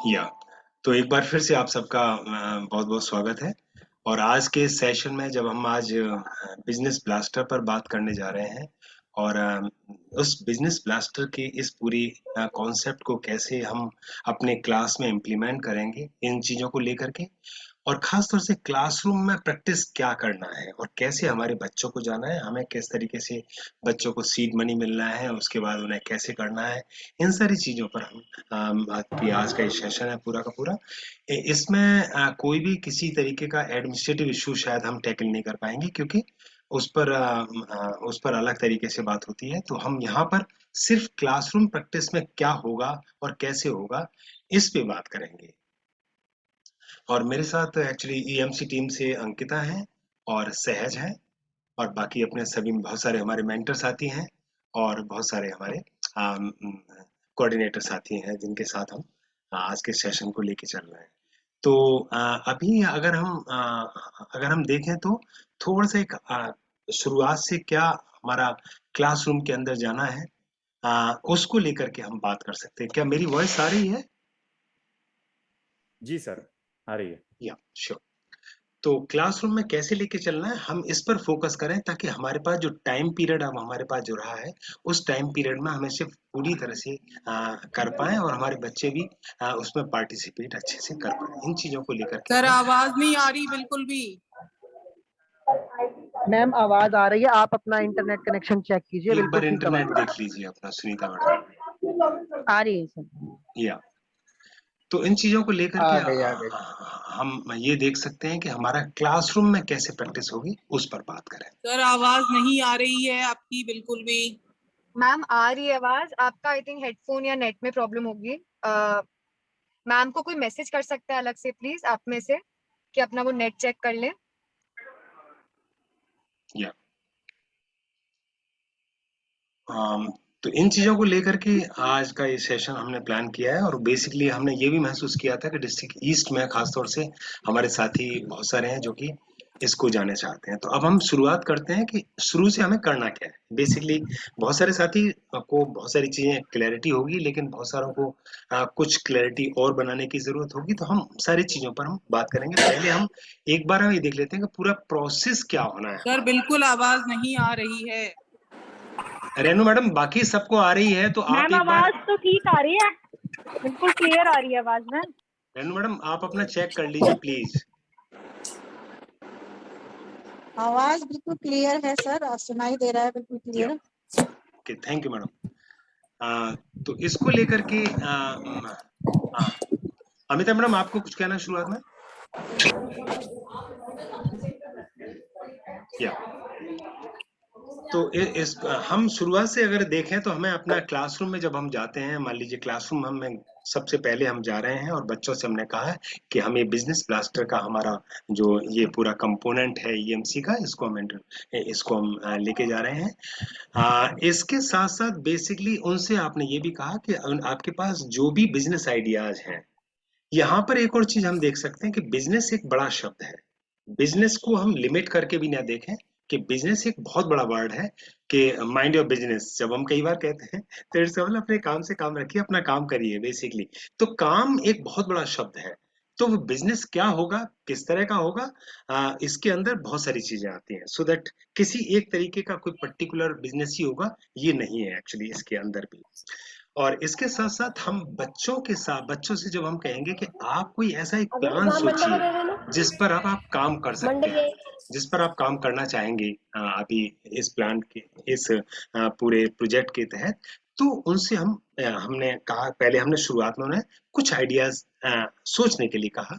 या तो एक बार फिर से आप सबका बहुत बहुत स्वागत है। और आज के सेशन में जब हम आज बिजनेस ब्लास्टर पर बात करने जा रहे हैं और उस बिजनेस ब्लास्टर की इस पूरी कॉन्सेप्ट को कैसे हम अपने क्लास में इम्प्लीमेंट करेंगे, इन चीजों को लेकर के, और खास तौर से क्लासरूम में प्रैक्टिस क्या करना है और कैसे हमारे बच्चों को जाना है, हमें किस तरीके से बच्चों को सीड मनी मिलना है, उसके बाद उन्हें कैसे करना है, इन सारी चीजों पर हम आपकी आज का ये सेशन है पूरा का पूरा। इसमें कोई भी किसी तरीके का एडमिनिस्ट्रेटिव इशू शायद हम टैकल नहीं कर पाएंगे, क्योंकि उस पर अलग तरीके से बात होती है। तो हम यहाँ पर सिर्फ क्लासरूम प्रैक्टिस में क्या होगा और कैसे होगा, इस पे बात करेंगे। और मेरे साथ एक्चुअली ईएमसी टीम से अंकिता है और सहज है, और बाकी अपने सभी बहुत सारे हमारे मेंटर साथी हैं और बहुत सारे हमारे कोऑर्डिनेटर साथी हैं जिनके साथ हम आज के सेशन को लेके चल रहे हैं। तो अभी अगर हम देखें तो थोड़ा सा एक शुरुआत से क्या हमारा क्लासरूम के अंदर जाना है, उसको लेकर के हम बात कर सकते हैं। क्या मेरी वॉइस आ रही है? जी सर, आ रही है। या श्योर। तो क्लासरूम में कैसे लेके चलना है, हम इस पर फोकस करें, ताकि हमारे पास जो टाइम पीरियड अब हमारे पास जो रहा है, उस टाइम पीरियड में हमें सिर्फ पूरी तरह से कर पाए और हमारे बच्चे भी उसमें पार्टिसिपेट अच्छे से कर पाए। इन चीजों को लेकर के सर आवाज नहीं आ रही बिल्कुल भी। मैम आवाज आ रही है, आप अपना इंटरनेट कनेक्शन चेक कीजिए। एक बिल्कुल बार ठीक इंटरनेट आवाज देख लीजिए अपना, सुनीता मैडम। आ रही है सर। या तो इन चीजों को लेकर आ के गई। हम ये देख सकते हैं कि हमारा क्लासरूम में कैसे प्रैक्टिस होगी, उस पर बात करें। सर आवाज नहीं आ रही है आपकी बिल्कुल भी। मैम आ रही है आवाज आपका। आई थिंक हेडफोन या नेट में प्रॉब्लम होगी। मैम को कोई मैसेज कर सकता है अलग से प्लीज आप में से, कि अपना वो नेट चेक कर ले। या तो इन चीजों को लेकर के आज का ये सेशन हमने प्लान किया है। और बेसिकली हमने ये भी महसूस किया था कि डिस्ट्रिक्ट ईस्ट में खासतौर से हमारे साथी बहुत सारे हैं जो कि इसको जाने चाहते हैं। तो अब हम शुरुआत करते हैं कि शुरू से हमें करना क्या है। बेसिकली बहुत सारे साथी को बहुत सारी चीजें क्लैरिटी होगी, लेकिन बहुत सारों को कुछ क्लैरिटी और बनाने की जरूरत होगी। तो हम सारी चीजों पर हम बात करेंगे। पहले हम एक बार हम ये देख लेते हैं कि पूरा प्रोसेस क्या होना है। सर बिल्कुल आवाज नहीं आ रही है। रेनू मैडम, बाकी सबको आ रही है तो आप एक बार। आवाज तो ठीक आ रही है, बिल्कुल क्लियर आ रही है आवाज मैम। रेनू मैडम, आप अपना चेक कर लीजिए प्लीज। आवाज बिल्कुल क्लियर है सर, सुनाई दे रहा है बिल्कुल clear. Okay, thank you madam. तो इसको लेकर के अमिता मैडम, आपको कुछ कहना शुरुआत में? या तो हम शुरुआत से अगर देखें तो हमें अपना क्लासरूम में जब हम जाते हैं, मान लीजिए क्लासरूम में सबसे पहले हम जा रहे हैं और बच्चों से हमने कहा है कि हम ये बिजनेस ब्लास्टर का हमारा जो ये पूरा कंपोनेंट है ईएमसी का, इसको हम लेके जा रहे हैं। इसके साथ साथ बेसिकली उनसे आपने ये भी कहा कि आपके पास जो भी बिजनेस आइडियाज हैं, यहाँ पर एक और चीज हम देख सकते हैं कि बिजनेस एक बड़ा शब्द है। बिजनेस को हम लिमिट करके भी ना देखें कि बिजनेस एक बहुत बड़ा वर्ड है, कि माइंड योर बिजनेस जब हम कई बार कहते हैं तो इससे मतलब अपने काम से काम रखिए, अपना काम करिए बेसिकली। तो काम एक बहुत बड़ा शब्द है। तो वो बिजनेस क्या होगा, किस तरह का होगा, इसके अंदर बहुत सारी चीजें आती हैं। सो दैट किसी एक तरीके का कोई पर्टिकुलर बिजनेस ही होगा, ये नहीं है एक्चुअली इसके अंदर भी। और इसके साथ साथ हम बच्चों से जब हम कहेंगे कि आप कोई ऐसा एक प्लान सोचिए जिस पर आप काम कर सकते हैं, जिस पर आप काम करना चाहेंगे अभी इस प्लान के, इस पूरे प्रोजेक्ट के तहत। तो उनसे हमने कहा, पहले हमने शुरुआत में उन्हें कुछ आइडियाज सोचने के लिए कहा।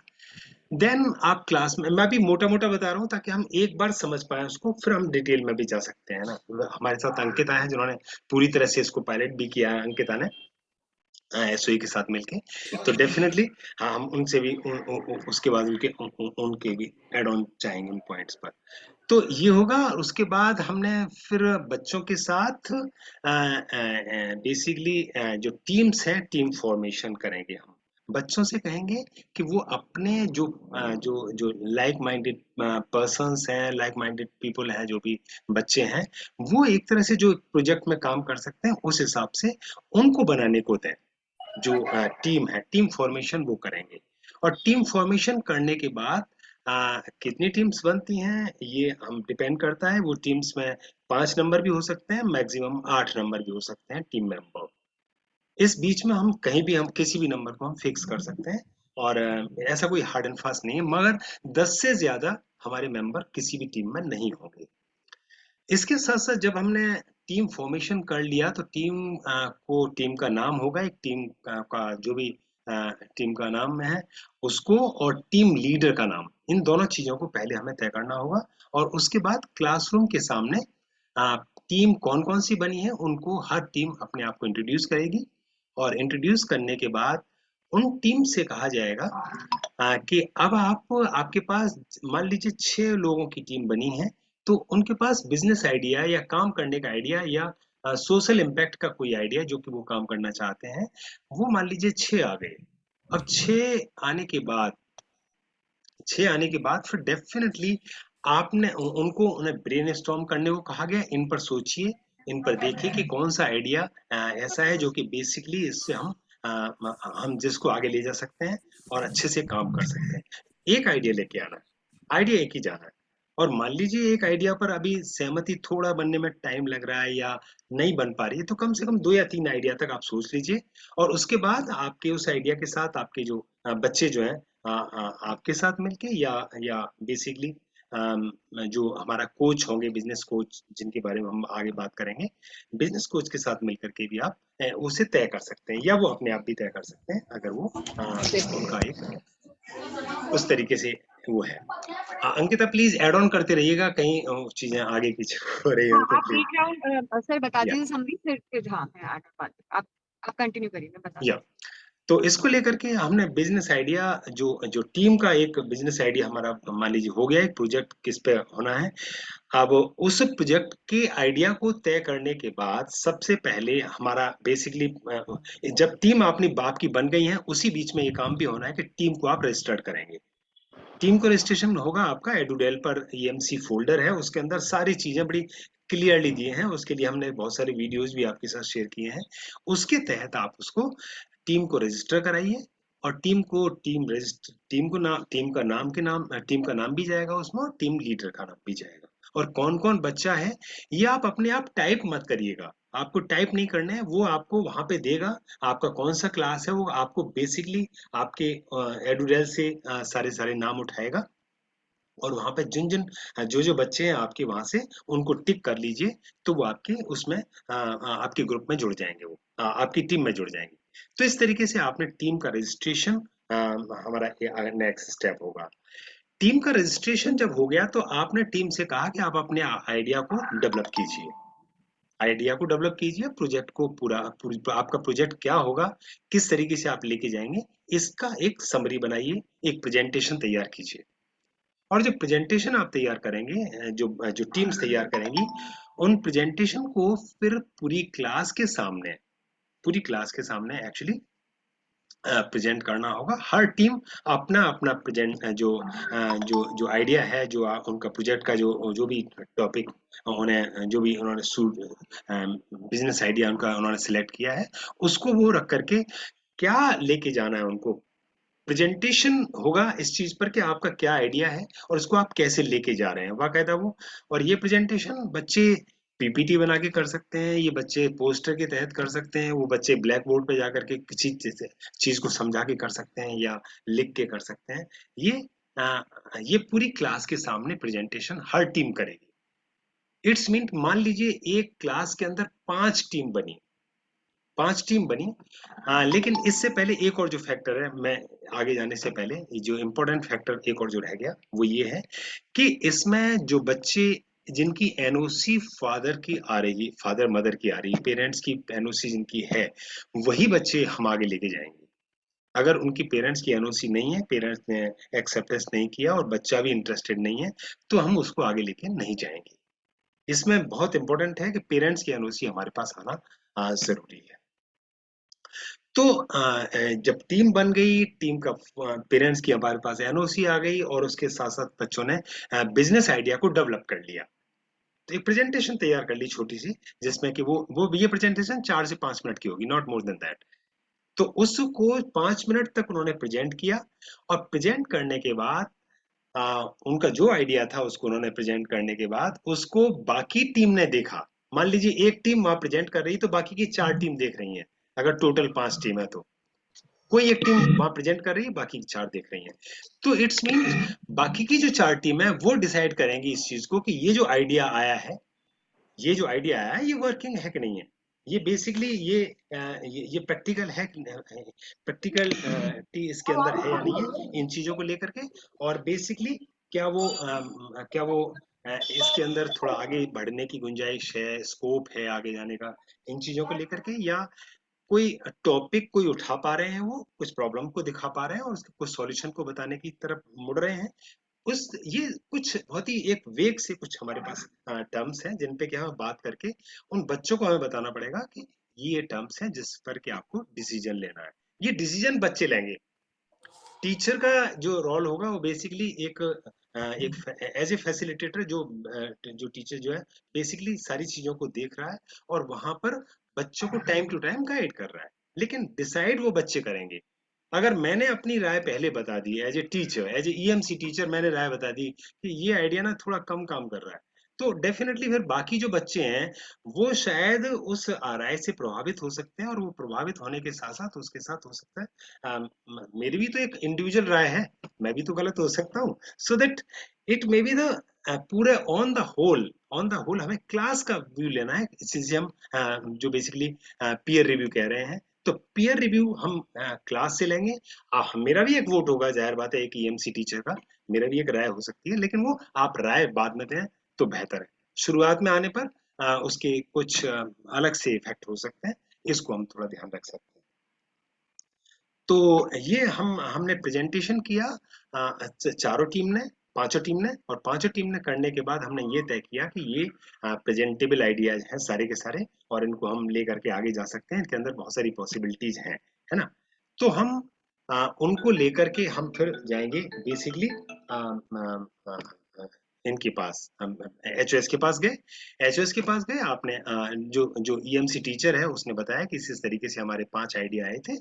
देन आप क्लास में, मैं भी मोटा मोटा बता रहा हूँ ताकि हम एक बार समझ पाए उसको, फिर हम डिटेल में भी जा सकते हैं ना। हमारे साथ अंकिता है जिन्होंने पूरी तरह से इसको पायलट भी किया है, अंकिता ने एसओई के साथ मिलके। तो डेफिनेटली हाँ, हम उनसे भी उसके बाद उनके भी एड ऑन चाहेंगे उन पॉइंट्स पर। तो ये होगा। उसके बाद हमने फिर बच्चों के साथ बेसिकली जो टीम्स हैं, टीम फॉर्मेशन करेंगे हम। बच्चों से कहेंगे कि वो अपने जो लाइक माइंडेड पर्सन्स हैं, लाइक माइंडेड पीपल हैं, जो भी बच्चे हैं, वो एक तरह से जो प्रोजेक्ट में काम कर सकते हैं उस हिसाब से उनको बनाने को दें। जो टीम है, टीम फॉर्मेशन वो करेंगे। और टीम फॉर्मेशन करने के बाद कितनी टीम्स बनती हैं ये हम डिपेंड करता है। वो टीम्स में 5 नंबर भी हो सकते हैं, मैक्सिमम 8 नंबर भी हो सकते हैं टीम मेंबर। इस बीच में हम कहीं भी हम किसी भी नंबर को हम फिक्स कर सकते हैं। और ऐसा कोई हार्ड एंड फास्ट नहीं है, मगर 10 से ज्यादा हमारे मेंबर किसी भी टीम में नहीं होंगे। इसके साथ साथ जब हमने टीम फॉर्मेशन कर लिया तो टीम का नाम होगा, एक टीम का जो भी टीम का नाम है उसको, और टीम लीडर का नाम, इन दोनों चीजों को पहले हमें तय करना होगा। और उसके बाद क्लासरूम के सामने टीम कौन कौन सी बनी है उनको हर टीम अपने आप को इंट्रोड्यूस करेगी। और इंट्रोड्यूस करने के बाद उन टीम से कहा जाएगा कि अब आपके पास मान लीजिए 6 लोगों की टीम बनी है, तो उनके पास बिजनेस आइडिया या काम करने का आइडिया या सोशल इम्पैक्ट का कोई आइडिया जो कि वो काम करना चाहते हैं, वो मान लीजिए 6 आ गए। अब 6 आने के बाद 6 आने के बाद फिर डेफिनेटली आपने उनको उन्हें ब्रेनस्टॉर्म करने को कहा गया। इन पर सोचिए, इन पर देखिए कि कौन सा आइडिया ऐसा है जो कि बेसिकली इससे हम जिसको आगे ले जा सकते हैं और अच्छे से काम कर सकते हैं। एक आइडिया लेके आना, आइडिया एक ही जाना है। और मान लीजिए एक आइडिया पर अभी सहमति थोड़ा बनने में टाइम लग रहा है या नहीं बन पा रही है, तो कम से कम 2 या 3 आइडिया तक आप सोच लीजिए। और उसके बाद आपके उस आइडिया के साथ आपके जो बच्चे जो हैं आपके साथ मिलके या बेसिकली जो हमारा कोच होंगे, बिजनेस कोच जिनके बारे में हम आगे बात करेंगे, बिजनेस कोच के साथ मिलकर के भी आप उसे तय कर सकते हैं, या वो अपने आप भी तय कर सकते हैं अगर वो उनका एक उस तरीके से वो है। अंकिता प्लीज ऐड ऑन करते रहिएगा, कहीं चीजें आगे पीछे हो रही हाँ हैं तो आप प्लीज। बैकग्राउंड सर बता या दीजिए समरी, फिर हाँ मैं आगे बात आप कंटिन्यू करिए, मैं बता या तो इसको लेकर के हमने बिजनेस आइडिया जो जो टीम का एक बिजनेस आइडिया हमारा मान लीजिए हो गया, एक प्रोजेक्ट किस पे होना है। अब उस प्रोजेक्ट के आइडिया को तय करने के बाद सबसे पहले हमारा बेसिकली जब टीम अपनी बाप की बन गई है, उसी बीच में ये काम भी होना है कि टीम को आप रजिस्टर्ड करेंगे। टीम को रजिस्ट्रेशन होगा आपका एडुडेल पर, ईएमसी फोल्डर है, उसके अंदर सारी चीजें बड़ी क्लियरली दिए हैं। उसके लिए हमने बहुत सारे वीडियोस भी आपके साथ शेयर किए हैं। उसके तहत आप उसको टीम को रजिस्टर कराइए। और टीम का नाम भी जाएगा उसमें, और टीम लीडर का नाम भी जाएगा। और कौन कौन बच्चा है ये आप अपने आप टाइप मत करिएगा, आपको टाइप नहीं करना है, वो आपको वहां पे देगा। आपका कौन सा क्लास है वो आपको बेसिकली आपके एडुडेल से सारे सारे नाम उठाएगा। और वहां पे जिन जिन जो जो बच्चे हैं आपके वहां से उनको टिक कर लीजिए, तो वो आपके उसमें आपके ग्रुप में जुड़ जाएंगे, वो आपकी टीम में जुड़ जाएंगे। तो इस तरीके से आपने टीम का रजिस्ट्रेशन हमारा नेक्स्ट स्टेप होगा। टीम का रजिस्ट्रेशन जब हो गया तो आपने टीम से कहा कि आप अपने आइडिया को डेवलप कीजिए। आइडिया को डेवलप कीजिए, प्रोजेक्ट को आपका प्रोजेक्ट क्या होगा, किस तरीके से आप लेके जाएंगे, इसका एक समरी बनाइए, एक प्रेजेंटेशन तैयार कीजिए। और जो प्रेजेंटेशन आप तैयार करेंगे, जो टीम्स तैयार करेंगी, उन प्रेजेंटेशन को फिर पूरी क्लास के सामने एक्चुअली प्रेजेंट करना होगा। हर टीम अपना अपना प्रेजेंट जो आइडिया है, उनका प्रोजेक्ट का जो भी टॉपिक उन्हें जो भी उन्होंने बिजनेस आइडिया उन्होंने सिलेक्ट किया है, उसको वो रख करके क्या लेके जाना है उनको। प्रेजेंटेशन होगा इस चीज पर कि आपका क्या आइडिया है और उसको आप कैसे लेके जा रहे हैं बाकायदा वो। और ये प्रेजेंटेशन बच्चे पीपीटी बना के कर सकते हैं, ये बच्चे पोस्टर के तहत कर सकते हैं, वो बच्चे ब्लैक बोर्ड पे जाकर के किसी चीज को समझा के कर सकते हैं या लिख के कर सकते हैं। ये ये पूरी क्लास के सामने प्रेजेंटेशन हर टीम करेगी। इट्स मीन मान लीजिए एक क्लास के अंदर 5 टीम बनी। लेकिन इससे पहले एक और जो फैक्टर है, मैं आगे जाने से पहले जो इम्पोर्टेंट फैक्टर एक और जो रह गया वो ये है कि इसमें जो बच्चे जिनकी एनओसी फादर मदर की आ रही, पेरेंट्स की एनओसी जिनकी है, वही बच्चे हम आगे लेके जाएंगे। अगर उनकी पेरेंट्स की एनओसी नहीं है, पेरेंट्स ने एक्सेप्टेंस नहीं किया और बच्चा भी इंटरेस्टेड नहीं है, तो हम उसको आगे लेके नहीं जाएंगे। इसमें बहुत इंपॉर्टेंट है कि पेरेंट्स की एनओसी हमारे पास आना जरूरी है। तो जब टीम बन गई, टीम का पेरेंट्स की हमारे पास एनओसी आ गई और उसके साथ साथ बच्चों ने बिजनेस आइडिया को डेवलप कर लिया। तो एक प्रेजेंटेशन तैयार कर ली छोटी सी, जिसमें कि वो ये प्रेजेंटेशन 4 से 5 मिनट की होगी, नॉट मोर देन दैट। तो उसको 5 मिनट तक उन्होंने प्रेजेंट किया और प्रेजेंट करने के बाद उनका जो आइडिया था उसको उन्होंने प्रेजेंट करने के बाद उसको बाकी टीम ने देखा। मान लीजिए एक टीम वहां प्रेजेंट कर रही तो बाकी की 4 टीम देख रही हैं, अगर टोटल 5 टीम है तो कोई एक टीम वहां प्रेजेंट कर रही है, बाकी 4 देख रही हैं। तो इट्स मीन बाकी की जो 4 टीम है वो डिसाइड करेंगी इस चीज को कि ये जो आइडिया आया है ये वर्किंग है कि नहीं है। ये बेसिकली ये प्रैक्टिकल है, प्रैक्टिकल इसके अंदर है या नहीं है, इन चीजों को लेकर के। और बेसिकली क्या वो इसके अंदर थोड़ा आगे बढ़ने की गुंजाइश है, स्कोप है आगे जाने का, इन चीजों को लेकर के, या कोई टॉपिक कोई उठा पा रहे हैं, वो कुछ प्रॉब्लम को दिखा पा रहे हैं और उसके कुछ सॉल्यूशन को बताने की तरफ मुड़ रहे हैं। उस ये कुछ बहुत ही एक वेग से कुछ हमारे पास टर्म्स हैं जिन पे कि हमें बात करके उन बच्चों को हमें बताना पड़ेगा कि ये टर्म्स हैं जिस पर कि आपको डिसीजन लेना है। ये डिसीजन बच्चे लेंगे। टीचर का जो रोल होगा वो बेसिकली एक एज ए फैसिलिटेटर, जो टीचर जो है बेसिकली सारी चीजों को देख रहा है और वहां पर बच्चों को टाइम टू टाइम गाइड कर रहा है, लेकिन डिसाइड वो बच्चे करेंगे। अगर मैंने अपनी राय पहले बता दी as a teacher, as a EMC teacher, मैंने राय बता दी कि ये आइडिया ना थोड़ा कम काम कर रहा है, तो डेफिनेटली फिर बाकी जो बच्चे हैं वो शायद उस राय से प्रभावित हो सकते हैं, और वो प्रभावित होने के साथ साथ उसके साथ हो सकता है मेरी भी तो एक इंडिविजुअल राय है, मैं भी तो गलत हो सकता हूँ। So that it may be the पूरे ऑन द होल हमें क्लास का व्यू लेना है, जिसे हम जो बेसिकली पीयर रिव्यू कह रहे हैं। तो पीयर रिव्यू हम क्लास से लेंगे। मेरा भी एक वोट होगा, जाहिर बात है, एक ईएमसी टीचर का मेरा भी एक राय हो सकती है, लेकिन वो आप राय बाद में दें तो बेहतर है। शुरुआत में आने पर उसके कुछ अलग से इफेक्ट हो सकते हैं, इसको हम थोड़ा ध्यान रख सकते हैं। तो ये हमने प्रेजेंटेशन किया चारों टीम ने, पांचों टीम ने, और पांचों टीम ने करने के बाद हमने ये तय किया कि ये प्रेजेंटेबल आइडियाज हैं सारे के सारे, और इनको हम ले करके आगे जा सकते हैं, इनके अंदर बहुत सारी पॉसिबिलिटीज हैं, है ना। तो हम उनको लेकर के हम फिर जाएंगे बेसिकली इनके पास, हम एचओएस के पास गए। एचओएस के पास गए, आपने जो ईएमसी टीचर है उसने बताया कि इस तरीके से हमारे 5 आइडिया आए थे,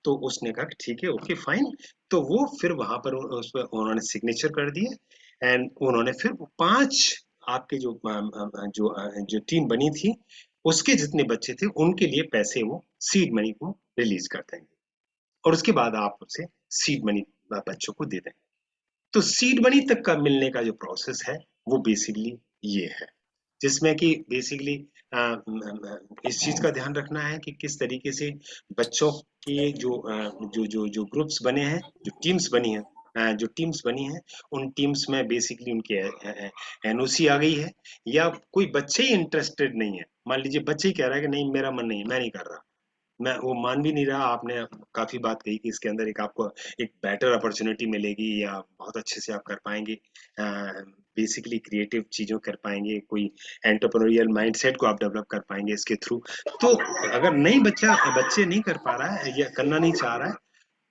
तो उसने कहा कि ठीक है, ओके फाइन। तो वो फिर वहां पर उस पर उन्होंने सिग्नेचर कर दिए, एंड उन्होंने फिर 5 आपके जो टीम बनी थी उसके जितने बच्चे थे उनके लिए पैसे वो सीड मनी को रिलीज कर देंगे, और उसके बाद आप उसे सीड मनी बच्चों को दे देंगे। तो सीड मनी तक का मिलने का जो प्रोसेस है वो बेसिकली ये है, जिसमें कि बेसिकली इस चीज का ध्यान रखना है कि किस तरीके से बच्चों के जो ग्रुप्स बने हैं, जो टीम्स बनी हैं, उन टीम्स में बेसिकली उनके एनओसी आ गई है, या कोई बच्चे ही इंटरेस्टेड नहीं है। मान लीजिए बच्चे ही कह रहा है कि नहीं मेरा मन नहीं, मैं नहीं कर रहा, मैं वो मान भी नहीं रहा। आपने काफी बात कही कि इसके अंदर एक आपको एक बेटर अपॉर्चुनिटी मिलेगी, या बहुत अच्छे से आप कर पाएंगे, बेसिकली क्रिएटिव चीजों कर पाएंगे, कोई एंटरप्रेन्योरियल माइंडसेट को आप डेवलप कर पाएंगे इसके थ्रू। तो अगर नहीं बच्चे नहीं कर पा रहा है या करना नहीं चाह रहा है,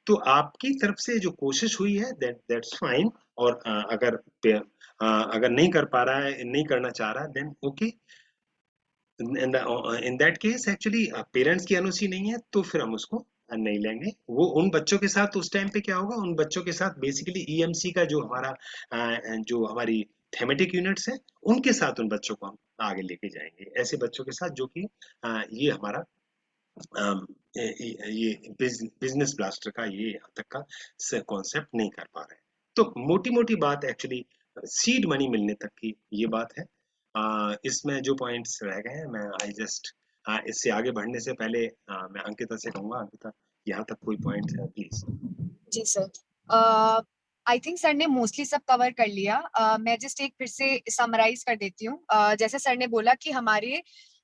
तो आपकी तरफ से जो कोशिश हुई है दैट्स फाइन। और अगर नहीं कर पा रहा है, नहीं करना चाह रहा है, then okay, in that case actually parents की एनओसी नहीं है तो फिर हम उसको नहीं लेंगे। वो उन बच्चों के साथ उस टाइम पे क्या होगा, उन बच्चों के साथ बेसिकली ईएमसी का जो हमारी थेमेटिक यूनिट्स है उनके साथ उन बच्चों को हम आगे लेके जाएंगे, ऐसे बच्चों के साथ जो कि ये हमारा ये बिजनेस ब्लास्टर का ये यहाँ तक का कॉन्सेप्ट नहीं कर पा रहे हैं। तो मोटी मोटी बात एक्चुअली सीड मनी मिलने तक की ये बात है। इसमें जो पॉइंट्स रह गए हैं, मैं आई जस्ट इससे आगे बढ़ने से पहले मैं अंकिता से कहूंगा, अंकिता यहाँ तक कोई पॉइंट है प्लीज। जी सर, आई थिंक सर ने मोस्टली सब कवर कर लिया। मैं जस्ट एक फिर से समराइज कर देती हूँ। जैसे सर ने बोला कि हमारे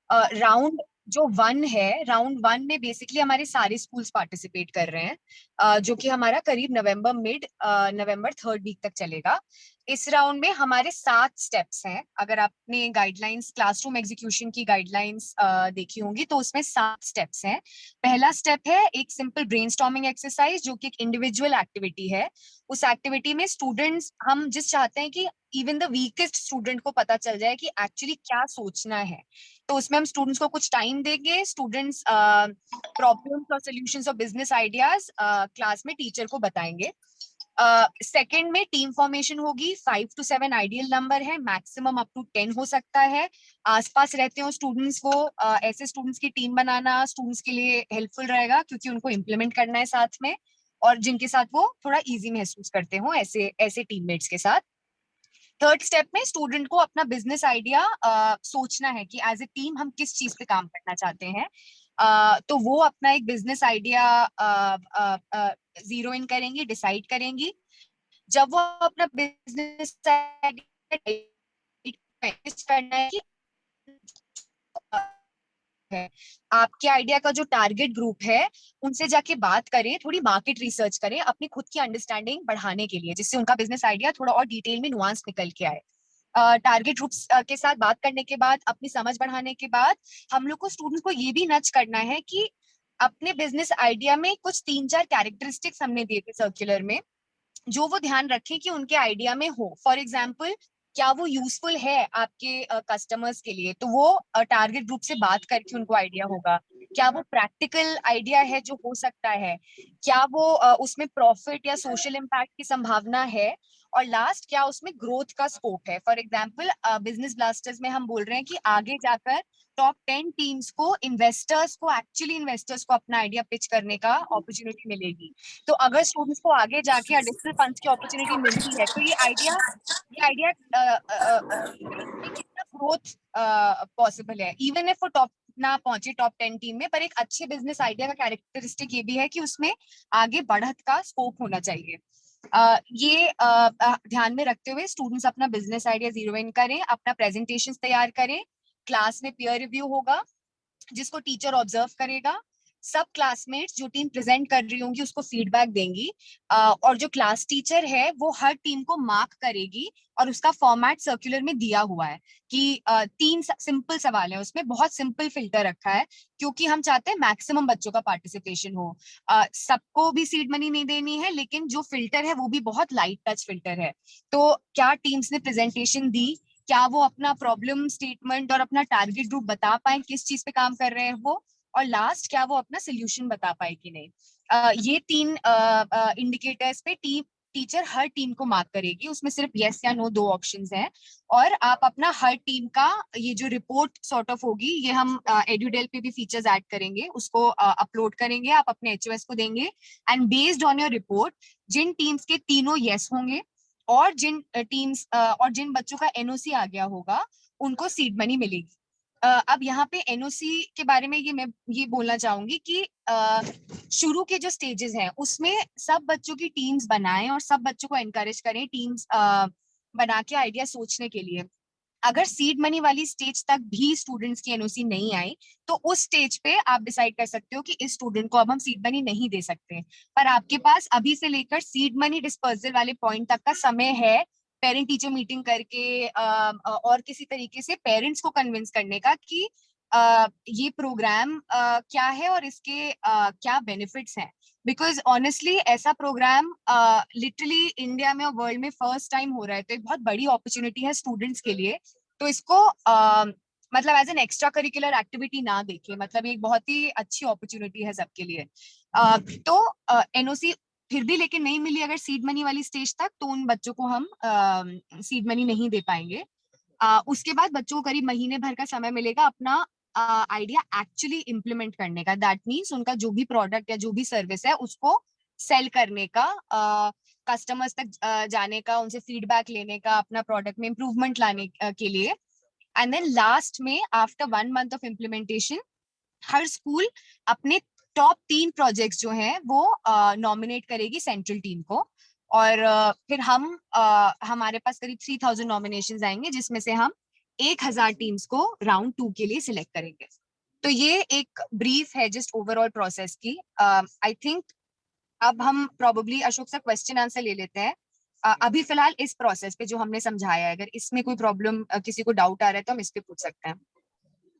राउंड जो 1 है, राउंड 1 में बेसिकली हमारे सारे स्कूल्स पार्टिसिपेट कर रहे हैं, जो कि हमारा करीब नवंबर 3rd वीक तक चलेगा। इस राउंड में हमारे 7 स्टेप्स हैं। अगर आपने गाइडलाइंस, क्लासरूम एग्जीक्यूशन की गाइडलाइंस देखी होंगी तो उसमें 7 स्टेप्स हैं। पहला स्टेप है एक सिंपल ब्रेनस्टॉर्मिंग एक्सरसाइज, जो कि एक इंडिविजुअल एक्टिविटी है। उस एक्टिविटी में स्टूडेंट्स, हम जिस चाहते हैं कि इवन द वीकेस्ट स्टूडेंट को पता चल जाए कि एक्चुअली क्या सोचना है। तो उसमें हम स्टूडेंट्स को कुछ टाइम देंगे, स्टूडेंट्स प्रॉब्लम्स और सॉल्यूशंस और बिजनेस आइडियाज क्लास में टीचर को बताएंगे। सेकंड में टीम फॉर्मेशन होगी। 5 to 7 आइडियल नंबर है, मैक्सिमम अप टू 10 हो सकता है। आसपास रहते हो स्टूडेंट्स, वो ऐसे स्टूडेंट्स की टीम बनाना स्टूडेंट्स के लिए हेल्पफुल रहेगा, क्योंकि उनको इम्प्लीमेंट करना है साथ में, और जिनके साथ वो थोड़ा इजी महसूस करते हो ऐसे ऐसे टीममेट्स के साथ। थर्ड स्टेप में स्टूडेंट को अपना बिजनेस आइडिया सोचना है कि एज ए टीम हम किस चीज पे काम करना चाहते हैं। तो वो अपना एक बिजनेस आइडिया जीरो इन करेंगी, डिसाइड करेंगी। जब वो अपना बिजनेस आइडिया करना है कि है, आपके आइडिया का जो टारगेट ग्रुप है उनसे जाके बात करें, थोड़ी मार्केट रिसर्च करें अपनी खुद की अंडरस्टैंडिंग बढ़ाने के लिए, जिससे उनका बिजनेस आइडिया थोड़ा और डिटेल में नुआंस निकल के आए। टारगेट ग्रुप्स के साथ बात करने के बाद, अपनी समझ बढ़ाने के बाद, हम लोग को स्टूडेंट्स को ये भी नच करना है कि अपने बिजनेस आइडिया में कुछ 3-4 कैरेक्टरिस्टिक्स हमने दिए थे सर्कुलर में, जो वो ध्यान रखें कि उनके आइडिया में हो। फॉर एग्जाम्पल, क्या वो यूजफुल है आपके कस्टमर्स के लिए, तो वो टारगेट ग्रुप से बात करके उनको आइडिया होगा। क्या वो प्रैक्टिकल आइडिया है जो हो सकता है, क्या वो उसमें प्रॉफिट या सोशल इम्पैक्ट की संभावना है, और लास्ट, क्या उसमें ग्रोथ का स्कोप है। फॉर एग्जाम्पल, बिजनेस ब्लास्टर्स में हम बोल रहे हैं कि आगे जाकर टॉप 10 टीम्स को एक्चुअली इन्वेस्टर्स को अपना आइडिया पिच करने का अपॉर्चुनिटी मिलेगी। तो अगर स्टूडेंट्स को आगे जाके एडिशनल फंड्स की अपॉर्चुनिटी मिलती है, तो ये आइडिया कितना ग्रोथ पॉसिबल है। इवन इफ वो टॉप ना पहुंचे टॉप 10 टीम में, पर एक अच्छे बिजनेस आइडिया का कैरेक्टरिस्टिक ये भी है कि उसमें आगे बढ़त का स्कोप होना चाहिए। ये ध्यान में रखते हुए स्टूडेंट्स अपना बिजनेस आइडिया जीरो इन करें, अपना प्रेजेंटेशन तैयार करें। क्लास में पीयर रिव्यू होगा जिसको टीचर ऑब्जर्व करेगा। सब क्लासमेट्स जो टीम प्रेजेंट कर रही होंगी उसको फीडबैक देंगी, और जो क्लास टीचर है वो हर टीम को मार्क करेगी, और उसका फॉर्मेट सर्कुलर में दिया हुआ है कि 3 सिंपल सवाल है, उसमें बहुत सिंपल फिल्टर रखा है, क्योंकि हम चाहते हैं मैक्सिमम बच्चों का पार्टिसिपेशन हो। सबको भी सीड मनी नहीं देनी है, लेकिन जो फिल्टर है वो भी बहुत लाइट टच फिल्टर है। तो क्या टीम्स ने प्रेजेंटेशन दी, क्या वो अपना प्रॉब्लम स्टेटमेंट और अपना टारगेट ग्रुप बता पाए किस चीज पे काम कर रहे हैं वो, और लास्ट, क्या वो अपना सोल्यूशन बता पाए कि नहीं। ये 3 इंडिकेटर्स पे टीचर हर टीम को मार्क करेगी। उसमें सिर्फ यस या नो 2 ऑप्शंस हैं, और आप अपना हर टीम का ये जो रिपोर्ट सॉर्ट ऑफ होगी, ये हम एड्यूडेल पे भी फीचर्स ऐड करेंगे, उसको अपलोड करेंगे, आप अपने HOS को देंगे, and based on your report जिन टीम्स के तीनों यस होंगे और जिन बच्चों का NOC आ गया होगा उनको सीड मनी मिलेगी। अब यहाँ पे NOC के बारे में मैं ये बोलना चाहूंगी कि शुरू के जो स्टेजेस हैं उसमें सब बच्चों की टीम्स बनाएं और सब बच्चों को एनकरेज करें टीम्स बना के आइडिया सोचने के लिए। अगर सीड मनी वाली स्टेज तक भी स्टूडेंट्स की NOC नहीं आई, तो उस स्टेज पे आप डिसाइड कर सकते हो कि इस स्टूडेंट को अब हम सीड मनी नहीं दे सकते, पर आपके पास अभी से लेकर सीड मनी डिस्पर्सल वाले पॉइंट तक का समय है, पेरेंट टीचर मीटिंग करके और किसी तरीके से पेरेंट्स को कन्विंस करने का कि ये प्रोग्राम क्या है और इसके क्या बेनिफिट्स हैं। बिकॉज ऑनेस्टली ऐसा प्रोग्राम लिटरली इंडिया में और वर्ल्ड में फर्स्ट टाइम हो रहा है, तो एक बहुत बड़ी अपॉर्चुनिटी है स्टूडेंट्स के लिए। तो इसको मतलब as an extra curricular activity ना देखें, मतलब ये एक बहुत ही अच्छी अपॉर्चुनिटी है सबके लिए। तो NOC फिर भी लेकिन नहीं मिली अगर सीड मनी वाली स्टेज तक, तो उन बच्चों को हम सीड मनी नहीं दे पाएंगे। उसके बाद बच्चों को करीब महीने भर का समय मिलेगा अपना आइडिया एक्चुअली इम्प्लीमेंट करने का। दैट मीन्स उनका जो भी प्रोडक्ट या जो भी सर्विस है उसको सेल करने का, कस्टमर्स तक जाने का, उनसे फीडबैक लेने का, अपना प्रोडक्ट में इम्प्रूवमेंट लाने के लिए। एंड देन लास्ट में after 1 month of implementation her school अपने टॉप 3 प्रोजेक्ट्स जो हैं वो नॉमिनेट करेगी सेंट्रल टीम को, और फिर हमारे पास करीब 3000 नॉमिनेशंस आएंगे, जिसमें से हम 1000 टीम्स को राउंड 2 के लिए सिलेक्ट करेंगे। तो ये एक ब्रीफ है जस्ट ओवरऑल प्रोसेस की। आई थिंक अब हम probably Ashok sir question answer ले लेते हैं। अभी फिलहाल इस प्रोसेस पे जो हमने समझाया है, अगर इसमें कोई प्रॉब्लम किसी को डाउट आ रहा है तो हम इस पे पूछ सकते हैं।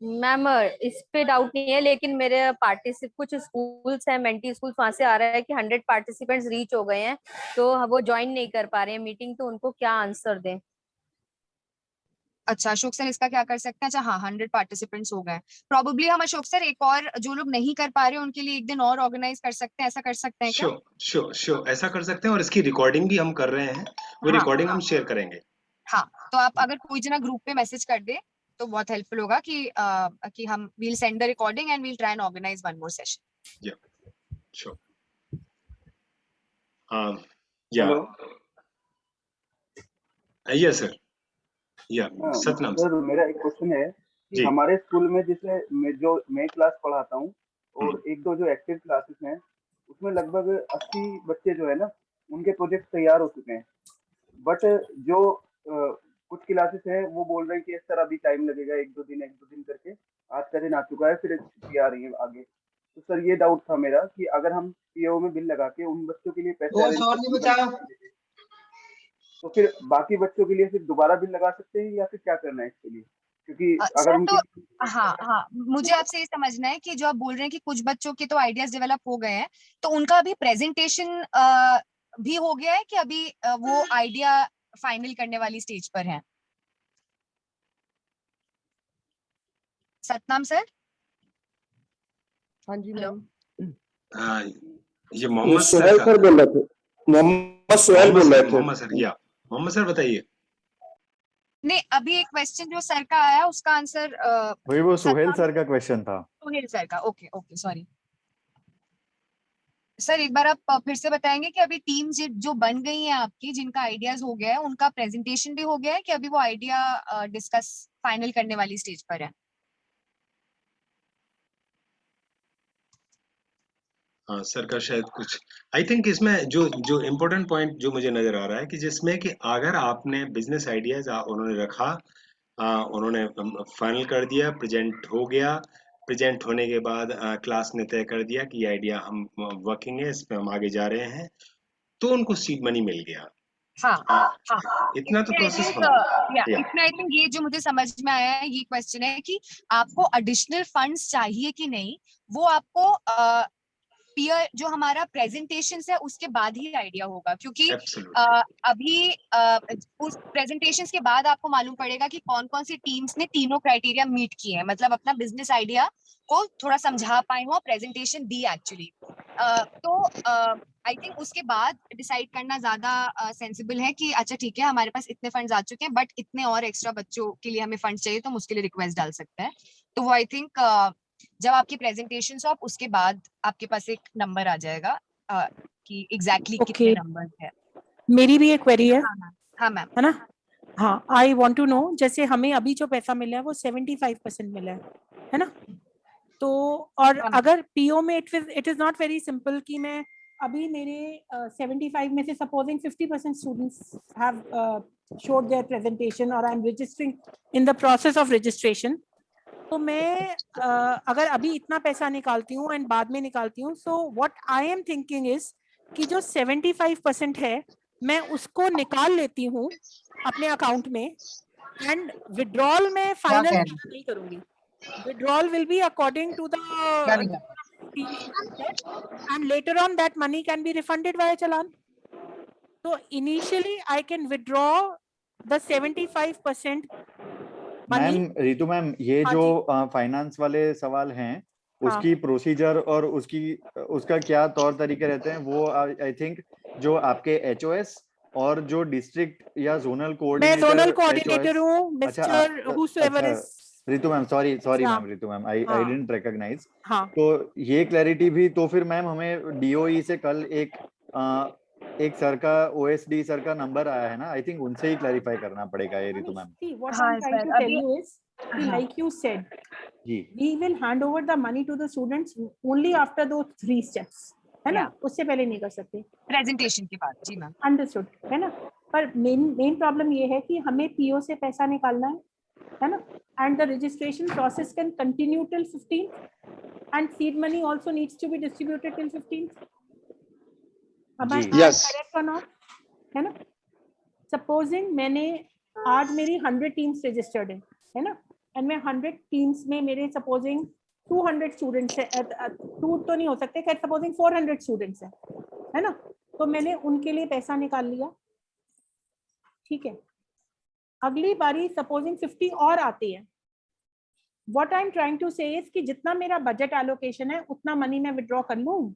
मैम इस पे डाउट नहीं है, लेकिन मेरे पार्टिसिप कुछ स्कूल्स हैं, मेंटी स्कूल्स, वहां से आ रहा है कि 100 पार्टिसिपेंट्स रीच हो गए हैं, तो वो ज्वाइन नहीं कर पा रहे हैं मीटिंग, तो उनको क्या आंसर दें? अच्छा अशोक सर, इसका क्या कर सकते हैं? अच्छा हाँ, 100 पार्टिसिपेंट्स हो गए। प्रॉब्ली हम अशोक सर एक और जो लोग नहीं कर पा रहे हैं उनके लिए एक दिन और ऑर्गेनाइज कर सकते हैं, ऐसा कर सकते हैं क्या? श्योर श्योर श्योर, ऐसा कर सकते हैं, और इसकी रिकॉर्डिंग भी हम कर रहे हैं, वो हाँ रिकॉर्डिंग हम शेयर करेंगे। हाँ, तो आप अगर कोई जना ग्रुप पे मैसेज कर दे तो बहुत हेल्पफुल होगा कि हम we'll send the recording and we'll try and organise one more session. Yeah sure. Yeah yes sir, yeah Satnam sir मेरा एक क्वेश्चन है कि जी। हमारे स्कूल में जैसे मैं क्लास पढ़ाता हूँ और एक दो जो एक्टिव क्लासेस हैं उसमें लगभग 80 बच्चे जो है ना उनके प्रोजेक्ट तैयार हो चुके हैं, बट जो कुछ क्लासेस हैं वो बोल रहे हैं कि सर अभी टाइम लगेगा, एक दो दिन करके आज का दिन आ चुका है, फिर छुट्टी आ रही है आगे। तो सर ये डाउट था मेरा कि अगर हम पीओ में बिल लगा के उन बच्चों के लिए पैसे तो फिर बाकी बच्चों के लिए फिर दोबारा बिल लगा सकते हैं या फिर क्या करना है इसके लिए? क्योंकि अगर सर तो उनकी हाँ, मुझे आपसे ये समझना है कि जो आप बोल रहे हैं कि कुछ बच्चों के तो आइडियाज डेवलप हो गए हैं, तो उनका अभी प्रेजेंटेशन भी हो गया है कि अभी वो आइडिया फाइनल करने वाली स्टेज पर है? सतनाम सर। हाँ जी हेलो। मैम। ये मोहम्मद सर सुहेल का, सर बोल रहे थे, मोहम्मद सुहेल बोल रहे थे। मोहम्मद सर, या मोहम्मद सर बताइए। नहीं, अभी एक क्वेश्चन जो सर का आया उसका आंसर वही वो सुहेल सर का क्वेश्चन था। सुहेल सर का, ओके ओके सॉरी सर, एक बार आप फिर से बताएंगे कि अभी टीम जो बन गई है आपकी, जिनका आइडियाज हो गया है, उनका प्रेजेंटेशन भी हो गया है कि अभी वो आइडिया डिस्कस फाइनल करने वाली स्टेज पर है? हाँ सर का शायद कुछ, आई थिंक इसमें जो जो इम्पोर्टेंट पॉइंट जो मुझे नजर आ रहा है कि जिसमें कि अगर आपने बिजनेस आइडियाज उन्होंने रखा, उन्होंने फाइनल कर दिया, प्रेजेंट हो गया, प्रेजेंट होने के बाद क्लास ने तय कर दिया कि ये आइडिया हम वर्किंग है, इस पे हम आगे जा रहे हैं, तो उनको सीड मनी मिल गया। हाँ हाँ, इतना तो प्रोसेस इसमें आई थिंक ये जो मुझे समझ में आया है ये क्वेश्चन है कि आपको एडिशनल फंड्स चाहिए कि नहीं, वो आपको पीयर जो हमारा प्रेजेंटेशन है उसके बाद ही आइडिया होगा, क्योंकि अभी उस प्रेजेंटेशन के बाद आपको मालूम पड़ेगा कि कौन कौन सी टीम्स ने तीनों क्राइटेरिया मीट किए हैं, मतलब अपना बिजनेस आइडिया को थोड़ा समझा पाए हो, प्रेजेंटेशन दी एक्चुअली। तो आई थिंक उसके बाद डिसाइड करना ज्यादा सेंसिबल है कि अच्छा ठीक है हमारे पास इतने फंड्स आ चुके हैं बट इतने और एक्स्ट्रा बच्चों के लिए हमें फंड्स चाहिए, तो हम उसके लिए रिक्वेस्ट डाल सकते हैं। तो वो आई थिंक जब आपकी प्रेजेंटेशन हो आप उसके बाद आपके पास एक नंबर आ जाएगा कि एग्जैक्टली कितने नंबर है। मेरी भी एक क्वेरी है। हाँ मैम। है ना? हाँ, आई वांट टू नो, जैसे हमें अभी जो पैसा मिला है वो 75% मिला है ना? तो और अगर पीओ में it is not very simple कि मैं अभी मेरे 75 में से supposing 50% students have showed their presentation और I am registering in the process of registration, तो मैं अगर अभी इतना पैसा निकालती हूँ एंड बाद में निकालती हूँ, so what I am thinking is कि जो 75% है मैं उसको निकाल लेती हूँ अपने अकाउंट में एंड विड्रॉल में फाइनल नहीं करूंगी। Withdrawal will be according to the and later on that money can be refunded via challan. So initially I can withdraw the 75% money. Ma'am Ritu ma'am, ये जो फाइनेंस वाले सवाल हैं उसकी प्रोसीजर और उसका क्या तौर तरीके रहते हैं, वो आई थिंक जो आपके एचओएस और जो डिस्ट्रिक्ट या जोनल कोऑर्डिनेटर, मैं जोनल कोऑर्डिनेटर हूँ mister whosoever is Ritu ma'am, sorry ma'am, Ritu ma'am, I didn't recognise. तो ये क्लैरिटी भी, तो फिर मैम हमें डीओई से कल एक सर का ओएसडी सर का नंबर आया है ना, आई थिंक उनसे ही क्लैरिफाई करना पड़ेगा ये Ritu ma'am. What I'm trying to tell you is, like you said, we will hand over the money to the students only after those 3 steps, है ना? उससे पहले नहीं कर सकते, प्रेजेंटेशन के बाद। जी मैम, अंडरस्टूड, है ना? पर मेन प्रॉब्लम ये है कि हमें पीओ से पैसा निकालना है ना? And the registration process can continue till 15th, and seed money also needs to be distributed till 15th. Am I correct or not? है ना? सपोजिंग मैंने आज मेरी 100 टीम्स रजिस्टर्ड है ना, एंड मैं 100 टीम्स में मेरे सपोजिंग 200 स्टूडेंट्स है, 2 तो नहीं हो सकते, खैर सपोजिंग 400 स्टूडेंट्स है ना, तो मैंने उनके लिए पैसा निकाल लिया, ठीक है। अगली बारी सपोजिंग 50 और आती है, what I am trying to say is कि जितना मेरा बजट एलोकेशन है उतना मनी मैं विड्रॉ कर लूं।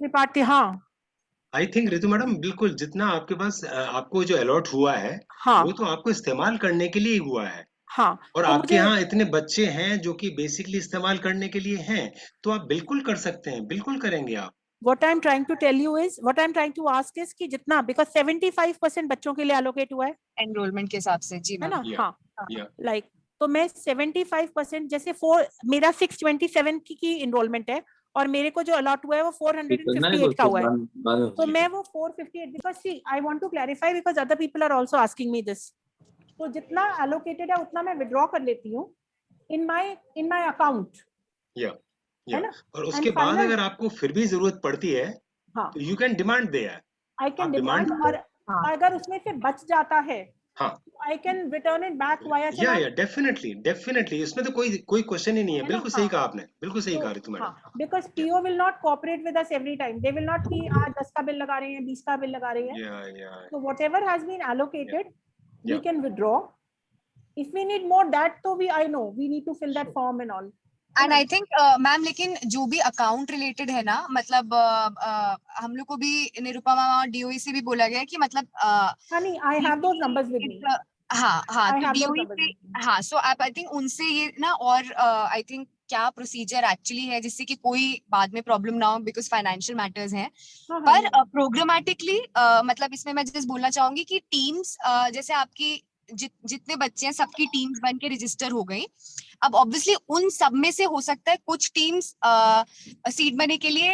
त्रिपाठी, हाँ आई थिंक रितु मैडम बिल्कुल जितना आपके पास आपको जो अलॉट हुआ है, हाँ वो तो आपको इस्तेमाल करने के लिए ही हुआ है। हाँ, और तो आपके मुझे यहाँ इतने बच्चे हैं जो कि बेसिकली इस्तेमाल करने के लिए हैं, तो आप बिल्कुल कर सकते हैं, बिल्कुल करेंगे आप। what I'm trying to tell you is, what I'm trying to ask is कि जितना, because 75% बच्चों के लिए allocate हुआ है एनरोलमेंट के हिसाब से, जी है मैम। ना, हाँ या लाइक तो मैं 75% जैसे मेरा 627 की इनरोलमेंट है और मेरे को जो अलॉट हुआ है वो 458 का हुआ है, तो मैं वो 458, because see I want to clarify because other people are also asking me this, तो जितना एलोकेटेड है उतना मैं विड्रॉ कर लेती हूँ इन माय अकाउंट, है ना। और उसके बाद अगर आपको फिर भी जरूरत पड़ती है, हाँ, तो you can demand there, I can demand, और अगर उसमें से बच जाता है हाँ, I can return it back via या डेफिनेटली इसमें तो कोई क्वेश्चन ही नहीं है, बिल्कुल सही कहा आपने, बिल्कुल सही कहा Ritu madam. because PO will not cooperate with us every time, they will not कि आज 10 का बिल लगा रहे हैं, 20 का बिल लगा रहे हैं, so whatever has been allocated we can withdraw, if we need more that तो I know we need to fill that form and all, and I think ma'am, लेकिन जो भी अकाउंट रिलेटेड है ना, मतलब हम लोग को भी निरुपमा और डीओई से भी बोला गया है कि मतलब honey I have those numbers with me, हाँ तो डीओई से, हाँ सो आप आई थिंक उनसे ये ना, और आई थिंक क्या प्रोसीजर एक्चुअली है जिससे कि कोई बाद में प्रॉब्लम ना हो, बिकॉज फाइनेंशियल मैटर्स हैं, पर प्रोग्रामेटिकली मतलब इसमें मैं जस्ट बोलना चाहूंगी कि टीम्स जैसे आपकी जितने बच्चे हैं सबकी टीम्स बन के रजिस्टर हो गई। अब ऑब्वियसली उन सब में से हो सकता है कुछ टीम्स सीड मनी के लिए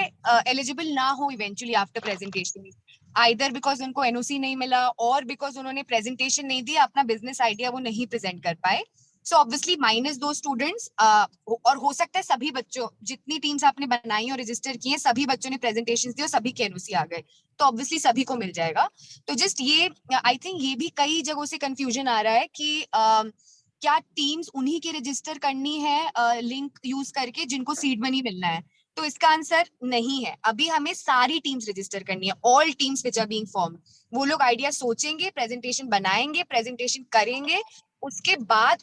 एलिजिबल ना हो eventually after presentation, either because उनको एनओसी नहीं मिला और बिकॉज उन्होंने प्रेजेंटेशन नहीं दी, अपना बिजनेस आइडिया वो नहीं प्रेजेंट कर पाए। सो ऑब्वियसली माइनस दो स्टूडेंट्स, और हो सकता है सभी बच्चों, जितनी टीम्स आपने बनाई और रजिस्टर की हैं, सभी बच्चों ने प्रेजेंटेशन दी और सभी के एनओसी आ गए, तो ऑब्वियसली सभी को मिल जाएगा। तो जस्ट ये आई थिंक ये भी कई जगहों से कंफ्यूजन आ रहा है कि क्या टीम्स उन्हीं के रजिस्टर करनी है लिंक यूज करके जिनको सीड मनी मिलना है, तो इसका आंसर नहीं है। अभी हमें सारी टीम्स रजिस्टर करनी है, all teams which are being formed. वो लोग आइडिया सोचेंगे, प्रेजेंटेशन बनाएंगे, प्रेजेंटेशन करेंगे, उसके बाद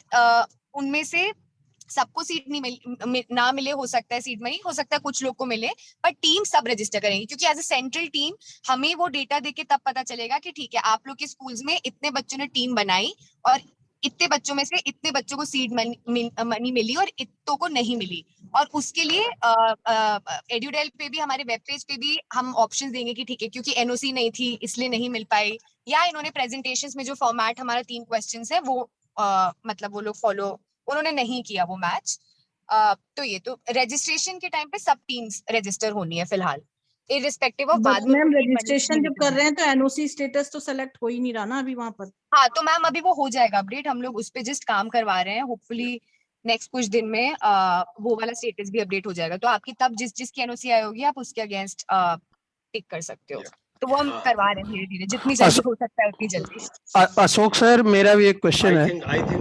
उनमें से सबको सीट नहीं ना मिले, हो सकता है सीट मनी, हो सकता है कुछ लोग को मिले, पर टीम सब रजिस्टर करेंगे, क्योंकि एज ए सेंट्रल टीम हमें वो डेटा देके तब पता चलेगा कि ठीक है आप लोग के स्कूल्स में इतने बच्चों ने टीम बनाई और इतने बच्चों में से इतने बच्चों को सीड मनी मिली और इतनों को नहीं मिली। और उसके लिए एड्यूडेल पे भी, हमारे वेब पेज पे भी हम ऑप्शंस देंगे कि ठीक है क्योंकि एनओसी नहीं थी इसलिए नहीं मिल पाई, या इन्होंने प्रेजेंटेशंस में जो फॉर्मेट हमारा 3 क्वेश्चंस है वो मतलब वो लोग फॉलो उन्होंने नहीं किया वो मैच। तो ये तो रजिस्ट्रेशन के टाइम पे सब टीम्स रजिस्टर होनी है फिलहाल, इररिस्पेक्टिव ऑफ बाद में। मैम रजिस्ट्रेशन जब कर रहे हैं तो एनओसी स्टेटस तो सेलेक्ट हो ही नहीं रहा ना अभी वहां पर। हाँ तो मैम अभी वो हो जाएगा अपडेट, हम लोग उस पे जस्ट काम करवा रहे हैं, होपफुली नेक्स्ट कुछ दिन में वो वाला स्टेटस भी अपडेट हो जाएगा, तो आपकी तब जिसकी एनओसी आई होगी आप उसके अगेंस्ट टिक कर सकते हो। तो वो हम करवा रहे हैं धीरे धीरे, जितनी जल्दी हो सकता है उतनी जल्दी। अशोक सर मेरा भी एक क्वेश्चन है।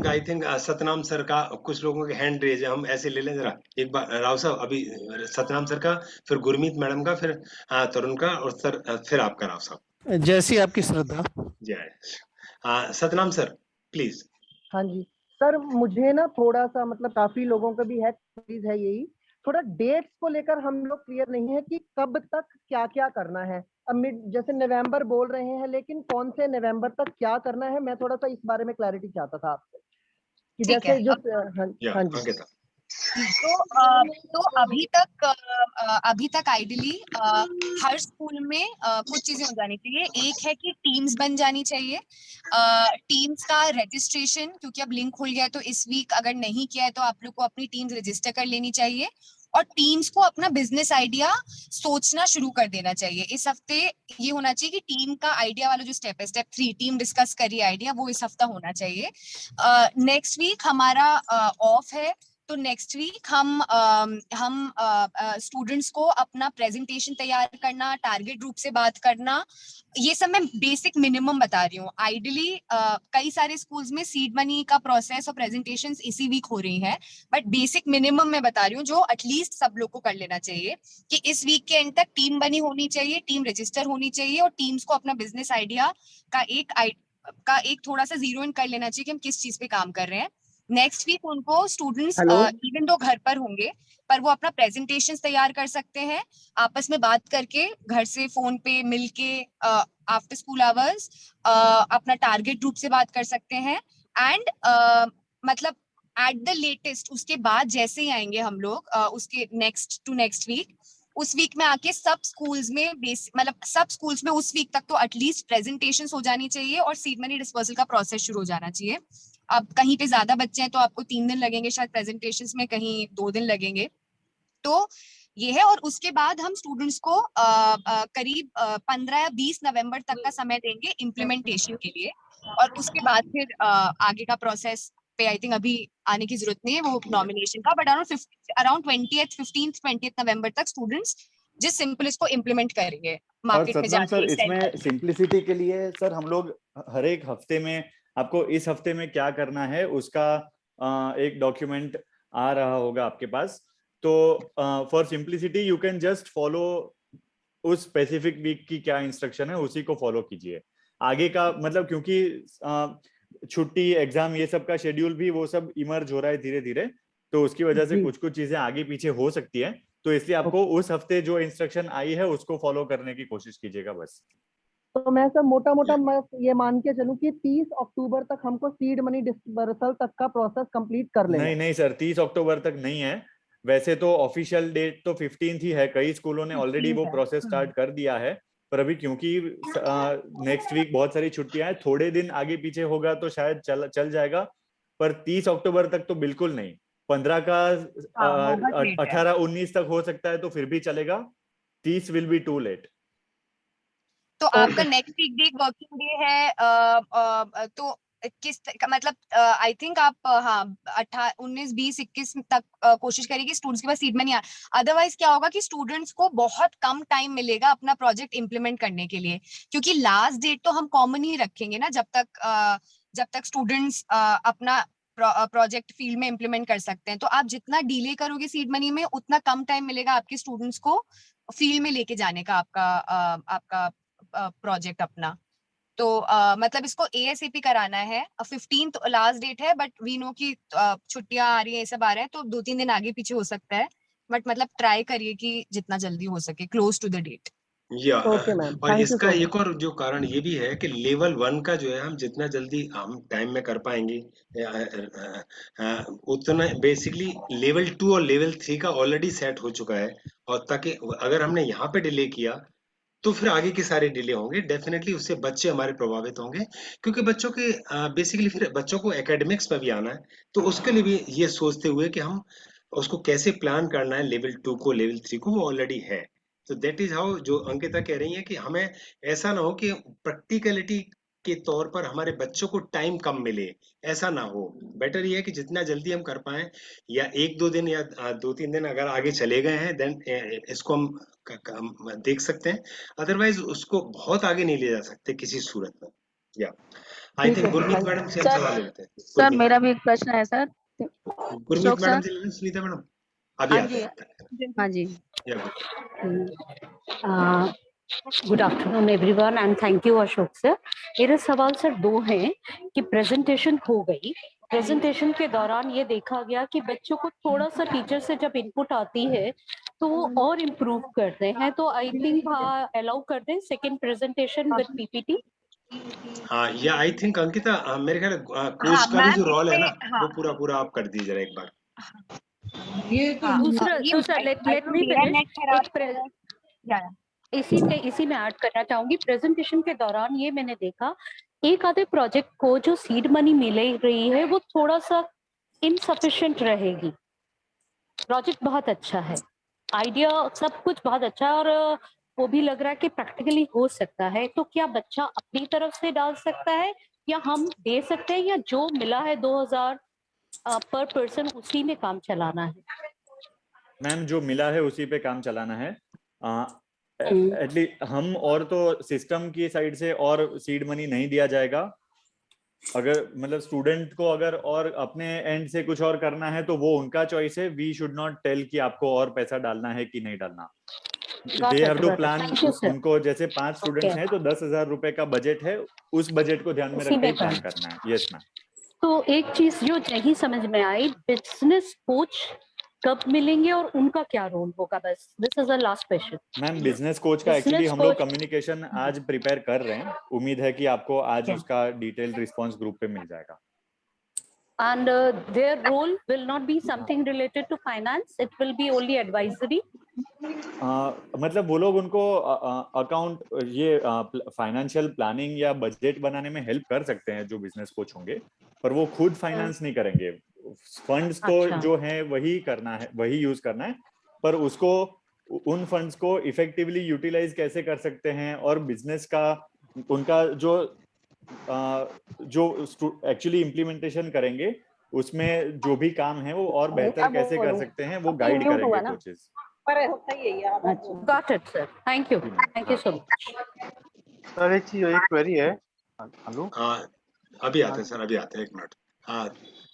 आई थिंक सतनाम सर का कुछ लोगों के हैंड रेज है, हम ऐसे ले लें जरा एक बार। राव साहब अभी सतनाम सर का, फिर गुरमीत मैडम का, फिर तरुण का, और सर फिर आपका राव साहब। जैसी आपकी श्रद्धा। जय सतनाम सर प्लीज। हाँ जी सर, मुझे ना थोड़ा सा मतलब काफी लोगों का भी है प्लीज है यही, थोड़ा डेट्स को लेकर हम लोग क्लियर नहीं है कि कब तक क्या क्या करना है। अब जैसे नवंबर बोल रहे हैं, लेकिन कौन से नवंबर तक क्या करना है, मैं थोड़ा सा इस बारे में क्लैरिटी चाहता था आपसे कि जैसे जो हाँ जी। तो अभी तक आइडियली हर स्कूल में कुछ चीजें हो जानी चाहिए। एक है कि टीम्स बन जानी चाहिए, टीम्स का रजिस्ट्रेशन, क्योंकि अब लिंक खुल गया है तो इस वीक अगर नहीं किया है तो आप लोग को अपनी टीम्स रजिस्टर कर लेनी चाहिए, और टीम्स को अपना बिजनेस आइडिया सोचना शुरू कर देना चाहिए। इस हफ्ते ये होना चाहिए कि टीम का आइडिया वाला जो स्टेप है, स्टेप 3 टीम डिस्कस करिए आइडिया, वो इस हफ्ता होना चाहिए। नेक्स्ट वीक हमारा ऑफ है, तो नेक्स्ट वीक हम स्टूडेंट्स को अपना प्रेजेंटेशन तैयार करना, टारगेट ग्रुप से बात करना, ये सब मैं बेसिक मिनिमम बता रही हूँ। आइडियली कई सारे स्कूल्स में सीड मनी का प्रोसेस और प्रेजेंटेशंस इसी वीक हो रही है, बट बेसिक मिनिमम मैं बता रही हूँ जो एटलीस्ट सब लोग को कर लेना चाहिए कि इस वीक के एंड तक टीम बनी होनी चाहिए, टीम रजिस्टर होनी चाहिए और टीम्स को अपना बिजनेस आइडिया का एक थोड़ा सा जीरो इन कर लेना चाहिए कि हम किस चीज पे काम कर रहे हैं। नेक्स्ट वीक उनको स्टूडेंट्स इवन दो घर पर होंगे पर वो अपना प्रेजेंटेशन तैयार कर सकते हैं, आपस में बात करके, घर से फोन पे मिलके, आफ्टर स्कूल आवर्स अपना टारगेट ग्रुप से बात कर सकते हैं। एंड मतलब एट द लेटेस्ट उसके बाद जैसे ही आएंगे हम लोग उसके नेक्स्ट वीक, उस वीक में आके सब स्कूल्स में मतलब सब स्कूल्स में उस वीक तक तो एटलीस्ट प्रेजेंटेशंस हो जानी चाहिए और सीड मनी डिस्पर्सल का प्रोसेस शुरू हो जाना चाहिए। अब कहीं पे ज्यादा बच्चे हैं तो आपको 3 दिन लगेंगे शायद प्रेजेंटेशंस में, कहीं 2 दिन लगेंगे, तो ये है। और उसके बाद हम स्टूडेंट्स को करीब 15 या 20 नवंबर तक का समय देंगे इम्प्लीमेंटेशन के लिए, और उसके बाद फिर आगे का प्रोसेस पे आई थिंक अभी आने की जरूरत नहीं है, वो नॉमिनेशन का, बट अराउंड 15th नवंबर तक स्टूडेंट्स जिस सिंपल इसको इम्प्लीमेंट करेंगे मार्केट में जाके। सर इसमें सिंप्लिसिटी के लिए सर हम लोग हर एक हफ्ते में आपको इस हफ्ते में क्या करना है उसका एक डॉक्यूमेंट आ रहा होगा आपके पास, तो for simplicity you can just follow उस स्पेसिफिक वीक की क्या इंस्ट्रक्शन है उसी को फॉलो कीजिए। आगे का मतलब क्योंकि छुट्टी एग्जाम ये सब का शेड्यूल भी वो सब इमर्ज हो रहा है धीरे धीरे, तो उसकी वजह से कुछ चीजें आगे पीछे हो सकती है, तो इसलिए आपको उस हफ्ते जो इंस्ट्रक्शन आई है उसको फॉलो करने की कोशिश कीजिएगा बस। तो मैं सर मोटा मैं ये मान के चलूं कि 30 अक्टूबर तक हमको सीड मनी डिस्बर्सल तक का प्रोसेस कंप्लीट कर लेना। नहीं सर 30 अक्टूबर तक नहीं है, वैसे तो ऑफिशियल डेट तो 15th ही है, कई स्कूलों ने ऑलरेडी वो प्रोसेस स्टार्ट कर दिया है, पर अभी क्योंकि नेक्स्ट वीक बहुत सारी छुट्टियां हैं, थोड़े दिन आगे पीछे होगा तो शायद चल जाएगा, पर 30 अक्टूबर तक तो बिल्कुल नहीं। 15 का 18-19 तक हो सकता है तो फिर भी चलेगा, 30 विल बी टू लेट। तो आपका नेक्स्ट वीक भी एक वर्किंग डे है, तो किस मतलब आई थिंक आप 19, 20, 21 तक कोशिश करिए स्टूडेंट्स के पास सीड मनी। अदरवाइज क्या होगा कि स्टूडेंट्स को बहुत कम टाइम मिलेगा अपना प्रोजेक्ट इम्प्लीमेंट करने के लिए, क्योंकि लास्ट डेट तो हम कॉमन ही रखेंगे ना, जब तक स्टूडेंट्स अपना प्रोजेक्ट फील्ड में इम्प्लीमेंट कर सकते हैं। तो आप जितना डिले करोगे सीड मनी में उतना कम टाइम मिलेगा आपके स्टूडेंट्स को फील्ड में लेके जाने का आपका प्रोजेक्ट अपना। तो मतलब इसको ASAP कराना है। 15th लास्ट डेट है, बट वी नो कि छुट्टियां आ रही है, ये सब आ रहा है, तो 2-3 दिन आगे पीछे हो सकता है, बट मतलब ट्राई करिए कि जितना जल्दी हो सके क्लोज टू द डेट। और इसका एक और जो कारण ये भी है कि लेवल 1 का जो है हम जितना जल्दी हम टाइम में कर पाएंगे उतना बेसिकली लेवल 2 और लेवल 3 का ऑलरेडी सेट हो चुका है, और ताकि अगर हमने यहाँ पे डिले किया तो फिर आगे के सारे डिले होंगे, डेफिनेटली उससे बच्चे हमारे प्रभावित होंगे, क्योंकि बच्चों के बेसिकली फिर बच्चों को एकेडमिक्स में भी आना है, तो उसके लिए भी ये सोचते हुए कि हम उसको कैसे प्लान करना है लेवल 2 को लेवल 3 को, वो ऑलरेडी है। तो दैट इज हाउ जो अंकिता कह रही है कि हमें ऐसा ना हो कि प्रैक्टिकलिटी के तौर पर हमारे बच्चों को टाइम कम मिले, ऐसा ना हो। बेटर ये है कि जितना जल्दी हम कर पाए, या 1-2 दिन या 2-3 दिन अगर आगे चले गए हैं देन इसको हम देख सकते हैं, अदरवाइज उसको बहुत आगे नहीं ले जा सकते किसी सूरत में। या आई थिंक गुरमीत मैडम से हम सवाल लेते हैं। सर मेरा भी एक प्रश्न है सर। गुरमीत मैडम से लेना, सुनीता मैडम अभी आते हैं। हाँ जी। Good afternoon everyone and thank you Ashok sir. मेरे सवाल सर 2 हैं कि प्रेजेंटेशन हो गई, प्रेजेंटेशन के दौरान ये देखा गया कि बच्चों को थोड़ा सा टीचर से जब इनपुट आती है तो वो और इम्प्रूव करते हैं, तो आई थिंक अलाउ करते हैं सेकेंड प्रेजेंटेशन विद PPT। हाँ, या आई थिंक अंकिता मेरे ख्याल कोच का भी जो रोल है ना वो पूरा आप कर दीजिए एक बार। ये दूसरा लेट मी फिनिश। इसी में ऐड करना चाहूंगी, प्रेजेंटेशन के दौरान ये मैंने देखा एक आधे प्रोजेक्ट को जो सीड मनी मिल रही है वो थोड़ा सा इनसफिशिएंट रहेगी। प्रोजेक्ट बहुत अच्छा है, आइडिया सब कुछ बहुत अच्छा है, और वो भी लग रहा है कि प्रैक्टिकली हो सकता है, तो क्या बच्चा अपनी तरफ से डाल सकता है या हम दे सकते हैं, या जो मिला है 2000 पर पर्सन उसी में काम चलाना है? मैम जो मिला है उसी पे काम चलाना है। एटलीस्ट हम और तो सिस्टम की साइड से और सीड मनी नहीं दिया जाएगा। अगर मतलब स्टूडेंट को अगर और अपने एंड से कुछ और करना है तो वो उनका चॉइस है। वी शुड नॉट टेल कि आपको और पैसा डालना है कि नहीं डालना। They have to plan. उनको जैसे 5 स्टूडेंट्स हैं तो 10,000 रुपए का बजट है, उस बजट को ध्यान में रख के प्लान करना है। Yes ma'am. तो एक चीज जो नहीं समझ में आई, बिजनेस कोच कब मिलेंगे और उनका क्या रोल होगा? बस this is the last question. Ma'am business coach का एक्चुअली हम लोग कम्युनिकेशन आज प्रिपेयर कर रहे हैं। उम्मीद है कि आपको आज उसका डिटेल्ड रिस्पांस ग्रुप पे मिल जाएगा। And their role will not be something related to finance, it will be only advisory. मतलब वो लोग उनको अकाउंट ये फाइनेंशियल प्लानिंग या बजट बनाने में हेल्प कर सकते हैं जो बिजनेस कोच होंगे, पर वो खुद फाइनेंस नहीं करेंगे। फंड्स तो जो है वही करना है, वही यूज करना है, पर उसको उन फंड्स को इफेक्टिवली यूटिलाइज कैसे कर सकते हैं और बिजनेस का उनका जो एक्चुअली इम्प्लीमेंटेशन करेंगे उसमें जो भी काम है वो और बेहतर कैसे कर सकते हैं वो गाइड करेंगे coaches. Got it, sir. Thank you so much. Sir एक क्वेरी है। हेलो अभी आते हैं सर, अभी आते हैं, 1 मिनट। हाँ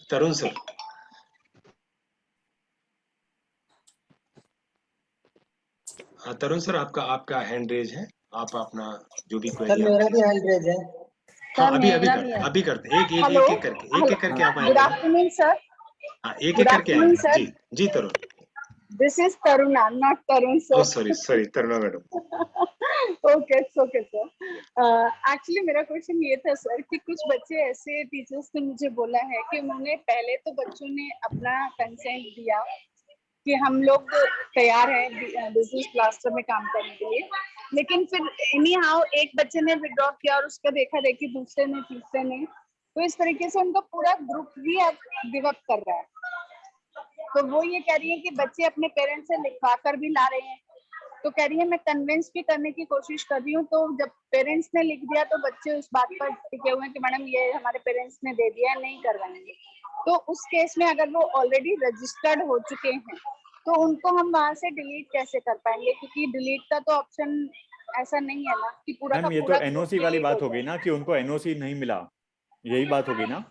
तरुण सर। तरुण सर आपका हैंड रेज है, आप अपना जो भी क्वेरी। सर मेरा भी हैंड रेज है। हाँ अभी करते एक करके आप आएंगे। Good afternoon sir. हाँ एक करके आएंगे। जी तरुण। This is Taruna, not Tarun sir. Oh sorry Taruna madam. Okay sir. Actually मेरा क्वेश्चन ये था सर कि कुछ बच्चे ऐसे टीचर्स ने मुझे बोला है कि उन्होंने पहले तो बच्चों ने अपना कंसेंट दिया कि हम लोग तैयार हैं बिजनेस क्लस्टर में काम करने के लिए, लेकिन फिर एनी हाउ एक बच्चे ने विड्रॉ किया और उसका देखा देखी दूसरे ने, तीसरे ने, तो इस तरीके से उनका पूरा ग्रुप भी अब गिव अप कर रहा है। तो वो ये कह रही है कि बच्चे अपने पेरेंट्स से लिखवा कर भी ला रहे हैं, तो कह रही है मैं कन्विंस भी करने की कोशिश कर रही हूँ, तो जब पेरेंट्स ने लिख दिया तो बच्चे उस बात पर टिके हुए हैं कि मैडम ये हमारे पेरेंट्स ने दे दिया है, नहीं करवाएंगे। तो उस केस में अगर वो ऑलरेडी रजिस्टर्ड हो चुके हैं तो उनको हम वहां से डिलीट कैसे कर पाएंगे, क्योंकि डिलीट का तो ऑप्शन ऐसा नहीं है ना कि पूरा मैम ये तो एनओसी वाली बात हो गई ना कि उनको एनओसी नहीं मिला, यही बात होगी ना।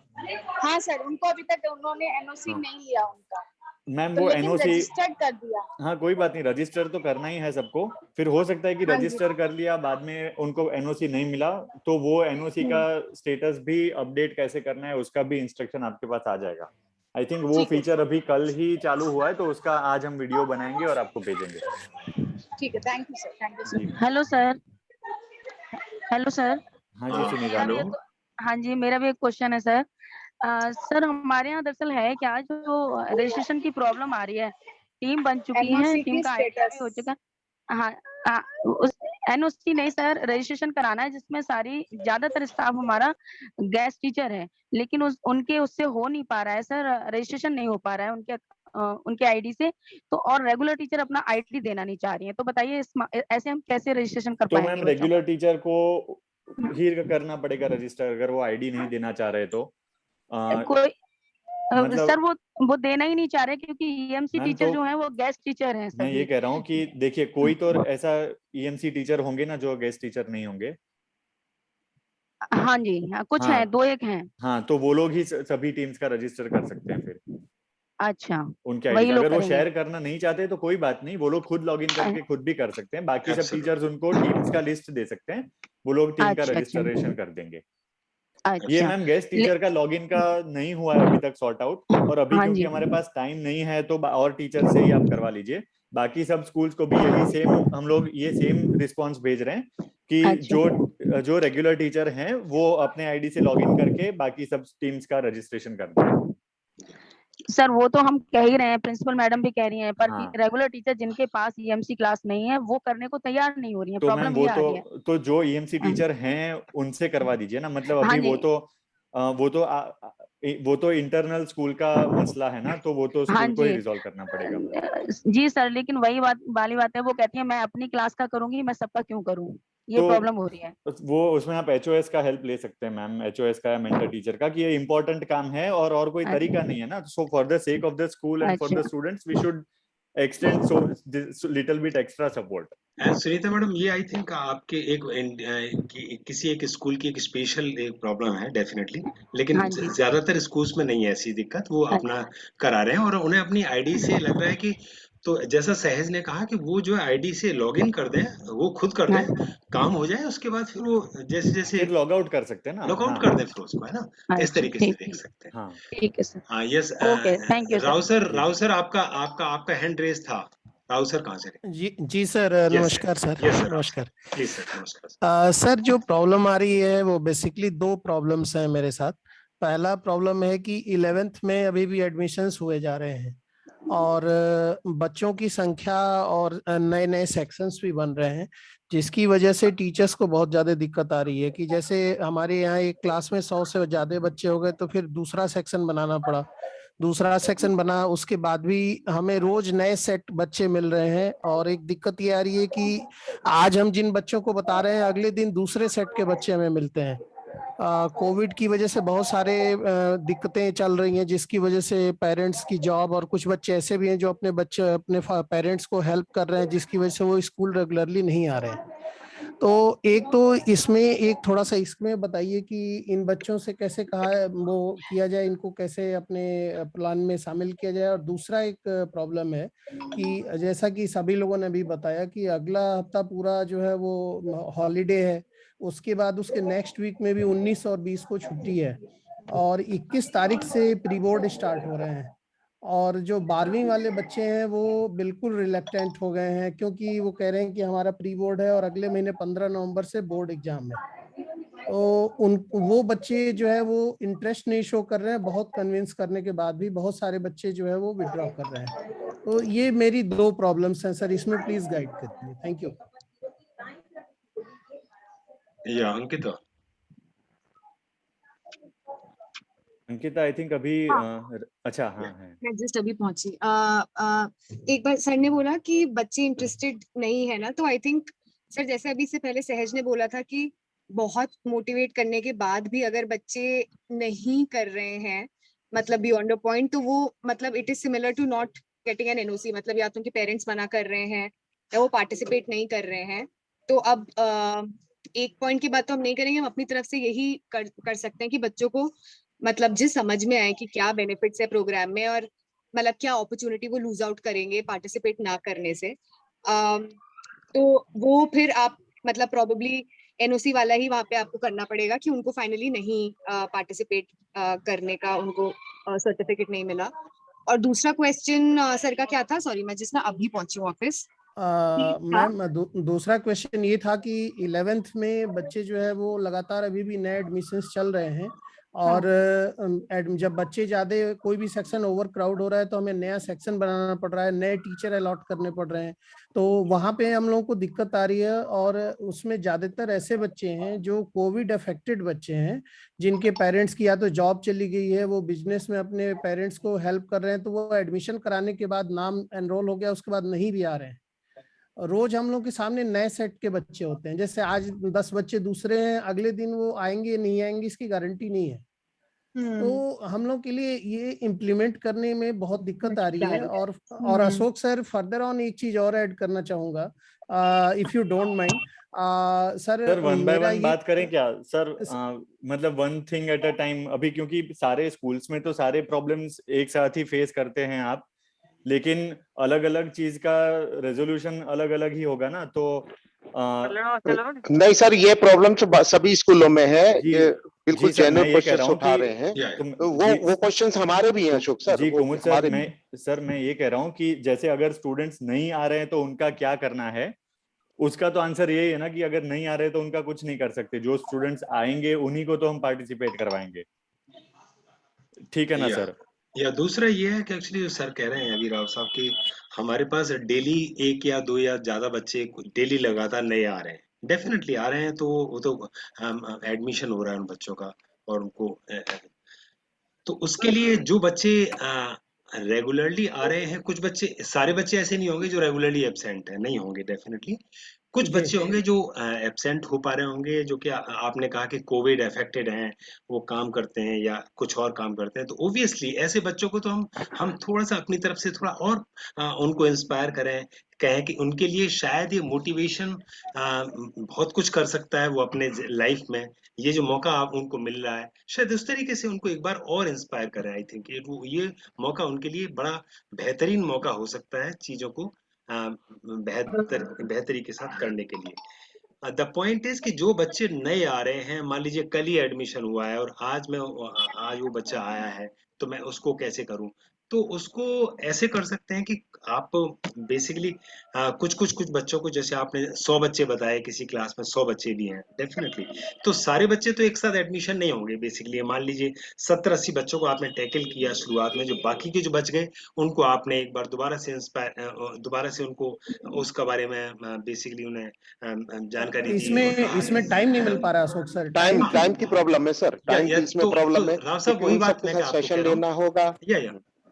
हाँ सर, उनको अभी तक उन्होंने एनओसी नहीं लिया उनका। मैम वो एनओसी रजिस्टर्ड कर दिया। हाँ कोई बात नहीं, रजिस्टर तो करना ही है सबको। फिर हो सकता है कि रजिस्टर कर लिया, बाद में उनको एनओसी नहीं मिला, तो वो एनओसी का स्टेटस भी अपडेट कैसे करना है उसका भी इंस्ट्रक्शन आपके पास आ जाएगा। आई थिंक वो फीचर अभी कल ही चालू हुआ है, तो उसका आज हम वीडियो बनाएंगे और आपको भेजेंगे। ठीक है, thank you sir. Hello sir. हाँ जी सुनीता। हाँ जी, मेरा भी एक क्वेश्चन है सर। सर हमारे यहाँ दरअसल है क्या, जो रजिस्ट्रेशन की प्रॉब्लम आ रही है, टीम बन चुकी है, टीम का आईडी हो चुका है। हाँ उस एनओसी नहीं सर, रजिस्ट्रेशन कराना है जिसमें सारी ज्यादातर स्टाफ हमारा गेस्ट टीचर है, लेकिन उनके उससे हो नहीं पा रहा है सर, रजिस्ट्रेशन नहीं हो पा रहा है उनके आईडी से, तो और रेगुलर टीचर अपना आईडी देना नहीं चाह रही है। तो बताइए ऐसे हम कैसे रजिस्ट्रेशन कर पाएंगे? तो मैम रेगुलर टीचर को ही करना पड़ेगा रजिस्टर, अगर वो आईडी नहीं देना चाह रहे तो। कोई मतलब सर वो देना ही नहीं चाह रहे क्योंकि ईएमसी टीचर तो, जो है वो गेस्ट टीचर हैं सर। मैं ये कह रहा हूँ कि देखिए कोई तो ऐसा ईएमसी टीचर होंगे ना जो गेस्ट टीचर नहीं होंगे। हाँ जी हाँ, कुछ हाँ, हैं, 2-1 हैं। हाँ तो वो लोग ही सभी टीम्स का रजिस्टर कर सकते हैं फिर। अच्छा उनके आईडी अगर वो शेयर करना नहीं चाहते तो कोई बात नहीं, वो लोग खुद लॉगिन करके खुद भी कर सकते हैं। बाकी सब टीचर्स उनको टीम्स का लिस्ट दे सकते हैं, वो लोग टीम का रजिस्ट्रेशन कर देंगे। ये मैम गेस्ट टीचर का लॉगिन का नहीं हुआ है अभी तक सॉर्ट आउट, और अभी क्योंकि हमारे पास टाइम नहीं है तो और टीचर से ही आप करवा लीजिए। बाकी सब स्कूल्स को भी यही सेम हम लोग ये सेम रिस्पांस भेज रहे हैं कि जो रेगुलर टीचर हैं वो अपने आईडी से लॉगिन करके बाकी सब टीम्स का रजिस्ट्रेशन कर दें। सर वो तो हम कह ही रहे हैं, प्रिंसिपल मैडम भी कह रही हैं, पर रेगुलर टीचर जिनके पास ईएमसी क्लास नहीं है वो करने को तैयार नहीं हो रही है। तो प्रॉब्लम ये आ रही है। तो जो ईएमसी टीचर हैं उनसे करवा दीजिए ना, मतलब अभी वो तो इंटरनल स्कूल का मसला है ना, तो वो तो स्कूल को ही रिजॉल्व करना पड़ेगा। जी सर, लेकिन वही वाली बात है, वो कहती है मैं अपनी क्लास का करूंगी, मैं सबका क्यों करूँ? ये प्रॉब्लम हो रही है। वो उसमें आप HOS का हेल्प ले सकते हैं मैम, HOS का या मेंटर टीचर का, कि ये इम्पोर्टेंट काम है और कोई तरीका नहीं है ना। So for the sake of the school and for the students we should extend so little bit extra support. Sunita madam, ये आई थिंक आपके किसी एक स्कूल की एक स्पेशल एक प्रॉब्लम है डेफिनेटली, लेकिन ज्यादातर स्कूल्स में नहीं है ऐसी दिक्कत। वो अपना करा रहे हैं और उन्हें अपनी आईडी से लग रहा है कि, तो जैसा सहज ने कहा कि वो जो आईडी से लॉगिन कर दें, वो खुद कर दें, काम हो जाए, उसके बाद फिर वो जैसे जैसे लॉग आउट कर सकते हैं ना, लॉग आउट कर दें फिर उसको, है ना, इस तरीके से देख सकते हैं। ठीक है सर। हाँ yes, okay, thank you sir. Rao sir आपका हैंड रेज था। राव सर कहाँ से? जी सर, नमस्कार सर। नमस्कार प्लीज सर। नमस्कार सर। जो प्रॉब्लम आ रही है वो बेसिकली 2 प्रॉब्लम्स हैं मेरे साथ। पहला प्रॉब्लम है कि 11th में अभी भी एडमिशन्स हुए जा रहे हैं और बच्चों की संख्या और नए नए सेक्शंस भी बन रहे हैं, जिसकी वजह से टीचर्स को बहुत ज़्यादा दिक्कत आ रही है कि जैसे हमारे यहाँ एक क्लास में 100 से ज़्यादा बच्चे हो गए तो फिर दूसरा सेक्शन बनाना पड़ा, दूसरा सेक्शन बना, उसके बाद भी हमें रोज नए सेट बच्चे मिल रहे हैं। और एक दिक्कत ये आ रही है कि आज हम जिन बच्चों को बता रहे हैं अगले दिन दूसरे सेट के बच्चे हमें मिलते हैं। कोविड की वजह से बहुत सारे दिक्कतें चल रही हैं, जिसकी वजह से पेरेंट्स की जॉब, और कुछ बच्चे ऐसे भी हैं जो अपने पेरेंट्स को हेल्प कर रहे हैं, जिसकी वजह से वो स्कूल रेगुलरली नहीं आ रहे हैं। तो एक तो इसमें एक थोड़ा सा इसमें बताइए कि इन बच्चों से कैसे वो किया जाए, इनको कैसे अपने प्लान में शामिल किया जाए। और दूसरा एक प्रॉब्लम है कि जैसा कि सभी लोगों ने भी बताया कि अगला हफ्ता पूरा जो है वो हॉलीडे है, उसके बाद उसके नेक्स्ट वीक में भी 19 और 20 को छुट्टी है और 21 तारीख से प्री बोर्ड स्टार्ट हो रहे हैं। और जो 12वीं वाले बच्चे हैं वो बिल्कुल रिलेक्टेंट हो गए हैं, क्योंकि वो कह रहे हैं कि हमारा प्री बोर्ड है और अगले महीने 15 नवंबर से बोर्ड एग्जाम है। तो वो बच्चे जो है वो इंटरेस्ट नहीं शो कर रहे हैं, बहुत कन्विंस करने के बाद भी बहुत सारे बच्चे जो है वो विड्रॉ कर रहे हैं। तो ये मेरी 2 प्रॉब्लम्स हैं सर, इसमें प्लीज गाइड करिए। Thank you. Ankita I think अभी अच्छा हाँ है, मैं जस्ट अभी पहुंची। एक बार सर ने बोला कि बच्चे इंटरेस्टेड नहीं है ना, तो आई थिंक सर जैसे अभी से पहले सहज ने बोला था कि बहुत मोटिवेट करने के बाद भी अगर बच्चे नहीं कर रहे हैं मतलब बियॉन्ड अ पॉइंट, तो वो मतलब it is similar to not getting an NOC. मतलब या तो उनके पेरेंट्स मना कर रहे हैं या वो पार्टिसिपेट नहीं कर रहे हैं। तो अब एक पॉइंट की बात तो हम नहीं करेंगे, हम अपनी तरफ से यही कर सकते हैं कि बच्चों को मतलब जिस समझ में आए कि क्या बेनिफिट्स है प्रोग्राम में और मतलब क्या अपॉर्चुनिटी वो लूज आउट करेंगे पार्टिसिपेट ना करने से। तो वो फिर आप मतलब प्रोबेबली एनओसी वाला ही वहां पे आपको करना पड़ेगा कि उनको फाइनली नहीं पार्टिसिपेट करने का उनको सर्टिफिकेट नहीं मिला। और दूसरा क्वेश्चन सर का क्या था? सॉरी मैं जिस ना अभी पहुंची हूँ ऑफिस। मैम दूसरा क्वेश्चन ये था कि 11th में बच्चे जो है वो लगातार अभी भी नए एडमिशन्स चल रहे हैं और जब बच्चे ज्यादा कोई भी सेक्शन ओवर क्राउड हो रहा है तो हमें नया सेक्शन बनाना पड़ रहा है, नए टीचर अलॉट करने पड़ रहे हैं, तो वहाँ पे हम लोगों को दिक्कत आ रही है। और उसमें ज्यादातर ऐसे बच्चे हैं जो कोविड अफेक्टेड बच्चे हैं, जिनके पेरेंट्स की या तो जॉब चली गई है, वो बिजनेस में अपने पेरेंट्स को हेल्प कर रहे हैं, तो वो एडमिशन कराने के बाद नाम एनरोल हो गया, उसके बाद नहीं भी आ रहे हैं। रोज हम लोग के सामने नए सेट के बच्चे होते हैं, जैसे आज 10 बच्चे दूसरे हैं, अगले दिन वो आएंगे नहीं आएंगे इसकी गारंटी नहीं है। तो हम लोग के लिए ये इम्प्लीमेंट करने में बहुत दिक्कत आ रही है। और अशोक सर फर्दर ऑन एक चीज और ऐड करना चाहूंगा, if you don't mind sir one by one बात करें क्या सर? मतलब one thing at a time अभी, क्योंकि सारे स्कूल्स में तो सारे प्रॉब्लम्स एक साथ ही फेस करते हैं आप, लेकिन अलग अलग चीज का रेजोल्यूशन अलग अलग ही होगा ना। तो नहीं सर, ये प्रॉब्लम तो सभी स्कूलों में है, ये बिल्कुल जेन्युइन क्वेश्चंस उठा रहे हैं, तो वो क्वेश्चंस हमारे भी हैं अशोक सर। जी कुमुद सर, मैं ये कह रहा हूँ कि जैसे अगर स्टूडेंट्स नहीं आ रहे हैं तो उनका क्या करना है, उसका तो आंसर यही है ना कि अगर नहीं आ रहे तो उनका कुछ नहीं कर सकते, जो स्टूडेंट्स आएंगे उन्हीं को तो हम पार्टिसिपेट करवाएंगे, ठीक है ना सर? या दूसरा ये है कि एक्चुअली सर कह रहे हैं अभी राव साहब कि हमारे पास डेली 1 या 2 या ज्यादा बच्चे डेली लगातार नए आ रहे हैं, डेफिनेटली आ रहे हैं, तो वो तो एडमिशन हो रहा है उन बच्चों का और उनको, तो उसके लिए जो बच्चे रेगुलरली आ रहे हैं, कुछ बच्चे, सारे बच्चे ऐसे नहीं होंगे जो रेगुलरली एब्सेंट है, नहीं होंगे डेफिनेटली, कुछ बच्चे होंगे जो एब्सेंट हो पा रहे होंगे, जो कि आपने कहा कि कोविड अफेक्टेड हैं, वो काम करते हैं या कुछ और काम करते हैं, तो ऑब्वियसली ऐसे बच्चों को तो हम थोड़ा सा अपनी तरफ से थोड़ा और उनको इंस्पायर करें, कहें कि उनके लिए शायद ये मोटिवेशन बहुत कुछ कर सकता है वो अपने लाइफ में। ये जो मौका आप उनको मिल रहा है, शायद उस तरीके से उनको एक बार और इंस्पायर करें। आई थिंक ये मौका उनके लिए बड़ा बेहतरीन मौका हो सकता है चीजों को बेहतरी के साथ करने के लिए। द पॉइंट इज कि जो बच्चे नए आ रहे हैं, मान लीजिए कल ही एडमिशन हुआ है और आज वो बच्चा आया है, तो मैं उसको कैसे करूं? तो उसको ऐसे कर सकते हैं कि आप बेसिकली कुछ बच्चों को, जैसे आपने 100 बच्चे बताए, किसी क्लास में 100 बच्चे भी हैं डेफिनेटली, तो सारे बच्चे तो एक साथ एडमिशन नहीं होंगे। बेसिकली मान लीजिए 70-80 बच्चों को आपने टैकल किया शुरुआत में, जो बाकी के जो बच गए उनको आपने एक बार दोबारा से उनको उसका बारे में बेसिकली उन्हें जानकारी दी। इसमें टाइम नहीं मिल पा रहा अशोक सर, टाइम की प्रॉब्लम है सर, टाइम की इसमें प्रॉब्लम है, राव साहब वही बात मैं आपको सेशन लेना होगा।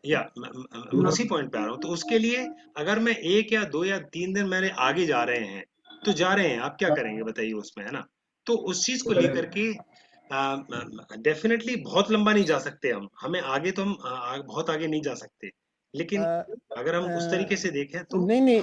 उसी पॉइंट पे आ रहा हूँ। तो उसके लिए अगर मैं 1 या 2 या 3 दिन मेरे आगे जा रहे हैं, तो जा रहे हैं, आप क्या करेंगे बताइए उसमें, है ना? तो उस चीज को लेकर के डेफिनेटली बहुत लंबा नहीं जा सकते हमें आगे, तो हम बहुत आगे नहीं जा सकते, लेकिन अगर हम उस तरीके से देखें तो नहीं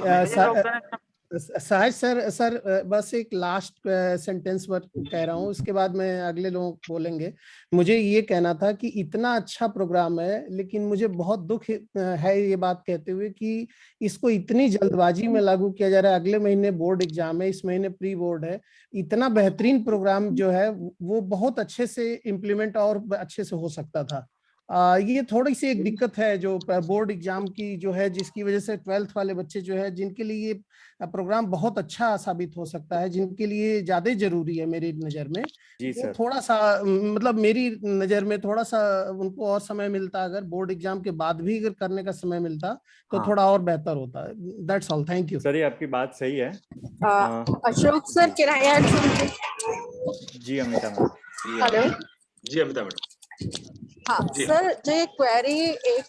साहिद सर बस एक लास्ट सेंटेंस कह रहा हूँ, उसके बाद मैं अगले लोग बोलेंगे। मुझे ये कहना था कि इतना अच्छा प्रोग्राम है, लेकिन मुझे बहुत दुख है ये बात कहते हुए कि इसको इतनी जल्दबाजी में लागू किया जा रहा है। अगले महीने बोर्ड एग्जाम है, इस महीने प्री बोर्ड है। इतना बेहतरीन प्रोग्राम जो है वो बहुत अच्छे से इम्प्लीमेंट और अच्छे से हो सकता था। ये थोड़ी सी एक दिक्कत है जो बोर्ड एग्जाम की जो है, जिसकी वजह से 12th वाले बच्चे जो है, जिनके लिए ये प्रोग्राम बहुत अच्छा साबित हो सकता है, जिनके लिए ज्यादा जरूरी है मेरी नजर में। जी सर। थोड़ा सा मतलब मेरी नजर में थोड़ा सा उनको और समय मिलता, अगर बोर्ड एग्जाम के बाद भी अगर करने का समय मिलता तो थोड़ा और बेहतर होता है। That's all, thank you sir. ये आपकी बात सही है। अशोक सर किराया। जी अमिता मैडम। हेलो। जी अमिता मैडम। हाँ सर, जो एक क्वेरी एक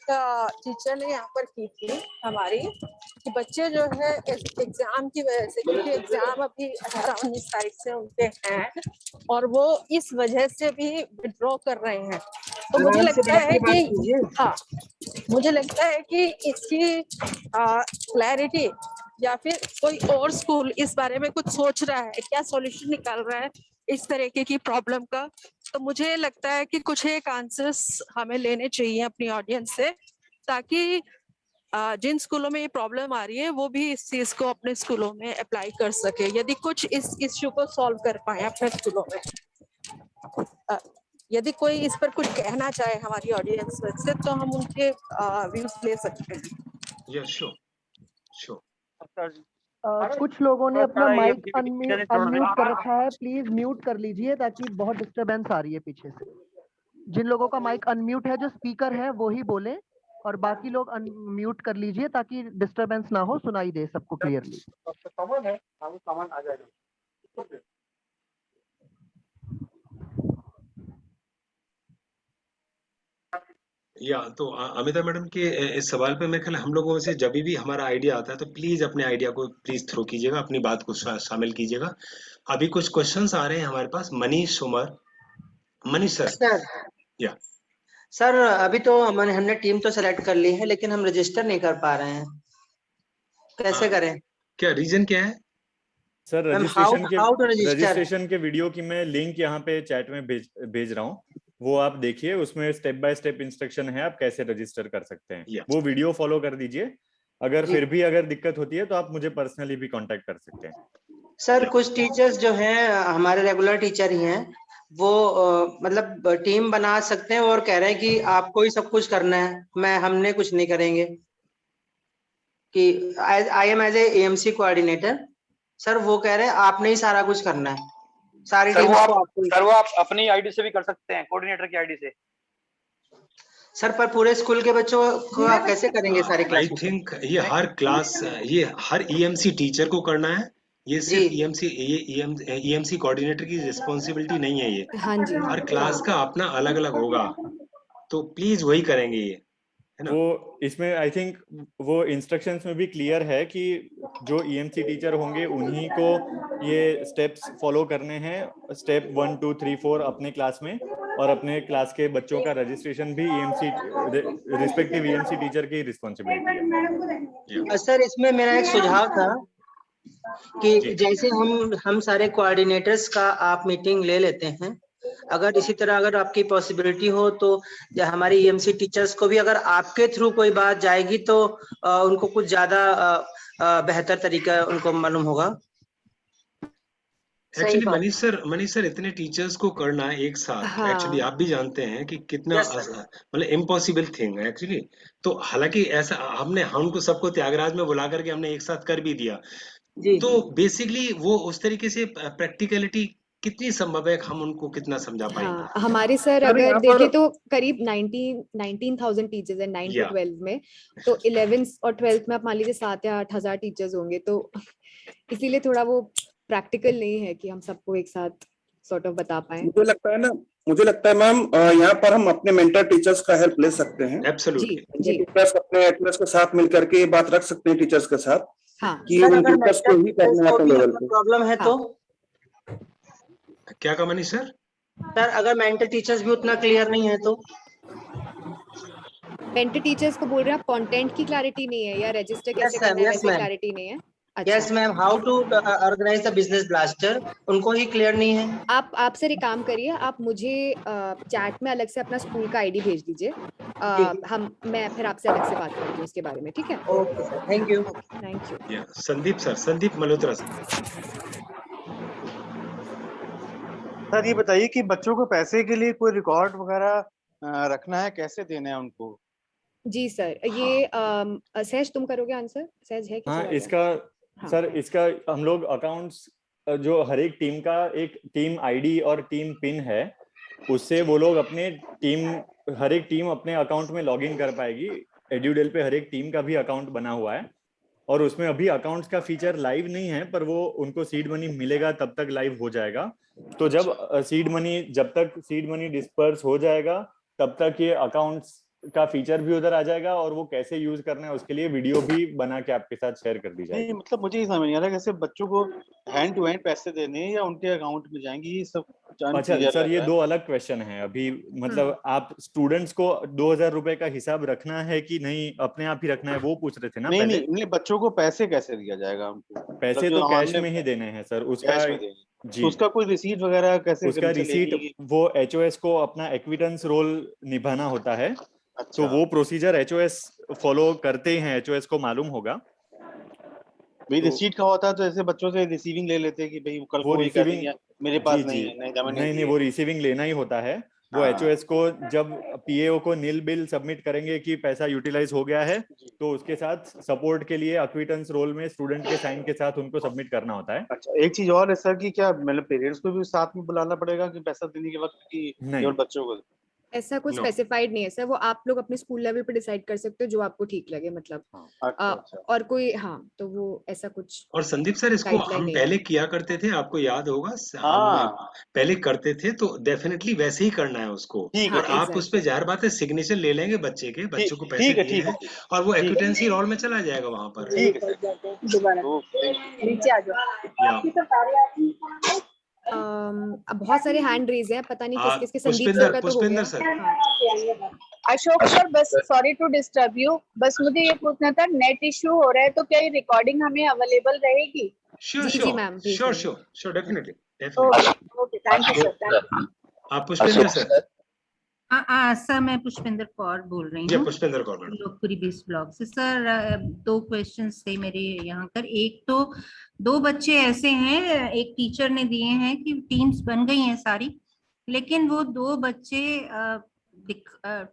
टीचर ने यहाँ पर की थी हमारी, कि बच्चे जो है एग्जाम की वजह से, क्योंकि एग्जाम अभी 18-19 तारीख से उनके हैं और वो इस वजह से भी विड्रॉ कर रहे हैं, तो मुझे लगता है कि मुझे लगता है कि इसकी क्लैरिटी या फिर कोई और स्कूल इस बारे में कुछ सोच रहा है, क्या सॉल्यूशन निकाल रहा है इस तरीके की प्रॉब्लम का, तो मुझे लगता है कि कुछ एक आंसर्स हमें लेने चाहिए अपनी ऑडियंस से, ताकि जिन स्कूलों में ये प्रॉब्लम आ रही है वो भी इस चीज को अपने स्कूलों में अप्लाई कर सके, यदि कुछ इस इश्यू को सॉल्व कर पाए अपने स्कूलों में। यदि कोई इस पर कुछ कहना चाहे हमारी ऑडियंस में से, तो हम उनके व्यूज ले सकते हैं। श्योर। कुछ लोगों ने अपना माइक अनम्यूट कर रखा है, प्लीज म्यूट कर लीजिए ताकि बहुत डिस्टरबेंस आ रही है पीछे से। जिन लोगों का माइक अनम्यूट है, जो स्पीकर है वो ही बोले, और बाकी लोग अनम्यूट कर लीजिए ताकि डिस्टरबेंस ना हो, सुनाई दे सबको क्लियरली। सामान आ जाएगा। तो अमिता मैडम के इस सवाल पे मेरे ख्याल हम लोगों में से जब भी हमारा आइडिया आता है तो प्लीज अपने आइडिया को प्लीज थ्रो कीजिएगा, अपनी बात को शामिल कीजिएगा। अभी कुछ क्वेश्चंस आ रहे हैं हमारे पास। मनीष सर। या सर, अभी तो हमने टीम तो सेलेक्ट कर ली है, लेकिन हम रजिस्टर नहीं कर पा रहे हैं, कैसे करें? क्या रीजन क्या है सर? रजिस्ट्रेशन के वीडियो की मैं लिंक यहाँ पे चैट में भेज रहा हूँ, वो आप देखिए, उसमें स्टेप बाय स्टेप इंस्ट्रक्शन है आप कैसे रजिस्टर कर सकते हैं। वो वीडियो फॉलो कर दीजिए। अगर फिर भी अगर दिक्कत होती है तो आप मुझे पर्सनली भी कांटेक्ट कर सकते हैं। सर, कुछ टीचर्स जो हैं हमारे रेगुलर टीचर ही हैं, वो मतलब टीम बना सकते हैं और कह रहे हैं कि आपको ही सब कुछ करना है, हमने कुछ नहीं करेंगे, कि I am as a AMC coordinator. Sir वो कह रहे हैं आपने ही सारा कुछ करना है, सारी टीम। सर वो आप अपनी आईडी से भी कर सकते हैं, कोऑर्डिनेटर की आईडी से। सर पर पूरे स्कूल के बच्चों को आप कैसे करेंगे सारे क्लास? आई थिंक ये हर ईएमसी टीचर को करना है, ये सिर्फ ईएमसी कोऑर्डिनेटर की रिस्पॉन्सिबिलिटी नहीं है। ये हर क्लास का अपना अलग अलग होगा, तो प्लीज वही करेंगे ये, है ना? वो इसमें आई थिंक वो इंस्ट्रक्शंस में भी क्लियर है कि जो EMC टीचर होंगे उन्हीं को ये स्टेप्स फॉलो करने हैं, स्टेप 1 2 3 4 अपने क्लास में, और अपने क्लास के बच्चों का रजिस्ट्रेशन भी रिस्पेक्टिव EMC टीचर की रिस्पॉन्सिबिलिटी है। सर इसमें मेरा एक सुझाव था कि जैसे हम सारे कोऑर्डिनेटर्स का आप मीटिंग ले लेते हैं, अगर इसी तरह अगर आपकी पॉसिबिलिटी हो तो हमारी EMC टीचर्स को भी अगर आपके थ्रू कोई बात जाएगी तो उनको कुछ ज्यादा बेहतर तरीका उनको मालूम होगा। एक्चुअली मनीष सर इतने टीचर्स को करना एक साथ, एक्चुअली आप भी जानते हैं कि कितना मतलब इम्पॉसिबल थिंग है एक्चुअली। तो हालांकि ऐसा हमको सबको त्यागराज में बुला करके हमने एक साथ कर भी दिया, तो बेसिकली वो उस तरीके से प्रैक्टिकलिटी कितनी संभव है, हम उनको कितना समझा पाएंगे? हमारे सर अगर देखें तो करीब 19,000 टीचर्स है 9 to 12 में, तो 11th और 12th में आप मान लीजिए 7 या 8 हजार टीचर्स होंगे, तो इसीलिए थोड़ा वो प्रैक्टिकल नहीं है कि हम सबको एक साथ सॉर्ट ऑफ बता पाए। मुझे लगता है मैम यहाँ पर हम अपने मेंटर टीचर्स का हेल्प ले सकते हैं। एब्सोल्युटली टीचर्स अपने एटलस के साथ मिलकर के ये बात रख सकते हैं टीचर्स के साथ कि उन टीचर्स को ही करना है लेवल पे। प्रॉब्लम है तो क्या कहा मनीष सर? सर अगर मेंटर टीचर्स भी उतना क्लियर नहीं है तो? मेंटर टीचर्स को बोल रहे हैं आप कंटेंट की क्लैरिटी नहीं है या रजिस्टर कैसे करना है वैसे क्लैरिटी नहीं है। Yes ma'am, how to organise the business blaster उनको ही क्लियर नहीं है। आप सर एक काम करिए, आप मुझे चैट में अलग से अपना स्कूल का आईडी भेज दीजिए, मैं फिर आपसे अलग से बात करती हूँ इसके बारे में, ठीक है? Okay sir, thank you. Thank you. Sandeep Malhotra sir ये बताइए कि बच्चों को पैसे के लिए कोई रिकॉर्ड वगैरह रखना है, कैसे देना है उनको? जी सर, ये सहज तुम करोगे आंसर? सहज है सर इसका हम लोग अकाउंट्स जो हर एक टीम का एक टीम आईडी और टीम पिन है, उससे वो लोग अपने हर एक टीम अपने अकाउंट में लॉगिन कर पाएगी। एड्यूडेल पे हर एक टीम का भी अकाउंट बना हुआ है और उसमें अभी अकाउंट्स का फीचर लाइव नहीं है, पर वो उनको सीड मनी मिलेगा तब तक लाइव हो जाएगा। तो जब जब तक सीड मनी डिस्पर्स हो जाएगा तब तक ये अकाउंट्स का फीचर भी उधर आ जाएगा और वो कैसे यूज करना है उसके लिए वीडियो भी बना के आपके साथ शेयर कर दी जाएगी। नहीं मतलब मुझे ये समझ नहीं आ रहा कैसे बच्चों को हैंड टू हैंड पैसे देने या उनके अकाउंट में जाएंगे, ये सब अच्छा सर ये दो अलग क्वेश्चन है अभी। मतलब आप स्टूडेंट्स को 2,000 रुपए का हिसाब रखना है कि नहीं अपने आप ही रखना है, वो पूछ रहे थे ना? नहीं बच्चों को पैसे कैसे दिया जाएगा उनको? पैसे तो कैश में ही देने हैं सर। उसका जी उसका कोई रिसीट वगैरह कैसे? उसका रिसीट वो HOS को अपना एक्विटेंस रोल निभाना होता है। अच्छा। तो वो प्रोसीजर HOS फॉलो करते हैं, HOS को मालूम होगा। भाई रिसीट का होता है तो ऐसे बच्चों से रिसीविंग ले लेते हैं कि भाई कल को रिसीविंग मेरे पास नहीं, वो रिसीविंग लेना ही होता है। वो HOS को जब PAO को नील बिल सबमिट करेंगे कि पैसा यूटिलाइज हो गया है, तो उसके साथ सपोर्ट के लिए एक्विटेंस रोल में स्टूडेंट के साइन के साथ उनको सबमिट करना होता है। अच्छा एक चीज और है सर कि क्या मतलब पेरेंट्स को भी साथ में बुलाना पड़ेगा कि पैसा देने के वक्त की केवल बच्चों को? ऐसा कुछ स्पेसिफाइड नहीं है सर, वो आप लोग अपने स्कूल लेवल पे डिसाइड कर सकते हो जो आपको ठीक लगे, मतलब अच्छा। और कोई तो वो ऐसा कुछ। और संदीप सर इसको हम पहले किया करते थे, आपको याद होगा हम पहले करते थे, तो डेफिनेटली वैसे ही करना है उसको। और आप उस पे जाहिर बात है सिग्नेचर ले लेंगे बच्चों को पैसे दिए हैं और वो एक्विटेंसी रोल में चला जाएगा वहाँ पर। नीचे आ जाओ। अब बहुत सारे हैंड रेज हैं, पता नहीं किस किसके। संदीप सर का तो हो गया। अशोक सर बस सॉरी टू डिस्टर्ब यू, बस मुझे ये पूछना था नेट इश्यू हो रहा है तो क्या ये रिकॉर्डिंग हमें अवेलेबल रहेगी? जी ma'am, sure definitely. Okay thank you sir. आप पुष्पेंद्र सर? सर मैं पुष्पेंद्र कौर बोल रही हूँ, पुष्पेंद्र कौर लोकपुरी 20 ब्लॉक से। सर 2 क्वेश्चंस थे मेरे यहाँ पर। एक तो 2 बच्चे ऐसे हैं, एक टीचर ने दिए हैं कि टीम्स बन गई हैं सारी, लेकिन वो 2 बच्चे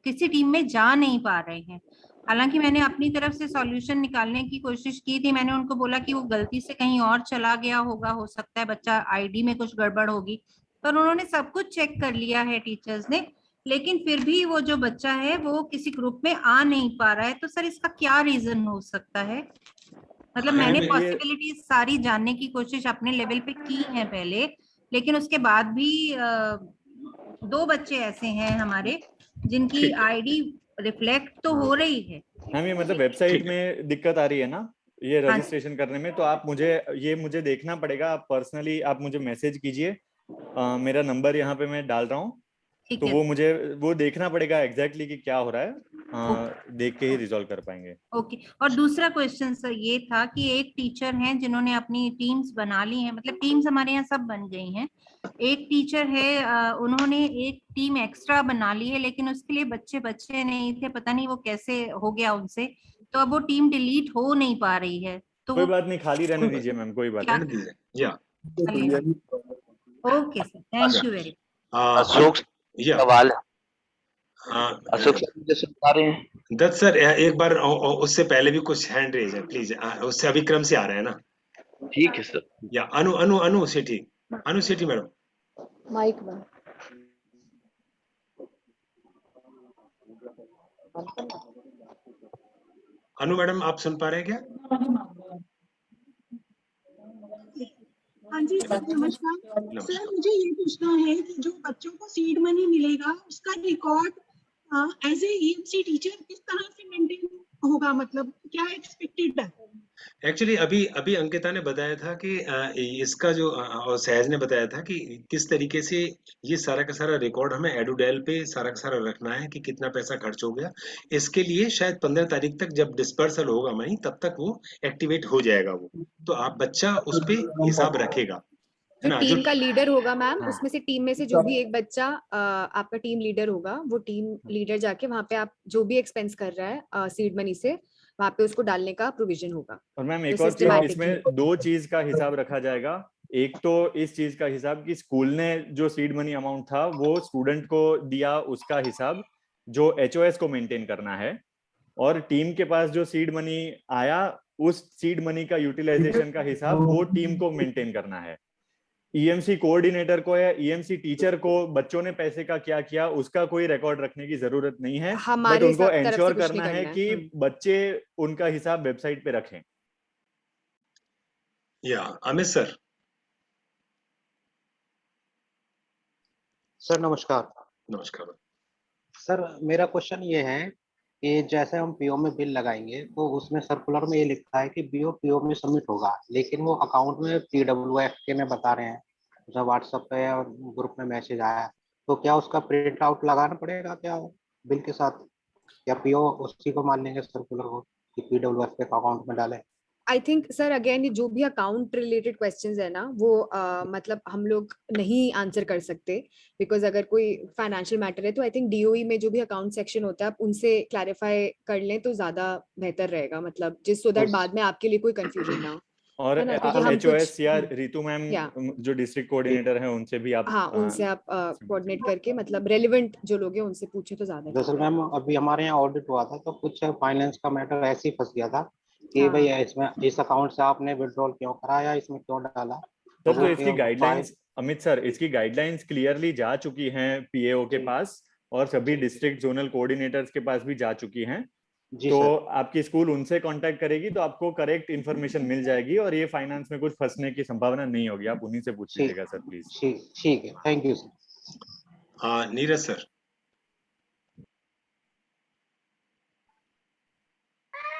किसी टीम में जा नहीं पा रहे हैं। हालांकि मैंने अपनी तरफ से सॉल्यूशन निकालने की कोशिश की थी, मैंने उनको बोला कि वो गलती से कहीं और चला गया होगा, हो सकता है बच्चा आईडी में कुछ गड़बड़ होगी, पर उन्होंने सब कुछ चेक कर लिया है टीचर्स ने, लेकिन फिर भी वो जो बच्चा है वो किसी ग्रुप में आ नहीं पा रहा है। तो सर इसका क्या रीजन हो सकता है? मतलब मैंने पॉसिबिलिटीज सारी जानने की कोशिश अपने लेवल पे की है पहले, लेकिन उसके बाद भी 2 बच्चे ऐसे हैं हमारे जिनकी आईडी रिफ्लेक्ट तो हो रही है। हाँ ये मतलब वेबसाइट में दिक्कत आ रही है ना, ये रजिस्ट्रेशन करने में, तो आप मुझे देखना पड़ेगा। आप पर्सनली आप मुझे मैसेज कीजिए, मेरा नंबर यहाँ पे मैं डाल रहा हूँ, तो वो देखना पड़ेगा एग्जैक्टली कि क्या हो रहा है, देख के ही रिजॉल्व कर पाएंगे। ओके। और दूसरा क्वेश्चन सर ये था कि एक टीचर हैं जिन्होंने अपनी टीम्स बना ली हैं, मतलब टीम्स हमारे यहाँ सब बन गई हैं। एक टीचर है उन्होंने एक टीम एक्स्ट्रा बना ली है, लेकिन उसके लिए बच्चे नहीं थे, पता नहीं वो कैसे हो गया उनसे, तो अब वो टीम डिलीट हो नहीं पा रही है। तो कोई बात नहीं, खाली रहने दीजिए मैम, कोई बात नहीं। Okay sir, thank you very much. सवाल अशोक सर मुझे सुना रहे हैं? दत्त सर एक बार उससे पहले भी कुछ हैंड रेज है, प्लीज। उससे अभी क्रम से आ रहा है ना? ठीक है सर। या अनु सेठी मैडम माइक में। अनु मैडम आप सुन पा रहे हैं क्या? हाँ जी सर, नमस्कार। सर मुझे ये पूछना है कि जो बच्चों को सीड मनी मिलेगा उसका record as a EMC teacher किस तरह से मेंटेन होगा, मतलब क्या एक्सपेक्टेड है? एक्चुअली अभी अंकिता ने बताया था कि इसका जो और सहज ने बताया था कि किस तरीके से ये सारा का सारा रिकॉर्ड हमें एडुडेल पे सारा का सारा रखना है कि कितना पैसा खर्च हो गया। इसके लिए शायद 15 तारीख तक जब डिस्पर्सल होगा मनी, तब तक वो एक्टिवेट हो जाएगा वो, तो आप बच्चा उस पे हिसाब रखेगा। जो टीम का लीडर होगा मैम, उसमें से टीम में से जो भी एक बच्चा आपका टीम लीडर होगा, वो टीम लीडर जाके वहाँ पे आप जो भी एक्सपेंस कर रहा है सीड मनी से, वहाँ पे उसको डालने का प्रोविजन होगा। और मैम एक और चीज, इसमें 2 चीज का हिसाब रखा जाएगा। एक तो इस चीज का हिसाब कि स्कूल ने जो सीड मनी अमाउंट था वो स्टूडेंट को दिया, उसका हिसाब जो HOS को मेंटेन करना है, और टीम के पास जो सीड मनी आया उस सीड मनी का यूटिलाइजेशन का हिसाब वो टीम को मेंटेन करना है। EMC कोऑर्डिनेटर को या EMC टीचर को बच्चों ने पैसे का क्या किया उसका कोई रिकॉर्ड रखने की जरूरत नहीं है, बट उनको एंश्योर करना है कि बच्चे उनका हिसाब वेबसाइट पे रखें। या अमित सर। सर नमस्कार। नमस्कार सर, मेरा क्वेश्चन ये है कि जैसे हम पीओ में बिल लगाएंगे तो उसमें सर्कुलर में ये लिखा है कि पीओ में सबमिट होगा, लेकिन वो अकाउंट में PWFK में बता रहे हैं, जब व्हाट्सएप पे और ग्रुप में मैसेज आया, तो क्या उसका प्रिंट आउट लगाना पड़ेगा क्या बिल के साथ, या पीओ उसी को मान लेंगे सर्कुलर को कि PWFK का अकाउंट में डालें? आई थिंक सर अगेन जो भी अकाउंट रिलेटेड क्वेश्चंस है ना वो मतलब हम लोग नहीं आंसर कर सकते, बिकॉज अगर कोई फाइनेंशियल मैटर है तो आई थिंक DOE में जो भी अकाउंट सेक्शन होता है आप उनसे क्लैरिफाई कर लें तो ज्यादा बेहतर रहेगा, मतलब जिस सो दैट बाद में आपके लिए कोई कंफ्यूजन ना हो। और HOS या रितु मैम जो डिस्ट्रिक्ट कोऑर्डिनेटर हैं उनसे भी आप उनसे आप कोऑर्डिनेट करके मतलब रेलेवेंट जो लोग हैं उनसे पूछे तो ज्यादा। दरअसल मैम अभी हमारे यहाँ ऑडिट हुआ था तो कुछ फाइनेंस का मैटर ऐसे ही फंस गया था कि भाई इसमें इस अकाउंट से आपने विड्रॉल क्यों कराया, इसमें क्यों डाला। तो इसकी गाइडलाइंस अमित सर, इसकी गाइडलाइंस क्लियरली जा चुकी हैं PAO के पास और सभी डिस्ट्रिक्ट जोनल कोऑर्डिनेटर्स के पास भी जा चुकी हैं, तो आपकी स्कूल उनसे कांटेक्ट करेगी तो आपको करेक्ट इन्फॉर्मेशन मिल जाएगी और ये फाइनेंस में कुछ फंसने की संभावना नहीं होगी। आप उन्हीं से पूछ लीजिएगा सर प्लीज। ठीक है, thank you sir. Neeraj sir.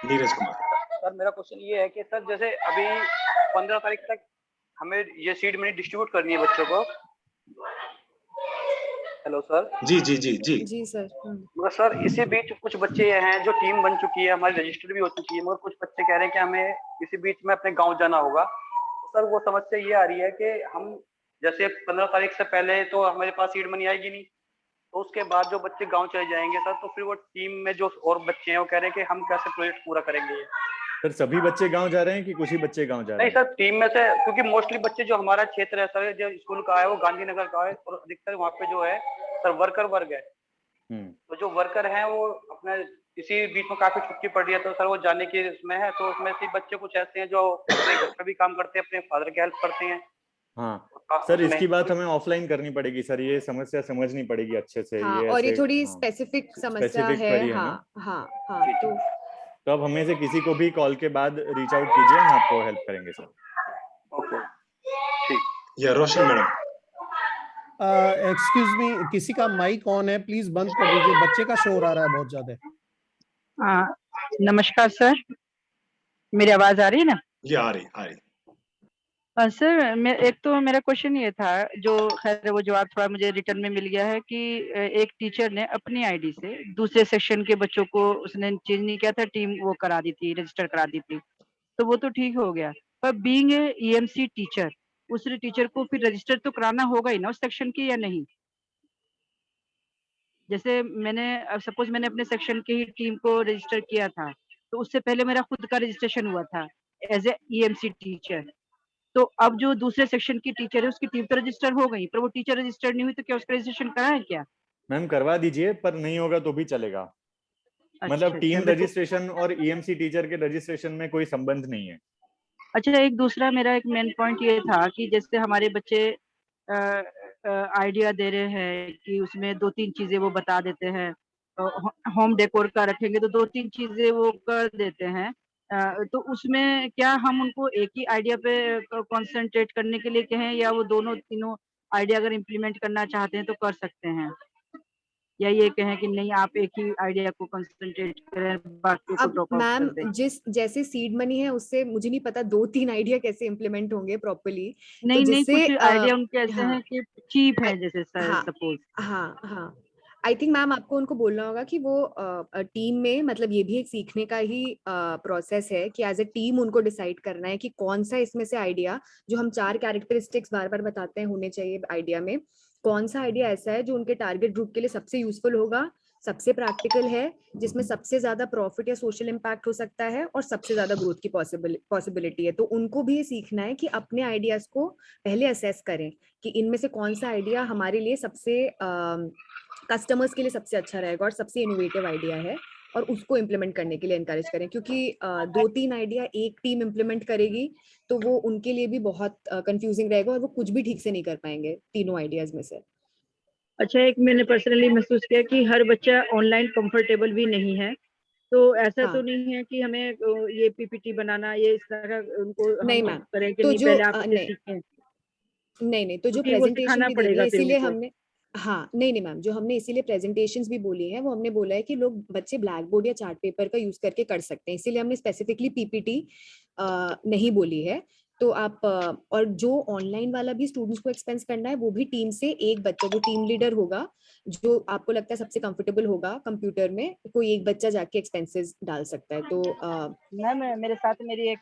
Neeraj Kumar sir, मेरा क्वेश्चन ये है कि सर जैसे अभी 15 तारीख तक हमें ये सीड मनी डिस्ट्रीब्यूट करनी है बच्चों को। Hello sir. जी सर। मगर सर इसी बीच कुछ बच्चे हैं जो टीम बन चुकी है, हमारी रजिस्टर भी हो चुकी है, मगर कुछ बच्चे कह रहे हैं कि हमें इसी बीच में अपने गांव जाना होगा। सर वो समस्या ये आ रही है कि हम जैसे 15 तारीख से पहले तो हमारे पास सीड मनी आएगी नहीं, तो उसके बाद जो बच्चे गांव चले जाएंगे सर, तो फिर वो टीम में जो और बच्चे हैं वो कह रहे हैं कि हम कैसे प्रोजेक्ट पूरा करेंगे। सर सभी बच्चे गांव जा रहे हैं कि कुछ ही बच्चे गांव जा रहे हैं? नहीं सर, टीम में से, क्योंकि मोस्टली बच्चे जो हमारा क्षेत्र है सर, जो स्कूल का है वो गांधीनगर का है और अधिकतर वहाँ पे जो है सर वर्कर वर्ग है। तो जो वर्कर हैं वो अपने इसी बीच में काफी छुट्टी पड़ रही है, तो सर वो जाने की इसमें है, तो उसमें से बच्चे कुछ ऐसे हैं जो अपने घर पे भी काम करते हैं, अपने फादर की हेल्प करते हैं। हाँ सर, इसकी बात हमें ऑफलाइन करनी पड़ेगी सर, ये समस्या समझनी पड़ेगी अच्छे से। हाँ, और ये थोड़ी स्पेसिफिक समस्या है। हाँ, तो अब हमें से किसी को भी कॉल के बाद रीच आउट कीजिए, हम आपको हेल्प करेंगे सर। ओके ठीक। या रोशन मैडम। एक्सक्यूज मी, किसी का माइक ऑन है, प्लीज बंद कर दीजिए, बच्चे का शोर आ रहा है बहुत ज्यादा। नमस्कार सर। मेरी आवाज आ रही है ना? जी आ रही। सर एक तो मेरा क्वेश्चन ये था, जो खैर वो जवाब थोड़ा मुझे रिटर्न में मिल गया है कि एक टीचर ने अपनी आईडी से दूसरे सेक्शन के बच्चों को उसने चेंज नहीं किया था, टीम वो करा दी थी, रजिस्टर करा दी थी, तो वो तो ठीक हो गया। पर बीइंग ए ईएमसी टीचर, उस टीचर को फिर रजिस्टर तो कराना होगा ही ना उस सेक्शन की, या नहीं? जैसे मैंने सपोज मैंने अपने सेक्शन की ही टीम को रजिस्टर किया था, तो उससे पहले मेरा खुद का रजिस्ट्रेशन हुआ था एज ए ईएमसी टीचर। तो अब जो दूसरे सेक्शन की टीचर है उसकी टीम तो रजिस्टर हो गई, पर वो टीचर रजिस्टर्ड नहीं हुई, तो क्या उसका रजिस्ट्रेशन कराएं क्या? मैम करवा दीजिए, पर नहीं होगा तो भी चलेगा। मतलब टीम रजिस्ट्रेशन और ईएमसी टीचर के रजिस्ट्रेशन में कोई संबंध नहीं है। अच्छा, एक दूसरा मेरा एक मेन पॉइंट ये था कि जैसे हमारे बच्चे आइडिया दे रहे हैं कि उसमें 2-3 चीजें वो बता देते हैं, होम डेकोर का रखेंगे तो 2-3 चीजें वो कर देते हैं, तो उसमें क्या हम उनको एक ही आइडिया पे कंसंट्रेट करने के लिए कहें, या वो दोनों तीनों आइडिया अगर इम्प्लीमेंट करना चाहते हैं तो कर सकते हैं, या ये कहें कि नहीं आप एक ही आइडिया को कंसंट्रेट करें, बाकी को ड्रॉप आउट कर दें? मैम जैसे सीड मनी है उससे मुझे नहीं पता 2-3 आइडिया कैसे इम्प्लीमेंट होंगे प्रॉपर्ली। नहीं, तो कुछ आइडिया उनके ऐसे हैं कि चीप है, जैसे सपोज। हाँ आई थिंक मैम आपको उनको बोलना होगा कि वो टीम में, मतलब ये भी एक सीखने का ही प्रोसेस है कि एज ए टीम उनको डिसाइड करना है कि कौन सा इसमें से आइडिया, जो हम 4 कैरेक्टरिस्टिक्स बार बार बताते हैं होने चाहिए आइडिया में, कौन सा आइडिया ऐसा है जो उनके टारगेट ग्रुप के लिए सबसे यूजफुल होगा, सबसे प्रैक्टिकल है, जिसमें सबसे ज्यादा प्रॉफिट या सोशल इम्पैक्ट हो सकता है और सबसे ज्यादा ग्रोथ की पॉसिबिलिटी है। तो उनको भी ये सीखना है कि अपने आइडियाज को पहले असेस करें कि इनमें से कौन सा आइडिया हमारे लिए सबसे कस्टमर्स के लिए सबसे अच्छा रहेगा और सबसे इनोवेटिव आइडिया है, और उसको इम्प्लीमेंट करने के लिए एनकरेज करें, क्योंकि 2-3 आइडिया एक टीम इम्प्लीमेंट करेगी तो वो उनके लिए भी बहुत कंफ्यूजिंग रहेगा और वो कुछ भी ठीक से नहीं कर पाएंगे तीनों आइडियाज में से। अच्छा, एक मैंने पर्सनली महसूस किया कि हर बच्चा ऑनलाइन कंफर्टेबल भी नहीं है, तो ऐसा तो नहीं है कि हमें ये पीपीटी बनाना, ये इस तरह उनको नहीं हम करें कि तो नहीं जो पहले आप सीखें? नहीं तो जो प्रेजेंटेशन भी देनी है, इसीलिए हमने नहीं मैम, जो हमने इसीलिए प्रेजेंटेशंस भी बोली है, वो हमने बोला है कि लोग बच्चे ब्लैक बोर्ड या चार्ट पेपर का यूज करके कर सकते हैं, इसीलिए हमने स्पेसिफिकली पीपीटी नहीं बोली है। तो आप और जो ऑनलाइन वाला भी स्टूडेंट्स को एक्सपेंस करना है, वो भी टीम से एक बच्चा जो टीम लीडर होगा, जो आपको लगता है सबसे कंफर्टेबल होगा कंप्यूटर में, कोई एक बच्चा जाके एक्सपेंसेस डाल सकता है। तो मैम मेरे साथ मेरी एक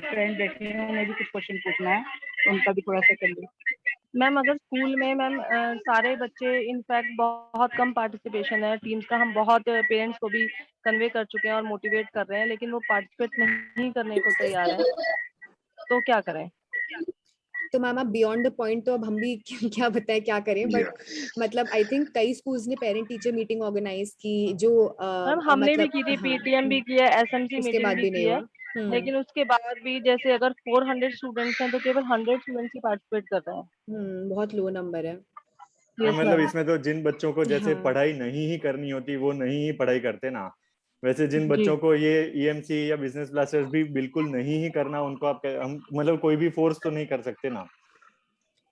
फ्रेंड बैठी है, उन्हें भी कुछ क्वेश्चन पूछना है, उनका भी थोड़ा सा कर लीजिए। मैम अगर स्कूल में मैम सारे बच्चे, इनफैक्ट बहुत कम पार्टिसिपेशन है टीम्स का, हम बहुत पेरेंट्स को भी कन्वे कर चुके हैं और मोटिवेट कर रहे हैं, लेकिन वो पार्टिसिपेट नहीं करने को तैयार है, तो क्या करें? तो मैम आप बियॉन्ड द पॉइंट, तो अब हम भी क्या बताएं क्या करें, बट मतलब आई थिंक कई स्कूल्स ने पेरेंट टीचर मीटिंग ऑर्गेनाइज की, जो मैम हमने भी की थी, पीटीएम भी किया, एसएमसी मीटिंग भी की है, लेकिन उसके बाद भी जैसे अगर 400 स्टूडेंट्स हैं तो केवल 100 स्टूडेंट्स ही पार्टिसिपेट कर रहे हैं। बहुत लो नंबर है। मतलब इसमें तो जिन बच्चों को जैसे पढ़ाई नहीं ही करनी होती वो नहीं ही पढ़ाई करते ना, वैसे जिन बच्चों को ये ईएमसी या बिजनेस क्लासेस भी बिल्कुल नहीं ही करना, उनको आप हम मतलब कोई भी फोर्स तो नहीं कर सकते ना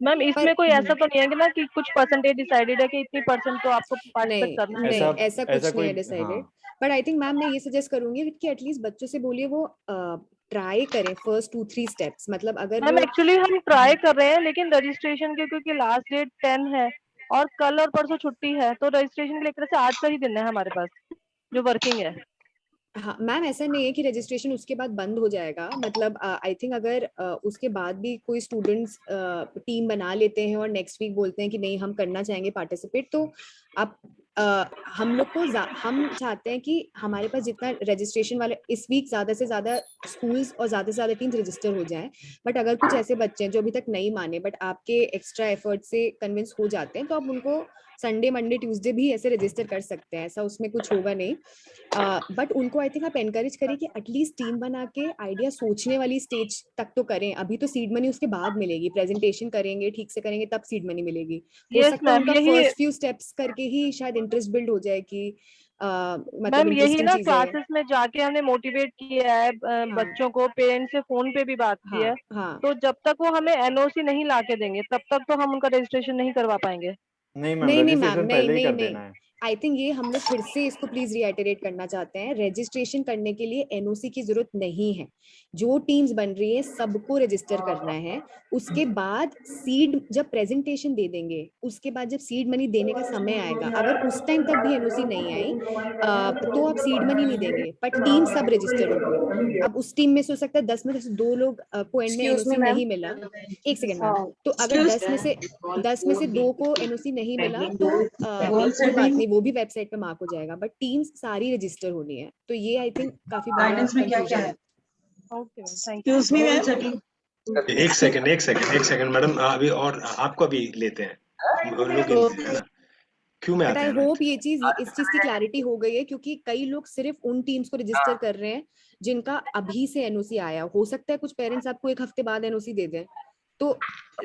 मैम। इसमें कोई ऐसा तो नहीं है कि ना कि कुछ परसेंटेज डिसाइडेड है कि इतनी परसेंट तो आपको पार्टिसिपेट करना है, नहीं ऐसा कुछ नहीं है decided, but I think ma'am मैं ये सजेस्ट करूंगी कि एटलीस्ट बच्चों से बोलिए वो ट्राई करें फर्स्ट 2-3 स्टेप्स, मतलब अगर मैम एक्चुअली हम ट्राई कर रहे हैं, लेकिन रजिस्ट्रेशन के क्योंकि लास्ट डेट 10 है और कल और परसों छुट्टी है, तो रजिस्ट्रेशन के लिए एक तरह से आज का ही दिन है हमारे पास जो वर्किंग है। हाँ मैम, ऐसा नहीं है कि रजिस्ट्रेशन उसके बाद बंद हो जाएगा, मतलब आई थिंक अगर उसके बाद भी कोई स्टूडेंट्स टीम बना लेते हैं और नेक्स्ट वीक बोलते हैं कि नहीं हम करना चाहेंगे पार्टिसिपेट, तो आप हम लोग को हम चाहते हैं कि हमारे पास जितना रजिस्ट्रेशन वाले इस वीक ज्यादा से ज्यादा स्कूल्स और ज्यादा से ज्यादा टीम्स रजिस्टर हो जाएं, बट अगर कुछ ऐसे बच्चे हैं जो अभी तक नहीं माने बट आपके एक्स्ट्रा एफर्ट से कन्विंस हो जाते हैं, तो आप उनको संडे मंडे ट्यूसडे भी ऐसे रजिस्टर कर सकते हैं, ऐसा उसमें कुछ होगा नहीं, बट उनको आई थिंक आप एनकरेज करें कि एटलीस्ट टीम बना के आइडिया सोचने वाली स्टेज तक तो करें। अभी तो सीड मनी उसके बाद मिलेगी, प्रेजेंटेशन करेंगे ठीक से करेंगे तब सीड मनी मिलेगी। हो सकता है उनका फर्स्ट फ्यू स्टेप्स करके ही शायद इंटरेस्ट बिल्ड हो जाए कि मतलब यही ना क्लासेस में जाके हमने मोटिवेट किया है बच्चों को, पेरेंट्स से फोन पे भी बात की है, तो जब तक वो हमें एनओसी नहीं ला के देंगे तब तक तो हम उनका रजिस्ट्रेशन नहीं करवा पाएंगे। नहीं मैम, रजिस्ट्रेशन पहले ही कर देना है। आई थिंक ये हम लोग फिर से इसको प्लीज रिएटरेट करना चाहते हैं, रजिस्ट्रेशन करने के लिए एनओसी की जरूरत नहीं है। जो टीम्स बन रही है सबको रजिस्टर करना है। उसके बाद सीड जब प्रेजेंटेशन दे देंगे, उसके बाद जब सीड मनी देने का समय आएगा, अगर उस टाइम तक भी एनओसी नहीं आई तो आप सीड मनी नहीं देंगे, बट टीम सब रजिस्टर होगी। अब उस टीम में से हो सकता है 10 में से 2 लोग को एंड में एनओसी नहीं मिला, एक सेकंड मैम, तो अगर 10 में से 2 को एनओसी नहीं मिला तो कोई बात नहीं, वो भी वेबसाइट पे मार्क हो जाएगा, बट टीम्स सारी रजिस्टर होनी है। तो ये आई थिंक काफी बड़ा कंफ्यूजन है। एक सेकंड मैडम, अभी और आपको भी लेते हैं है ना? क्यों में आते हैं? आई होप ये चीज इस चीज की क्लैरिटी हो गई है, क्योंकि कई लोग सिर्फ उन टीम्स को रजिस्टर कर रहे हैं जिनका अभी से एनओसी आया। हो सकता है कुछ पेरेंट्स आपको 1 हफ्ते बाद एनओसी दे दें, तो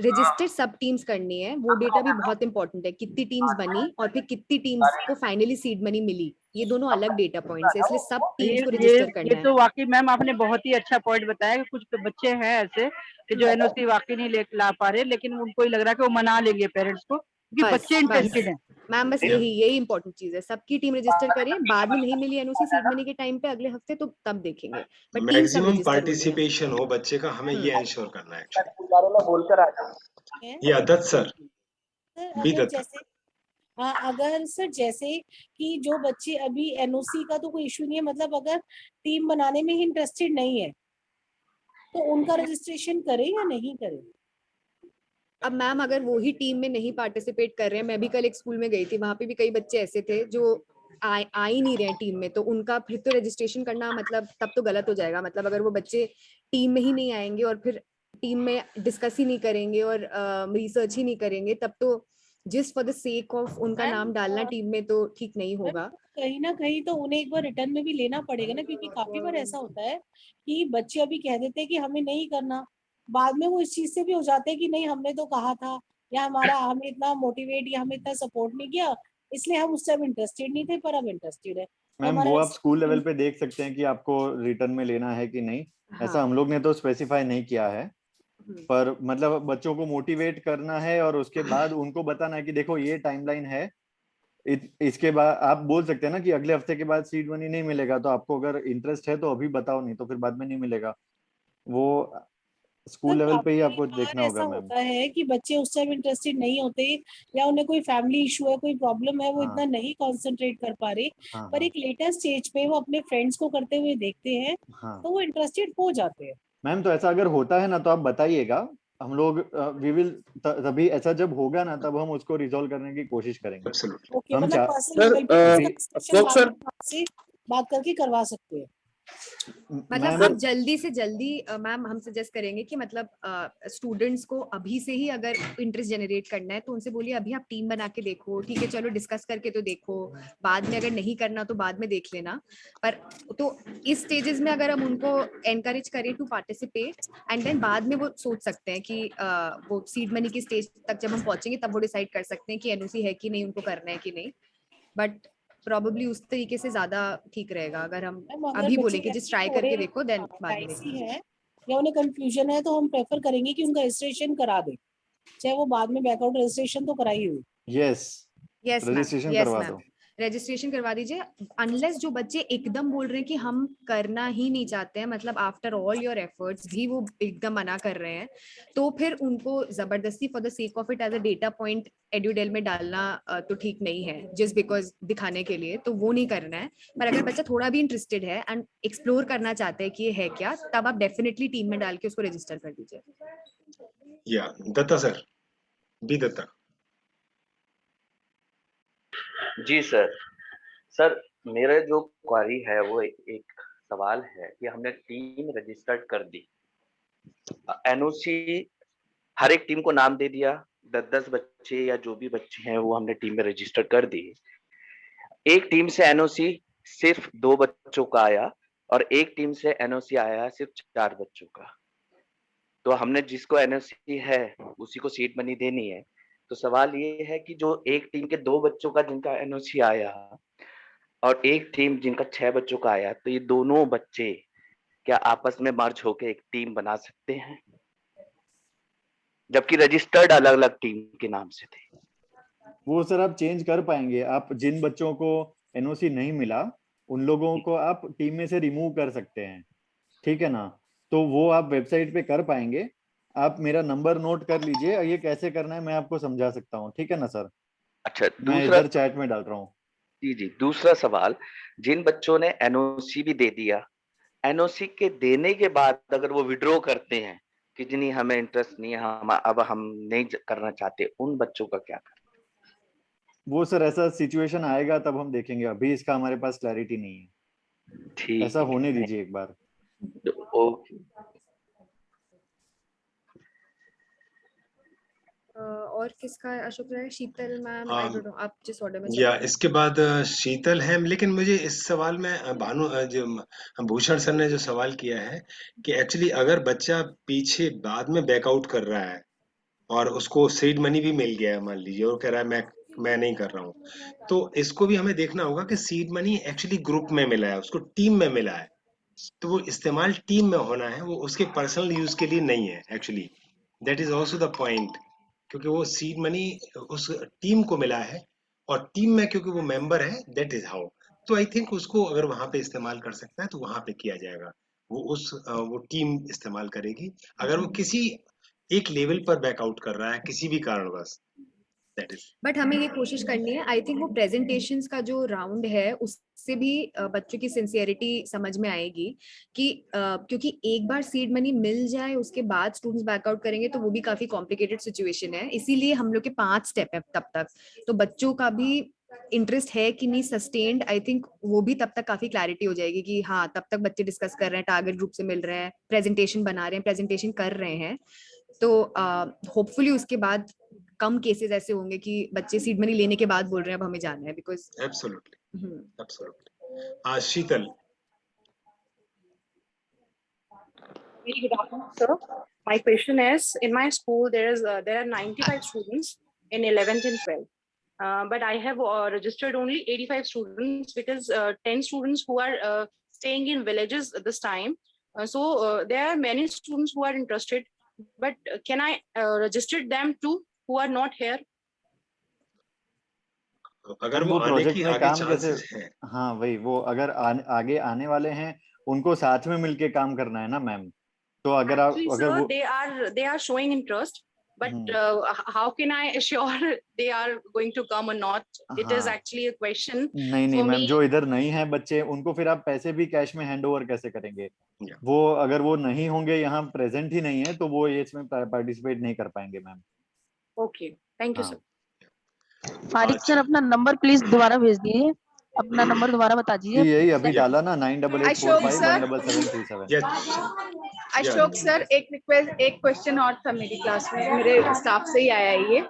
रजिस्टर सब टीम्स करनी है। वो डेटा भी बहुत इंपॉर्टेंट है, कितनी टीम्स बनी और फिर कितनी टीम्स को फाइनली सीड मनी मिली, ये दोनों अलग डेटा पॉइंट्स है, इसलिए सब टीम्स को रजिस्टर करना है। ये तो वाकई मैम आपने बहुत ही अच्छा पॉइंट बताया कि कुछ बच्चे हैं ऐसे कि जो एनओसी वाकई नहीं ला पा रहे, लेकिन उनको ही लग रहा है कि वो मना लेंगे पेरेंट्स को, क्योंकि बच्चे इंटरेस्टेड हैं। मैम बस यही इंपॉर्टेंट चीज है, सबकी टीम रजिस्टर करिए, बाद में नहीं मिली एनओसी सीड मनी के टाइम पे अगले हफ्ते तो तब देखेंगे, बट मैक्सिमम पार्टिसिपेशन हो बच्चे का, हमें ये इंश्योर करना है एक्चुअली। या दत्त सर, अगर सर जैसे कि जो बच्चे अभी एनओसी का तो कोई इशू नहीं है, मतलब अगर टीम बनाने में ही इंटरेस्टेड नहीं है तो उनका रजिस्ट्रेशन करें या नहीं करें? अब मैम अगर वो ही टीम में नहीं पार्टिसिपेट कर रहे हैं, मैं भी कल एक स्कूल में गई थी, वहां पे भी कई बच्चे ऐसे थे जो आ ही नहीं रहे हैं टीम में, तो उनका फिर तो रजिस्ट्रेशन करना मतलब तब तो गलत हो जाएगा। मतलब अगर वो बच्चे टीम में ही नहीं आएंगे और फिर टीम में डिस्कस ही नहीं करेंगे और रिसर्च ही नहीं करेंगे, तब तो जिस फॉर द सेक ऑफ उनका नाम डालना टीम में तो ठीक नहीं होगा। कहीं ना कहीं तो उन्हें एक बार रिटर्न में भी लेना पड़ेगा ना, क्योंकि काफी बार ऐसा होता है कि बच्चे अभी कह देते हैं कि हमें नहीं करना, बाद में वो इस चीज से भी हो जाते हैं कि नहीं हमने तो कहा था, या हमें इतना मोटिवेट या हमें इतना सपोर्ट नहीं किया, इसलिए हम उस टाइम इंटरेस्टेड नहीं थे, पर अब इंटरेस्टेड है। मैम वो आप स्कूल लेवल पे देख सकते हैं कि आपको रिटर्न में लेना है कि नहीं। ऐसा हम लोग ने तो स्पेसिफाई नहीं किया है, पर मतलब बच्चों को मोटिवेट करना है और उसके बाद उनको बताना है कि देखो ये टाइमलाइन है, इसके बाद आप बोल सकते हैं ना कि अगले हफ्ते के बाद सीड मनी नहीं मिलेगा, तो आपको अगर इंटरेस्ट है तो अभी बताओ, नहीं तो फिर बाद में नहीं मिलेगा। वो स्कूल लेवल पे ही आपको देखना होगा। मैम होता है कि बच्चे उस टाइम इंटरेस्टेड नहीं होते, या उन्हें कोई फैमिली इशू है, कोई प्रॉब्लम है, वो इतना नहीं कंसंट्रेट कर पा रहे, पर एक लेटर स्टेज पे वो अपने फ्रेंड्स को करते हुए देखते हैं तो वो इंटरेस्टेड हो जाते हैं। मैम तो ऐसा अगर होता है ना तो आप बताइएगा, हम लोग वी विल तभी ऐसा जब होगा ना तब हम उसको रिजॉल्व करने की कोशिश करेंगे। हम बात करके करवा सकते हैं। मतलब आप जल्दी से जल्दी मैम हम सजेस्ट करेंगे कि मतलब स्टूडेंट्स को अभी से ही अगर इंटरेस्ट जनरेट करना है तो उनसे बोलिए अभी आप टीम बना के देखो, ठीक है चलो डिस्कस करके तो देखो, बाद में अगर नहीं करना तो बाद में देख लेना, पर तो इस स्टेजेस में अगर हम उनको एनकरेज करें टू पार्टिसिपेट एंड देन बाद में वो सोच सकते हैं कि वो सीड मनी की स्टेज तक जब हम पहुंचेंगे तब वो डिसाइड कर सकते हैं कि एनओसी है कि नहीं, उनको करना है कि नहीं। बट प्रॉबेबली उस तरीके से ज्यादा ठीक रहेगा अगर हम अभी बोले कि जस्ट ट्राई करके देखो देन बाद में है, या उन्हें कंफ्यूजन है तो हम प्रेफर करेंगे कि उनका रजिस्ट्रेशन करा दे, चाहे वो बाद में बैकआउट रजिस्ट्रेशन तो कराई हो। यस रजिस्ट्रेशन करवा दो, रजिस्ट्रेशन करवा दीजिए, अनलेस जो बच्चे एकदम बोल रहे हैं कि हम करना ही नहीं चाहते हैं, मतलब आफ्टर ऑल योर एफर्ट्स भी वो एकदम मना कर रहे हैं, तो फिर उनको जबरदस्ती for the sake of it as a data point एड्यूडेल में डालना तो ठीक नहीं है, जस्ट बिकॉज दिखाने के लिए, तो वो नहीं करना है। पर अगर बच्चा थोड़ा भी इंटरेस्टेड है एंड एक्सप्लोर करना चाहते हैं कि ये है क्या, तब आप डेफिनेटली टीम में डाल के उसको रजिस्टर कर दीजिए। या दत्ता सर, बी दत्ता। जी सर मेरा जो क्वारी है वो एक सवाल है कि हमने टीम रजिस्टर्ड कर दी, एनओसी हर एक टीम को नाम दे दिया, 10-10 बच्चे या जो भी बच्चे हैं वो हमने टीम में रजिस्टर कर दिए। एक टीम से एनओसी सिर्फ 2 बच्चों का आया और एक टीम से एनओसी आया सिर्फ 4 बच्चों का, तो हमने जिसको एनओसी है उसी को सीड मनी देनी है। तो सवाल ये है कि जो एक टीम के 2 बच्चों का जिनका एनओसी आया और एक टीम जिनका 6 बच्चों का आया, तो ये दोनों बच्चे क्या आपस में मर्ज होकर एक टीम बना सकते हैं, जबकि रजिस्टर्ड अलग अलग टीम के नाम से थे? वो सर आप चेंज कर पाएंगे। आप जिन बच्चों को एनओसी नहीं मिला उन लोगों को आप टीम में से रिमूव कर सकते हैं, ठीक है ना? तो वो आप वेबसाइट पे कर पाएंगे। आप मेरा नंबर नोट कर लीजिए, ये कैसे करना है मैं आपको समझा सकता हूँ, ठीक है ना सर? अच्छा, मैं इधर चैट में डाल रहा हूँ। जी जी, दूसरा सवाल, जिन बच्चों ने एनओसी भी दे दिया, एनओसी के देने के बाद अगर वो विड्रॉ करते हैं कि नहीं हमें इंटरेस्ट नहीं है, हम नहीं करना चाहते, उन बच्चों का क्या करना? वो सर ऐसा सिचुएशन आएगा तब हम देखेंगे, अभी इसका हमारे पास क्लैरिटी नहीं है। ठीक, ऐसा होने दीजिए एक बार। ओके। और किसका है अशोक राय? शीतल मैम, आई डोंट नो आप जिस ऑर्डर में या इसके बाद शीतल है, लेकिन मुझे इस सवाल में भानु जो भूषण सर ने जो सवाल किया है कि एक्चुअली अगर बच्चा पीछे बाद में बैकआउट कर रहा है और उसको सीड मनी भी मिल गया है, मान लीजिए, और कह रहा है मैं नहीं कर रहा हूँ, तो इसको भी हमें देखना होगा कि सीड मनी एक्चुअली ग्रुप में मिला है, उसको टीम में मिला है, तो वो इस्तेमाल टीम में होना है, वो उसके पर्सनल यूज के लिए नहीं है actually. That is also the point, क्योंकि वो सीड मनी उस टीम को मिला है और टीम में क्योंकि वो मेंबर है, दैट इज हाउ। तो आई थिंक उसको अगर वहां पे इस्तेमाल कर सकता है तो वहां पे किया जाएगा, वो टीम इस्तेमाल करेगी। अगर वो किसी एक लेवल पर बैकआउट कर रहा है किसी भी कारणवश, दैट इज। बट हमें ये कोशिश करनी है, आई थिंक वो प्रेजेंटेशंस का जो राउंड है उससे भी बच्चों की सिंसियरिटी समझ में आएगी कि क्योंकि एक बार सीड मनी मिल जाए उसके बाद स्टूडेंट्स बैकआउट करेंगे तो वो भी काफी कॉम्प्लिकेटेड सिचुएशन है, इसीलिए हम लोग के 5 स्टेप है तब तक, तो बच्चों का भी इंटरेस्ट है कि नहीं सस्टेन्ड, आई थिंक वो भी तब तक काफी क्लैरिटी हो जाएगी कि हाँ तब तक बच्चे डिस्कस कर रहे हैं, टारगेट ग्रुप से मिल रहे हैं, प्रेजेंटेशन बना रहे हैं, प्रेजेंटेशन कर रहे हैं, तो होपफुली उसके बाद कम केसेस ऐसे होंगे कि बच्चे सीड मनी लेने के बाद बोल रहे हैं अब हमें जाना है, because absolutely. Sheetal. Very good afternoon, sir. My question is, in my school there are 95 students in 11th and 12th, but I have registered only 85 students because 10 students who are staying in villages this time. So there are many students who are interested, but can I register them too who are not here? अगर वो project में आगे काम कैसे, हाँ वही, वो अगर आगे आने वाले हैं उनको साथ में मिलके काम करना है ना मैम, तो अगर आप अगर वो they are showing interest, but how can I assure they are going to come or not? It is actually a question. नहीं मैम, जो इधर नहीं है बच्चे उनको फिर आप पैसे भी कैश में हैंड ओवर कैसे करेंगे? वो अगर वो नहीं होंगे, यहाँ प्रेजेंट ही नहीं है, तो वो ये इसमें पार्टिसिपेट नहीं कर पाएंगे ma'am. Okay, thank you sir. Farik sir अपना नंबर प्लीज दोबारा भेज दिए, अपना नंबर दोबारा बता दीजिए। यही अभी डाला ना, 9884517737। अशोक सर, एक रिक्वेस्ट, एक क्वेश्चन और था मेरी क्लास में, मेरे स्टाफ से ही आया ये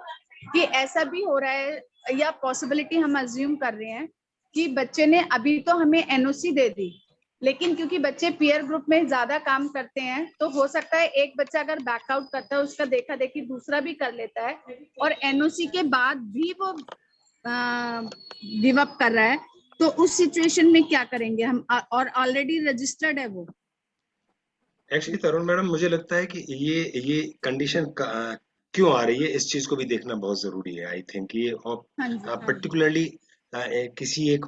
कि ऐसा भी हो रहा है या पॉसिबिलिटी हम अज्यूम कर रहे हैं कि बच्चे ने अभी तो हमें एनओसी दे दी, लेकिन क्योंकि बच्चे पीयर ग्रुप में ज्यादा काम करते हैं तो हो सकता है एक बच्चा अगर बैकआउट करता है उसका देखा देखी दूसरा भी कर लेता है और एनओसी के बाद भी वो गिव अप कर रहा है, तो उस सिचुएशन में क्या करेंगे हम, और ऑलरेडी रजिस्टर्ड है वो? एक्चुअली तरुण मैडम, मुझे लगता है कि ये कंडीशन क्यों आ रही है, इस चीज को भी देखना बहुत जरूरी है। आई थिंक ये पर्टिकुलरली किसी एक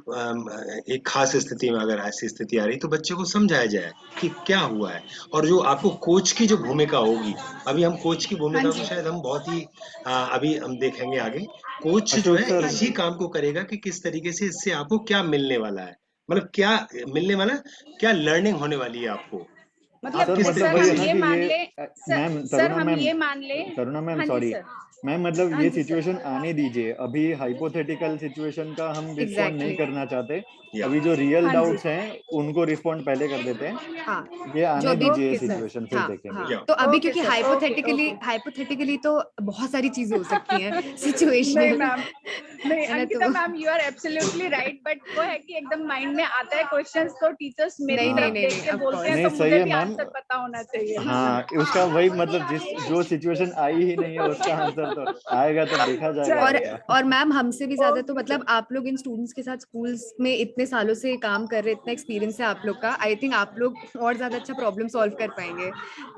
खास स्थिति में अगर ऐसी स्थिति आ रही तो बच्चे को समझाया जाए कि क्या हुआ है, और जो आपको कोच की जो भूमिका होगी, अभी हम कोच की भूमिका को शायद हम बहुत ही अभी हम देखेंगे आगे। कोच जो है इसी काम को करेगा कि किस तरीके से इससे आपको क्या मिलने वाला है, मतलब क्या मिलने वाला, क्या लर्निंग होने वाली है आपको। मतलब सर हम ये मान ले, सर हम ये मान ले, तरुणा मैम सॉरी मैम, मतलब ये सिचुएशन आने दीजिए, अभी हाइपोथेटिकल सिचुएशन का हम रिस्पॉन्ड नहीं करना चाहते, अभी जो रियल डाउट्स हैं उनको रिस्पॉन्ड पहले कर देते हैं। ये आने दीजिए सिचुएशन, फिर देखेंगे। तो अभी क्योंकि हाइपोथेटिकली तो बहुत सारी चीजें हो सकती हैं सिचुएशन। नहीं Ankita ma'am, you are absolutely right, but वो है कि एकदम माइंड में आता है क्वेश्चंस तो टीचर्स मेरी तरफ देख के बोलते हैं, तो मुझे भी आंसर पता होना चाहिए। हाँ, उसका वही मतलब जो सिचुएशन आई ही नहीं है उसका आंसर आएगा तो देखा जाएगा। और मैम हमसे भी ज्यादा तो मतलब आप लोग इन स्टूडेंट्स के साथ स्कूल्स में इतने सालों से काम कर रहे, इतना एक्सपीरियंस है आप लोग का, आई थिंक आप लोग और ज्यादा अच्छा प्रॉब्लम सॉल्व कर पाएंगे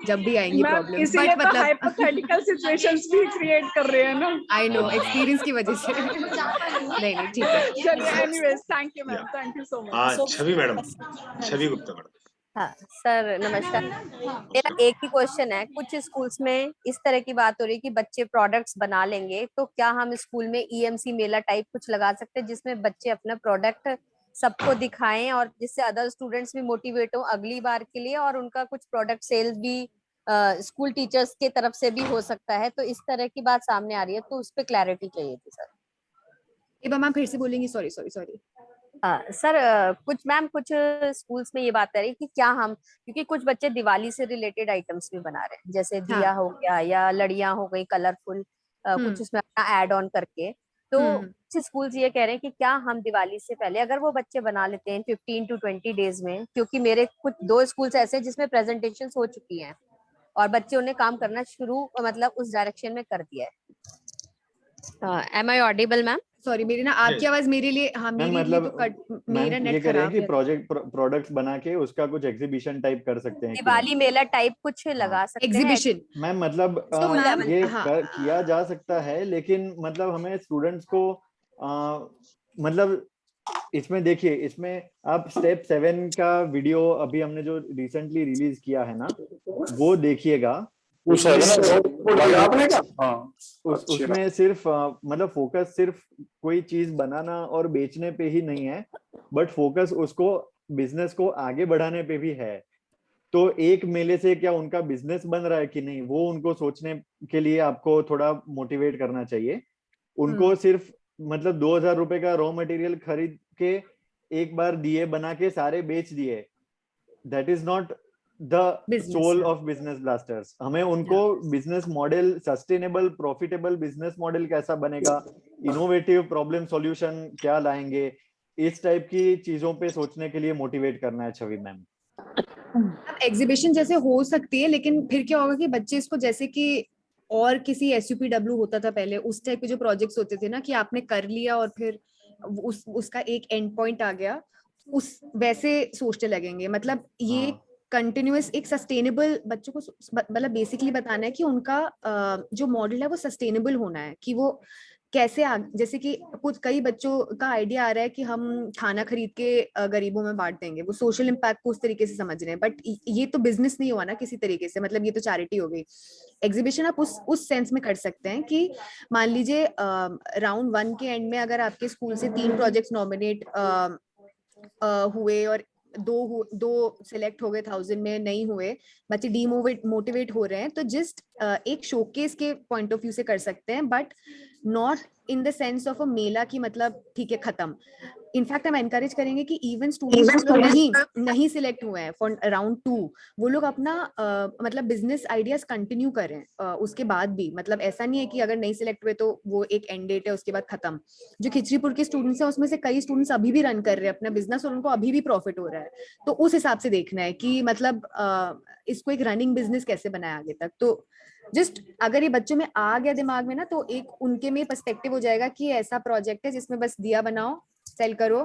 जब भी आएंगी प्रॉब्लम्स। बट मतलब हाइपोथेटिकल सिचुएशंस भी क्रिएट कर रहे हैं ना। आई नो, एक्सपीरियंस की वजह से। नहीं ठीक है, चलिए anyways thank you ma'am, thank you so much. Chhavi madam, Chhavi Gupta madam. हाँ सर नमस्कार, मेरा एक ही क्वेश्चन है। कुछ स्कूल्स में इस तरह की बात हो रही है कि बच्चे प्रोडक्ट्स बना लेंगे, तो क्या हम स्कूल में ईएमसी मेला टाइप कुछ लगा सकते हैं जिसमें बच्चे अपना प्रोडक्ट सबको दिखाएं और जिससे अदर स्टूडेंट्स भी मोटिवेट हो अगली बार के लिए, और उनका कुछ प्रोडक्ट सेल्स भी स्कूल टीचर्स के तरफ से भी हो सकता है। तो इस तरह की बात सामने आ रही है, तो उस पर क्लैरिटी चाहिए थी सर। मैम फिर से बोलेंगी? सॉरी। सर कुछ स्कूल्स में ये बात है कि क्या हम, क्योंकि कुछ बच्चे दिवाली से रिलेटेड आइटम्स भी बना रहे हैं, जैसे दिया हो गया या लड़ियां हो गई कलरफुल, कुछ उसमें अपना ऐड ऑन करके, तो कुछ स्कूल्स ये कह रहे हैं कि क्या हम दिवाली से पहले अगर वो बच्चे बना लेते हैं 15 to 20 डेज में, क्योंकि मेरे कुछ 2 स्कूल्स ऐसे हैं जिसमें प्रेजेंटेशन हो चुकी हैं और बच्चों ने काम करना शुरू मतलब उस डायरेक्शन में कर दिया है। Am I audible ma'am? Sorry मेरी ना आपकी आवाज मेरे लिए, हाँ मेरे मतलब लिए तो मेरा नेट खराब है कि प्रोडक्ट्स बना के उसका कुछ एग्जीबिशन टाइप कर सकते हैं, दिवाली मेला टाइप कुछ लगा सकते हैं एग्जीबिशन। मैम मतलब ये किया जा सकता है, लेकिन मतलब हमें स्टूडेंट्स को मतलब इसमें देखिए, इसमें आप स्टेप 7 का वीडियो अभी हमने जो रिसेंटली रिलीज किया है ना, वो देखिएगा। उसमें सिर्फ मतलब फोकस सिर्फ कोई चीज बनाना और बेचने पे ही नहीं है, बट फोकस उसको बिजनेस को आगे बढ़ाने पे भी है। तो एक मेले से क्या उनका बिजनेस बन रहा है कि नहीं, वो उनको सोचने के लिए आपको थोड़ा मोटिवेट करना चाहिए। उनको सिर्फ मतलब 2000 रुपए का रॉ मटेरियल खरीद के एक बार दिए बना के सारे बेच दिए, that is not the soul of business blasters. हमें उनको business model, sustainable profitable business model कैसा बनेगा, इनोवेटिव प्रॉब्लम सॉल्यूशन क्या लाएंगे, इस टाइप की चीजों पे सोचने के लिए मोटिवेट करना है छवि मैम। एग्जीबिशन जैसे हो सकती है, लेकिन फिर क्या होगा कि बच्चे इसको जैसे कि और किसी SUPW होता था पहले, उस टाइप के जो प्रोजेक्ट्स होते थे ना कि आपने कर लिया और फिर उसका एक एंड पॉइंट आ गया, उस वैसे सोचने लगेंगे। मतलब ये कंटिन्यूअस एक सस्टेनेबल बच्चों को मतलब बेसिकली बताना है कि उनका जो मॉडल है वो सस्टेनेबल होना है, कि वो कैसे जैसे कि कुछ कई बच्चों का आइडिया आ रहा है कि हम खाना खरीद के गरीबों में बांट देंगे, वो सोशल इम्पैक्ट को उस तरीके से समझ रहे हैं, बट ये तो बिजनेस नहीं हुआ ना किसी तरीके से, मतलब ये तो चैरिटी हो गई। एग्जीबिशन आप उस सेंस में कर सकते हैं कि मान लीजिए राउंड 1 के एंड में अगर आपके स्कूल से 3 प्रोजेक्ट्स नॉमिनेट हुए और दो सिलेक्ट हो गए 1000 में, नहीं हुए, बच्चे डीमोटिवेट हो रहे हैं, तो जस्ट एक शोकेस के पॉइंट ऑफ व्यू से कर सकते हैं, but not in the sense of a mela की मतलब ठीक है खत्म। इनफैक्ट हम एनकरेज करेंगे कि इवन स्टूडेंट्स नहीं सिलेक्ट हुए हैं फॉर राउंड 2, वो लोग अपना मतलब बिजनेस आइडियाज कंटिन्यू करें उसके बाद भी। मतलब ऐसा नहीं है कि अगर नहीं सिलेक्ट हुए तो वो एक एंड डेट है उसके बाद खत्म। जो खिचड़ीपुर के स्टूडेंट्स हैं उसमें से कई स्टूडेंट्स अभी भी रन कर रहे हैं अपना बिजनेस और उनको अभी भी प्रॉफिट हो रहा है, तो उस हिसाब से देखना है कि मतलब इसको एक रनिंग बिजनेस कैसे बनाया आगे तक। तो जस्ट अगर ये बच्चों में आ गया दिमाग में ना, तो एक उनके में पर्सपेक्टिव हो जाएगा कि ऐसा प्रोजेक्ट है जिसमें बस दिया बनाओ, सेल करो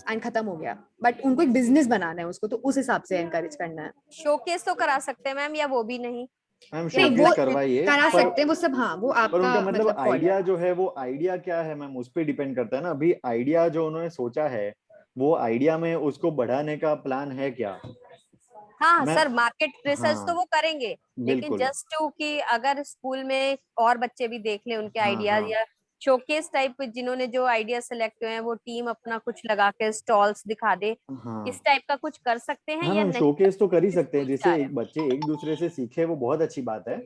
एंड खत्म हो गया, बट उनको एक बिजनेस बनाना है उसको, तो उस हिसाब से एनकरेज करना है। शोकेस तो करा सकते हैं मैम, या वो भी नहीं? मैम शोकेस करवाइए, करा सकते हैं वो सब, हाँ वो आपका उनका मतलब आइडिया जो है वो आइडिया क्या है मैम, उस पर डिपेंड करता है ना। अभी आइडिया जो उन्होंने सोचा है वो आइडिया में उसको बढ़ाने का प्लान है क्या? हाँ सर, मार्केट रिसर्च तो वो करेंगे, लेकिन जस्ट टू कि अगर स्कूल में और बच्चे भी देख लें उनके आइडियाज, या शोकेस टाइप जिन्होंने जो आइडिया सेलेक्ट हुए हैं वो टीम अपना कुछ लगा के स्टॉल्स दिखा दे, इस टाइप का कुछ कर सकते हैं या नहीं? शोकेस तो कर ही सकते हैं, जिससे बच्चे एक दूसरे से सीखे, वो बहुत अच्छी बात है।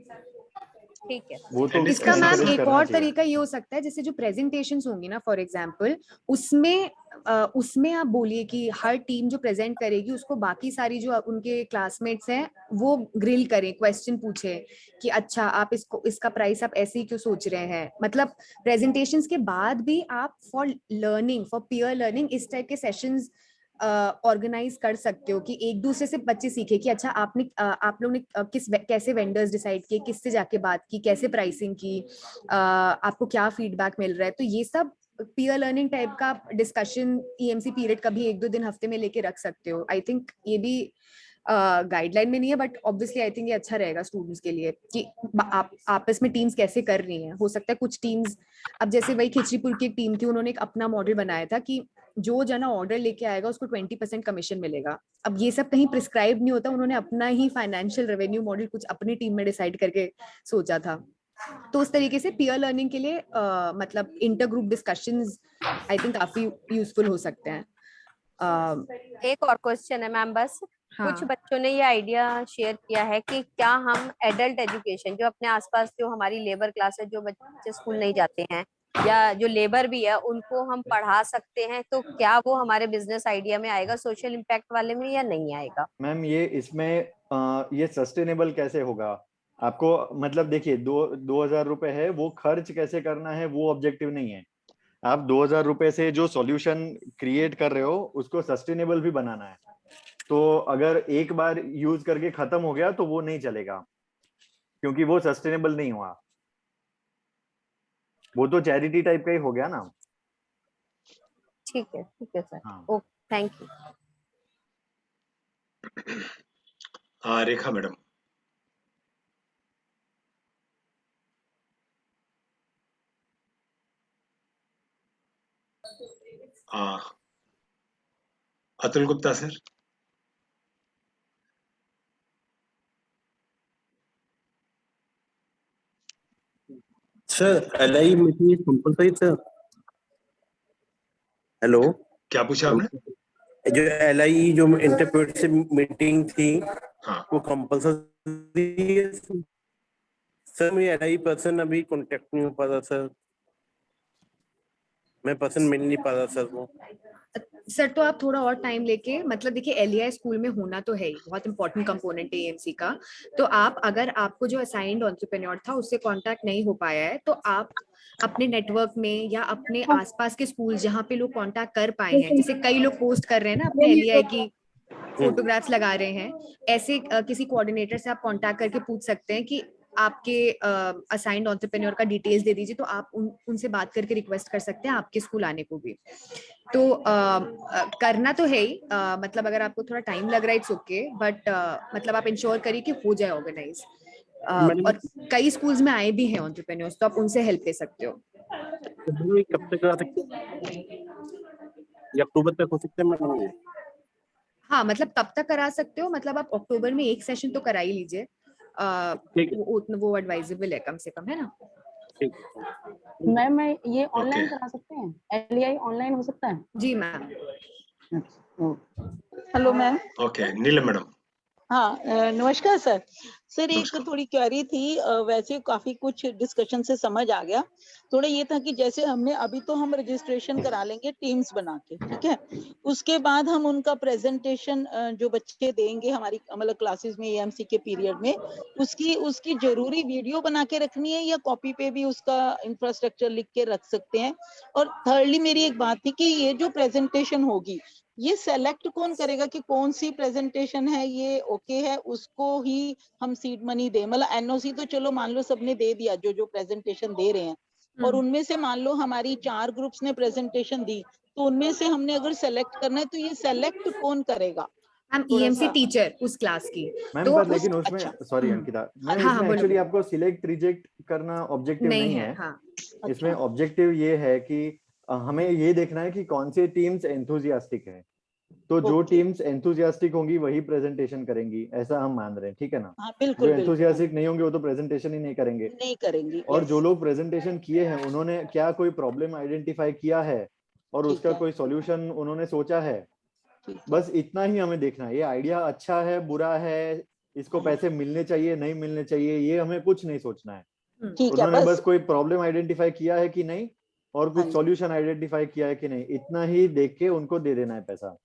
ठीक है, वो तो इसका मैम एक और तरीका ये हो सकता है, जैसे जो प्रेजेंटेशंस होंगी ना फॉर एग्जांपल, उसमें आप बोलिए कि हर टीम जो प्रेजेंट करेगी उसको बाकी सारी जो उनके क्लासमेट्स हैं वो ग्रिल करें, क्वेश्चन पूछे कि अच्छा आप इसका प्राइस आप ऐसे ही क्यों सोच रहे हैं। मतलब प्रेजेंटेशंस के बाद भी आप for learning, for peer learning, इस टाइप के सेशंस ऑर्गेनाइज कर सकते हो कि एक दूसरे से बच्चे सीखे कि अच्छा आप लोग ने कैसे वेंडर्स डिसाइड किए, किससे जाके बात की, कैसे प्राइसिंग की, आपको क्या फीडबैक मिल रहा है। तो ये सब पीयर लर्निंग टाइप का डिस्कशन ईएमसी पीरियड कभी 1-2 दिन हफ्ते में लेके रख सकते हो। आई थिंक ये भी गाइडलाइन में नहीं है, बट ऑब्वियसली आई थिंक ये अच्छा रहेगा स्टूडेंट्स के लिए कि आप आपस में टीम्स कैसे कर रही हैं। हो सकता है कुछ टीम्स, अब जैसे वही खिचड़ीपुर की एक टीम थी, उन्होंने एक अपना मॉडल बनाया था कि जो जना ऑर्डर लेके आएगा उसको 20% कमीशन मिलेगा। अब ये सब कहीं प्रिस्क्राइब नहीं होता, उन्होंने अपना ही फाइनेंशियल रेवेन्यू मॉडल कुछ अपनी टीम में डिसाइड करके सोचा था। तो उस तरीके से पीयर लर्निंग के लिए मतलब inter group discussions I think काफी यूजफुल हो सकते हैं। एक और क्वेश्चन है मैम बस। हाँ। कुछ बच्चों ने ये आइडिया शेयर किया है कि क्या हम एडल्ट एजुकेशन, जो अपने आसपास जो हमारी लेबर क्लास है, जो बच्चे स्कूल नहीं जाते हैं या जो लेबर भी है, उनको हम पढ़ा सकते हैं, तो क्या वो हमारे बिजनेस आइडिया में आएगा, सोशल इम्पैक्ट वाले में, या नहीं आएगा? मैम ये इसमें ये सस्टेनेबल कैसे होगा? आपको मतलब देखिए 2000 रुपए है, वो खर्च कैसे करना है वो ऑब्जेक्टिव नहीं है। आप 2000 रुपए से जो सॉल्यूशन क्रिएट कर रहे हो उसको सस्टेनेबल भी बनाना है। तो अगर एक बार यूज करके खत्म हो गया तो वो नहीं चलेगा, क्योंकि वो सस्टेनेबल नहीं हुआ, वो तो चैरिटी टाइप का ही हो गया ना। ठीक है सर। हाँ। Okay, thank you. Rekha madam. Atul Gupta sir. Sir LI meeting compulsory sir? Hello, क्या पूछा आपने? जो एलआई जो इंटरप्रेट से मीटिंग थी, हाँ, वो कंपलसरी है सर? मेरी एलआई पर्सन अभी कांटेक्ट नहीं हो पा रहा सर, मैं पर्सन मिल नहीं पा रहा सर वो। सर तो आप थोड़ा और टाइम लेके, मतलब देखिए एलईआई स्कूल में होना तो है ही, बहुत इंपॉर्टेंट कंपोनेंट है एएमसी का। तो आप अगर आपको जो असाइंड एंटरप्रेन्योर था उससे कांटेक्ट नहीं हो पाया है, तो आप अपने नेटवर्क में या अपने आसपास के स्कूल जहाँ पे लोग कांटेक्ट कर पाए हैं, जैसे कई लोग पोस्ट कर रहे हैं ना अपने एलईआई की फोटोग्राफ्स लगा रहे हैं, ऐसे किसी कोऑर्डिनेटर से आप कांटेक्ट करके पूछ सकते हैं कि आपके असाइंड एंटरप्रेन्योर का डिटेल्स दे दीजिए, तो आप उनसे बात करके रिक्वेस्ट कर सकते हैं आपके स्कूल आने को भी। तो करना तो है ही, मतलब अगर आपको थोड़ा टाइम लग रहा है इट्स ओके, बट मतलब आप इंश्योर करिए कि हो जाए ऑर्गेनाइज। और कई स्कूल्स में आए भी हैं एंटरप्रेन्योर्स, तो आप उनसे हेल्प ले सकते हो। कब तक आ सकते हैं? या अक्टूबर तक हो सकते हैं? हाँ, मतलब कब तक करा सकते हो, मतलब आप अक्टूबर में एक सेशन तो करा ही लीजिए, वो एडवाइजेबल है कम से कम, है ना? मैम मैं ये ऑनलाइन करा सकते हैं? एलईआई ऑनलाइन हो सकता है? जी मैम। Hello ma'am. ओके, नीलम मैडम। हाँ, नमस्कार सर। सर एक थोड़ी क्वेरी थी, वैसे काफी कुछ डिस्कशन से समझ आ गया। थोड़ा ये था कि जैसे हमने अभी तो हम रजिस्ट्रेशन करा लेंगे टीम्स बना के, ठीक है, उसके बाद हम उनका प्रेजेंटेशन जो बच्चे देंगे हमारी मतलब क्लासेस में एएमसी के पीरियड में, उसकी जरूरी वीडियो बना के रखनी है या कॉपी पे भी उसका इंफ्रास्ट्रक्चर लिख के रख सकते हैं? और थर्डली मेरी एक बात थी कि ये जो प्रेजेंटेशन होगी, ये सेलेक्ट कौन करेगा कि कौन सी प्रेजेंटेशन है ये ओके है, उसको ही हम सीड मनी दे? मतलब एनओसी तो चलो मान लो सबने दे दिया जो प्रेजेंटेशन दे रहे हैं, और उनमें से मान लो हमारी 4 ग्रुप्स ने प्रेजेंटेशन दी, तो उनमें से हमने अगर सेलेक्ट करना है तो ये सेलेक्ट कौन करेगा? हम ईएमसी टीचर उस क्लास की। तो पर लेकिन उसमें सॉरी अंकिता, मैम इसमें एक्चुअली आपको सिलेक्ट रिजेक्ट करना ऑब्जेक्टिव नहीं है। इसमें ऑब्जेक्टिव ये है कि हमें ये देखना है कि कौन से टीम्स एंथुसियास्टिक हैं, तो जो टीम्स एंथुसियास्टिक होंगी वही प्रेजेंटेशन करेंगी, ऐसा हम मान रहे हैं, ठीक है ना? हाँ, बिल्कुल, जो एंथुसियास्टिक नहीं होंगे वो तो प्रेजेंटेशन ही नहीं करेंगे। और जो लोग प्रेजेंटेशन किए हैं उन्होंने क्या कोई प्रॉब्लम आइडेंटिफाई किया है और उसका कोई सॉल्यूशन उन्होंने सोचा है, बस इतना ही हमें देखना है। ये आइडिया अच्छा है बुरा है, इसको पैसे मिलने चाहिए नहीं मिलने चाहिए, ये हमें कुछ नहीं सोचना है। उन्होंने बस कोई प्रॉब्लम आइडेंटिफाई किया है कि नहीं और कुछ सॉल्यूशन आइडेंटिफाई किया है कि नहीं, इतना ही देख के उनको दे देना है पैसा।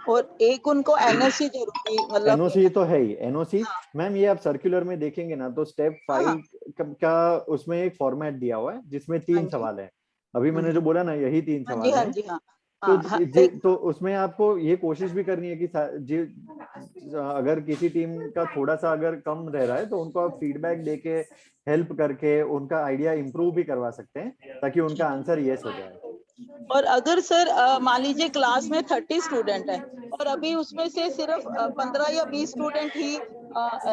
और एक उनको एनओसी जरूरी, मतलब एनओसी तो है ही। एनओसी मैम ये आप सर्कुलर में देखेंगे ना तो स्टेप 5 का उसमें एक फॉर्मेट दिया हुआ है जिसमें 3 सवाल है। अभी मैंने जो बोला ना यही 3 सवाल है। तो उसमें आपको ये कोशिश भी करनी है कि अगर किसी टीम का थोड़ा सा अगर कम रह रहा है तो उनको आप फीडबैक देके हेल्प करके उनका आइडिया इम्प्रूव भी करवा सकते हैं ताकि उनका आंसर यस हो जाए। और अगर सर मान लीजिए क्लास में 30 स्टूडेंट है और अभी उसमें से सिर्फ 15 या 20 स्टूडेंट ही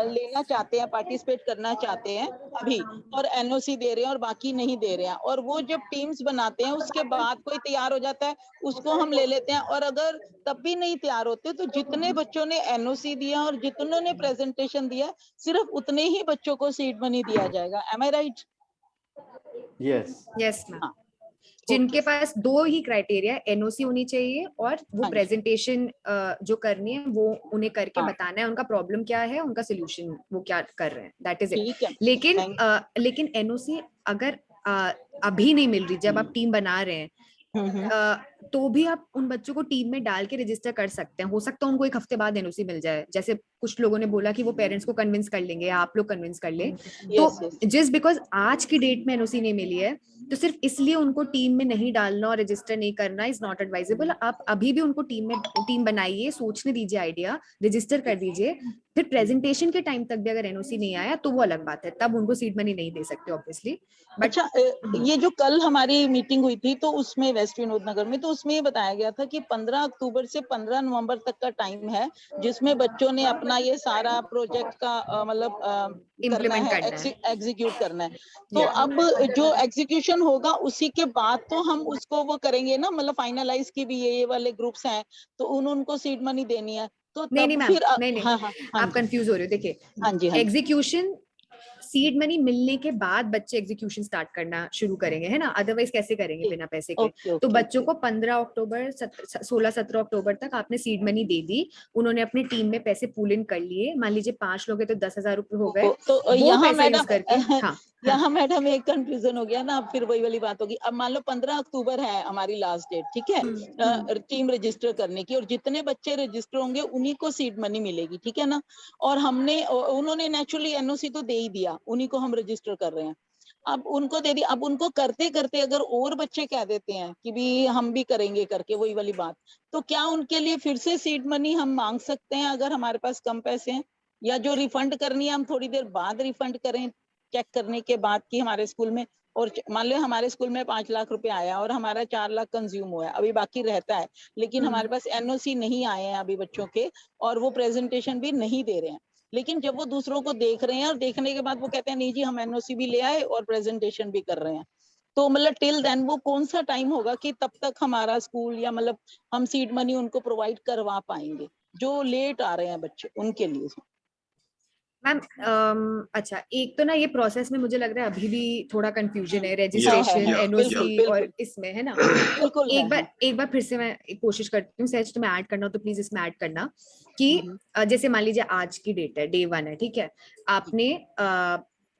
लेना चाहते हैं, पार्टिसिपेट करना चाहते हैं अभी, और एनओसी दे रहे हैं और बाकी नहीं दे रहे हैं, और वो जब टीम्स बनाते हैं उसके बाद कोई तैयार हो जाता है उसको हम ले लेते हैं, और अगर तब भी नहीं तैयार होते तो जितने बच्चों ने एनओसी दिया और जितनों ने प्रेजेंटेशन दिया सिर्फ उतने ही बच्चों को सीड मनी दिया जाएगा। एम आई राइट? Yes ma'am. जिनके पास दो ही क्राइटेरिया, एनओसी होनी चाहिए और वो प्रेजेंटेशन जो करनी है वो उन्हें करके बताना है उनका प्रॉब्लम क्या है, उनका सोल्यूशन वो क्या कर रहे हैं, दैट इज इट। लेकिन एनओसी अगर अभी नहीं मिल रही जब आप टीम बना रहे हैं तो भी आप उन बच्चों को टीम में डाल के रजिस्टर कर सकते हैं। हो सकता है उनको एक हफ्ते बाद एनओसी मिल जाए, जैसे कुछ लोगों ने बोला कि वो पेरेंट्स को कन्विंस कर लेंगे या आप लोग कन्विंस कर ले। तो जस्ट बिकॉज आज की डेट में एनओसी नहीं मिली है तो सिर्फ इसलिए उनको टीम में नहीं डालना और रजिस्टर नहीं करना इज नॉट एडवाइजेबल। आप अभी भी उनको टीम बनाइए, सोचने दीजिए, आइडिया रजिस्टर कर दीजिए, फिर प्रेजेंटेशन के टाइम तक भी अगर एनओसी नहीं आया तो वो अलग बात है, तब उनको सीड मनी नहीं दे सकते ऑब्वियसली। अच्छा, ये जो कल हमारी मीटिंग हुई थी तो उसमें वेस्ट विनोद नगर में, तो उसमें ये बताया गया था कि 15 अक्टूबर से 15 नवंबर तक का टाइम है जिसमें बच्चों ने अपना ये सारा प्रोजेक्ट का मतलब करना है, एग्जीक्यूट करना है। तो अब जो एग्जीक्यूशन होगा उसी के बाद तो हम उसको वो करेंगे ना, मतलब फाइनलाइज की भी ये वाले ग्रुप्स हैं तो उनको सीड मनी देनी है। तो नहीं मैम, नहीं आप कंफ्यूज हो रहे हो। देखिए, एग्जीक्यूशन सीड मनी मिलने के बाद बच्चे एग्जीक्यूशन स्टार्ट करना शुरू करेंगे, है ना, अदरवाइज कैसे करेंगे बिना पैसे के। तो बच्चों को 15 अक्टूबर 16-17 अक्टूबर तक आपने सीड मनी दे दी, उन्होंने अपनी टीम में पैसे पूल इन कर लिए, मान लीजिए 5 लोग हैं तो 10,000 रुपए हो गए। तो यहाँ मैडम यहाँ मैडम एक कंफ्यूजन हो गया ना, अब फिर वही वाली बात होगी। अब मान लो 15 अक्टूबर है हमारी लास्ट डेट, ठीक है, टीम रजिस्टर करने की, और जितने बच्चे रजिस्टर होंगे उन्हीं को सीड मनी मिलेगी, ठीक है ना। और उन्होंने नेचुरली एनओसी तो दे ही दिया, उन्हीं को हम रजिस्टर कर रहे हैं। अब उनको दे दी, अब उनको करते करते अगर और बच्चे कह देते हैं कि भी हम भी करेंगे करके वही वाली बात, तो क्या उनके लिए फिर से सीड मनी हम मांग सकते हैं अगर हमारे पास कम पैसे हैं, या जो रिफंड करनी है हम थोड़ी देर बाद रिफंड करें चेक करने के बाद कि हमारे स्कूल में, और मान लो हमारे स्कूल में 5 लाख रुपए आया और हमारा 4 लाख कंज्यूम हुआ है, अभी बाकी रहता है, लेकिन हमारे पास एनओसी नहीं आए हैं अभी बच्चों के, और वो प्रेजेंटेशन भी नहीं दे रहे हैं, लेकिन जब वो दूसरों को देख रहे हैं और देखने के बाद वो कहते हैं नहीं जी हम एनओसी भी ले आए और प्रेजेंटेशन भी कर रहे हैं, तो मतलब टिल देन वो कौन सा टाइम होगा कि तब तक हमारा स्कूल या मतलब हम सीड मनी उनको प्रोवाइड करवा पाएंगे जो लेट आ रहे हैं बच्चे उनके लिए। मैम अच्छा, एक तो ना ये प्रोसेस में मुझे लग रहा है अभी भी थोड़ा कंफ्यूजन है, रजिस्ट्रेशन, एनओसी और इसमें, है ना। एक बार फिर से मैं कोशिश करती हूँ, सहज तुम्हें ऐड करना हो तो प्लीज इसमें ऐड करना कि जैसे मान लीजिए आज की डेट है, डे 1 है, ठीक है, आपने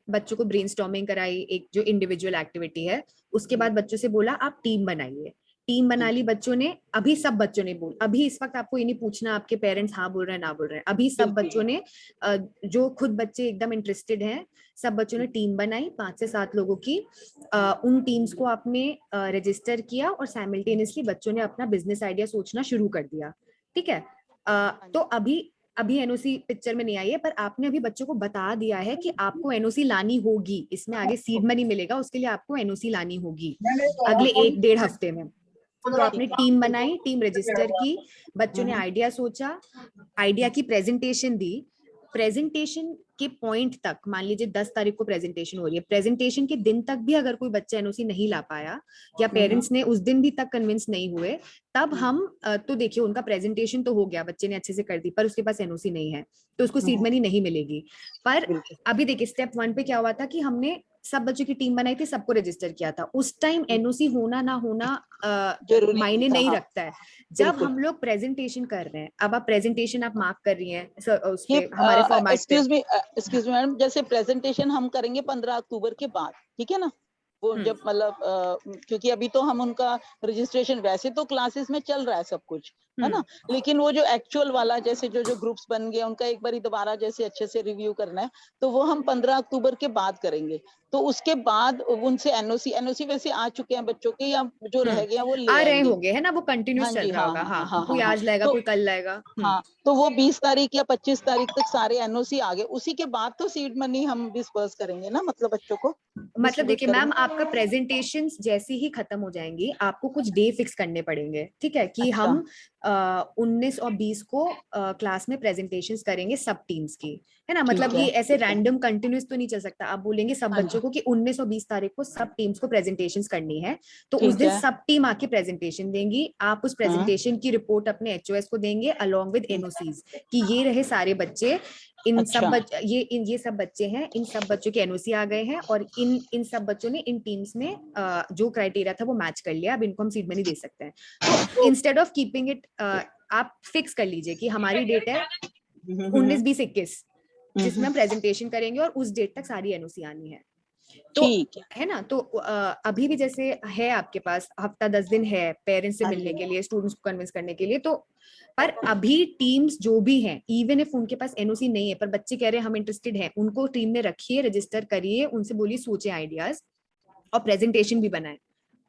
बच्चों को ब्रेनस्टॉर्मिंग कराई, एक जो इंडिविजुअल एक्टिविटी है, उसके बाद बच्चों से बोला आप टीम बनाइए, टीम बना ली बच्चों ने, अभी सब बच्चों ने अभी इस वक्त आपको ये नहीं पूछना आपके पेरेंट्स हाँ बोल रहे हैं ना बोल रहे हैं, अभी सब बच्चों ने जो खुद बच्चे एकदम इंटरेस्टेड हैं सब बच्चों ने टीम बनाई 5 से 7 लोगों की, उन टीम्स को आपने रजिस्टर किया और साइमल्टेनियसली बच्चों ने अपना बिजनेस आइडिया सोचना शुरू कर दिया, ठीक है। तो अभी एनओसी पिक्चर में नहीं आई है, पर आपने अभी बच्चों को बता दिया है कि आपको एनओसी लानी होगी, इसमें आगे सीड मनी मिलेगा, उसके लिए आपको एनओसी लानी होगी अगले 1-1.5 हफ्ते में। तो आपने टीम बनाई, टीम रजिस्टर की, बच्चों ने आइडिया सोचा, आइडिया की प्रेजेंटेशन दी, प्रेजेंटेशन के पॉइंट तक मान लीजिए 10 तारीख को प्रेजेंटेशन हो रही है, प्रेजेंटेशन के दिन तक भी अगर कोई बच्चा एनओसी नहीं ला पाया या पेरेंट्स ने उस दिन भी तक कन्विंस नहीं हुए, तब हम तो देखिए उनका प्रेजेंटेशन तो हो गया, बच्चे ने अच्छे से कर दी, पर उसके पास एनओसी नहीं है तो उसको सीड मनी नहीं मिलेगी। पर अभी देखिए स्टेप 1 पे क्या हुआ था कि हमने सब बच्चों की टीम बनाई थी, सबको रजिस्टर किया था, उस टाइम एनओसी होना ना होना मायने नहीं रखता है। जब हम लोग प्रेजेंटेशन कर रहे हैं, अब आप प्रेजेंटेशन आप मार्क कर रही हैं उसके हमारे फॉर्मेट। एक्सक्यूज मी मैडम, जैसे प्रेजेंटेशन हम करेंगे 15 अक्टूबर के बाद, ठीक है ना, वो जब मतलब क्योंकि अभी तो हम उनका रजिस्ट्रेशन, वैसे तो क्लासेस में चल रहा है सब कुछ, है ना। लेकिन वो जो एक्चुअल वाला जैसे जो ग्रुप्स बन गए उनका एक बार दोबारा जैसे अच्छे से रिव्यू करना है, तो वो हम 15 अक्टूबर के बाद करेंगे। तो उसके बाद उनसे एनओसी वैसे आ चुके हैं बच्चों के, या जो रह गया वो ले आ रहे आएंगे। होंगे, है ना, वो कंटिन्यूस चल रहा होगा। हाँ, कोई आज लाएगा, कोई कल लाएगा। हाँ, तो वो 20 तारीख या 25 तारीख तक सारे एनओसी आ गए, उसी के बाद तो सीड मनी हम डिस्पर्स करेंगे ना, मतलब बच्चों को। मतलब देखिए मैम, आपका प्रेजेंटेशंस जैसी ही खत्म हो जाएंगी, आपको कुछ डे फिक्स करने पड़ेंगे, ठीक है, कि अच्छा। हम 19 और 20 को क्लास में प्रेजेंटेशंस करेंगे सब टीम्स की, है ना। मतलब ये ऐसे रैंडम कंटिन्यूस तो नहीं चल सकता। आप बोलेंगे सब बच्चों को कि 19 और 20 तारीख को सब टीम्स को प्रेजेंटेशंस करनी है, तो उस दिन सब टीम आके प्रेजेंटेशन देंगी। आप उस प्रेजेंटेशन की रिपोर्ट अपने एचओएस को देंगे अलॉन्ग विद एनओसीज, कि ये रहे सारे बच्चे, इन सब ये सब बच्चे हैं, इन सब बच्चों के एनओसी आ गए हैं, और इन सब बच्चों ने इन टीम्स में जो क्राइटेरिया था वो मैच कर लिया, अब इनको हम सीड मनी दे सकते हैं। तो इंस्टेड ऑफ कीपिंग इट, आप फिक्स कर लीजिए कि हमारी डेट है 19, 20, 21, जिसमें हम प्रेजेंटेशन करेंगे और उस डेट तक सारी एनओसी आनी है। तो है ना। तो अभी भी जैसे है आपके पास हफ्ता 10 दिन है पेरेंट्स से मिलने के लिए, स्टूडेंट्स को कन्विंस करने के लिए। तो पर अभी टीम्स जो भी हैं, इवन इफ उनके पास एनओसी नहीं है पर बच्चे कह रहे हैं हम इंटरेस्टेड हैं, उनको टीम में रखिए, रजिस्टर करिए, उनसे बोलिए सोचे आइडियाज और प्रेजेंटेशन भी बनाए।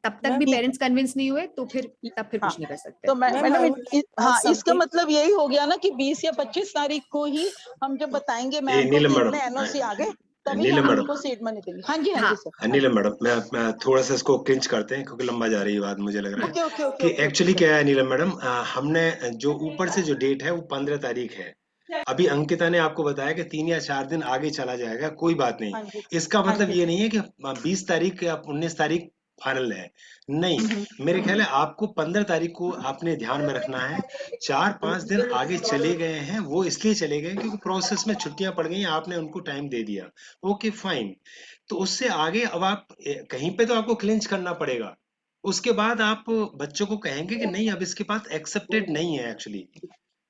तब तक भी पेरेंट्स कन्विंस नहीं हुए तो फिर कुछ नहीं कर सकते। तो मैडम हाँ, इसका मतलब यही हो गया ना कि 20 या 25 तारीख को ही हम जब बताएंगे मैम को कि इतने एनओसी आ गए, तभी हम उनको सीड मनी देंगे। हाँ जी सर। नीलम मैडम, मैं थोड़ा सा इसको क्लिंच करते हैं क्योंकि लंबा जा रही है बात, मुझे लग रहा है कि एक्चुअली क्या है नीलम मैडम, हमने जो ऊपर से जो डेट है वो 15 तारीख है। अभी अंकिता ने आपको बताया कि 3 या 4 दिन आगे चला जाएगा, कोई बात नहीं। इसका मतलब ये नहीं है कि 20 तारीख या 19 तारीख फाइनल है, नहीं। मेरे ख्याल है आपको 15 तारीख को आपने ध्यान में रखना है। 4-5 दिन आगे चले गए हैं, वो इसलिए चले गए क्योंकि प्रोसेस में छुट्टियां पड़ गई, आपने उनको टाइम दे दिया, ओके फाइन। तो उससे आगे अब आप कहीं पे तो आपको क्लिंच करना पड़ेगा। उसके बाद आप बच्चों को कहेंगे कि नहीं अब इसके पास एक्सेप्टेड नहीं है एक्चुअली,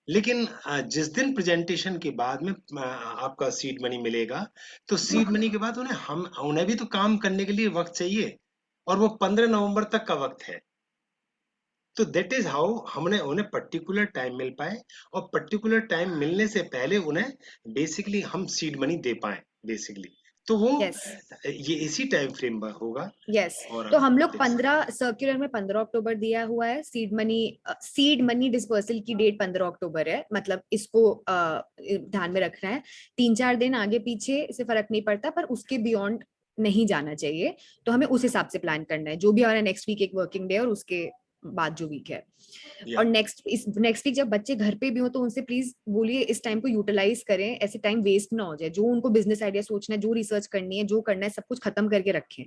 लेकिन जिस दिन प्रेजेंटेशन के बाद में आपका सीड मनी मिलेगा, तो सीड मनी के बाद उन्हें भी तो काम करने के लिए वक्त चाहिए, और वो 15 नवंबर तक का वक्त है। तो दैट इज हाउ हमने उन्हें पर्टिकुलर टाइम मिल पाए, और पर्टिकुलर टाइम मिलने से पहले उन्हें बेसिकली हम सीड मनी दे पाए बेसिकली। तो वो ये इसी टाइम फ्रेम पर होगा। तो हम लोग 15 सर्कुलर में 15 अक्टूबर दिया हुआ है। सीड मनी डिस्पर्सल की डेट 15 अक्टूबर है, मतलब इसको ध्यान में रखना है। 3-4 दिन आगे पीछे से फर्क नहीं पड़ता, पर उसके बियॉन्ड नहीं जाना चाहिए। तो हमें उस हिसाब से प्लान करना है, जो भी हमारा नेक्स्ट वीक एक वर्किंग डे और उसके बाद जो वीक है। और नेक्स्ट वीक जब बच्चे घर पे भी हो तो उनसे प्लीज बोलिए इस टाइम को यूटिलाइज करें, ऐसे टाइम वेस्ट ना हो जाए। जो उनको बिजनेस आइडिया सोचना है, जो रिसर्च करनी है, जो करना है, सब कुछ खत्म करके रखें।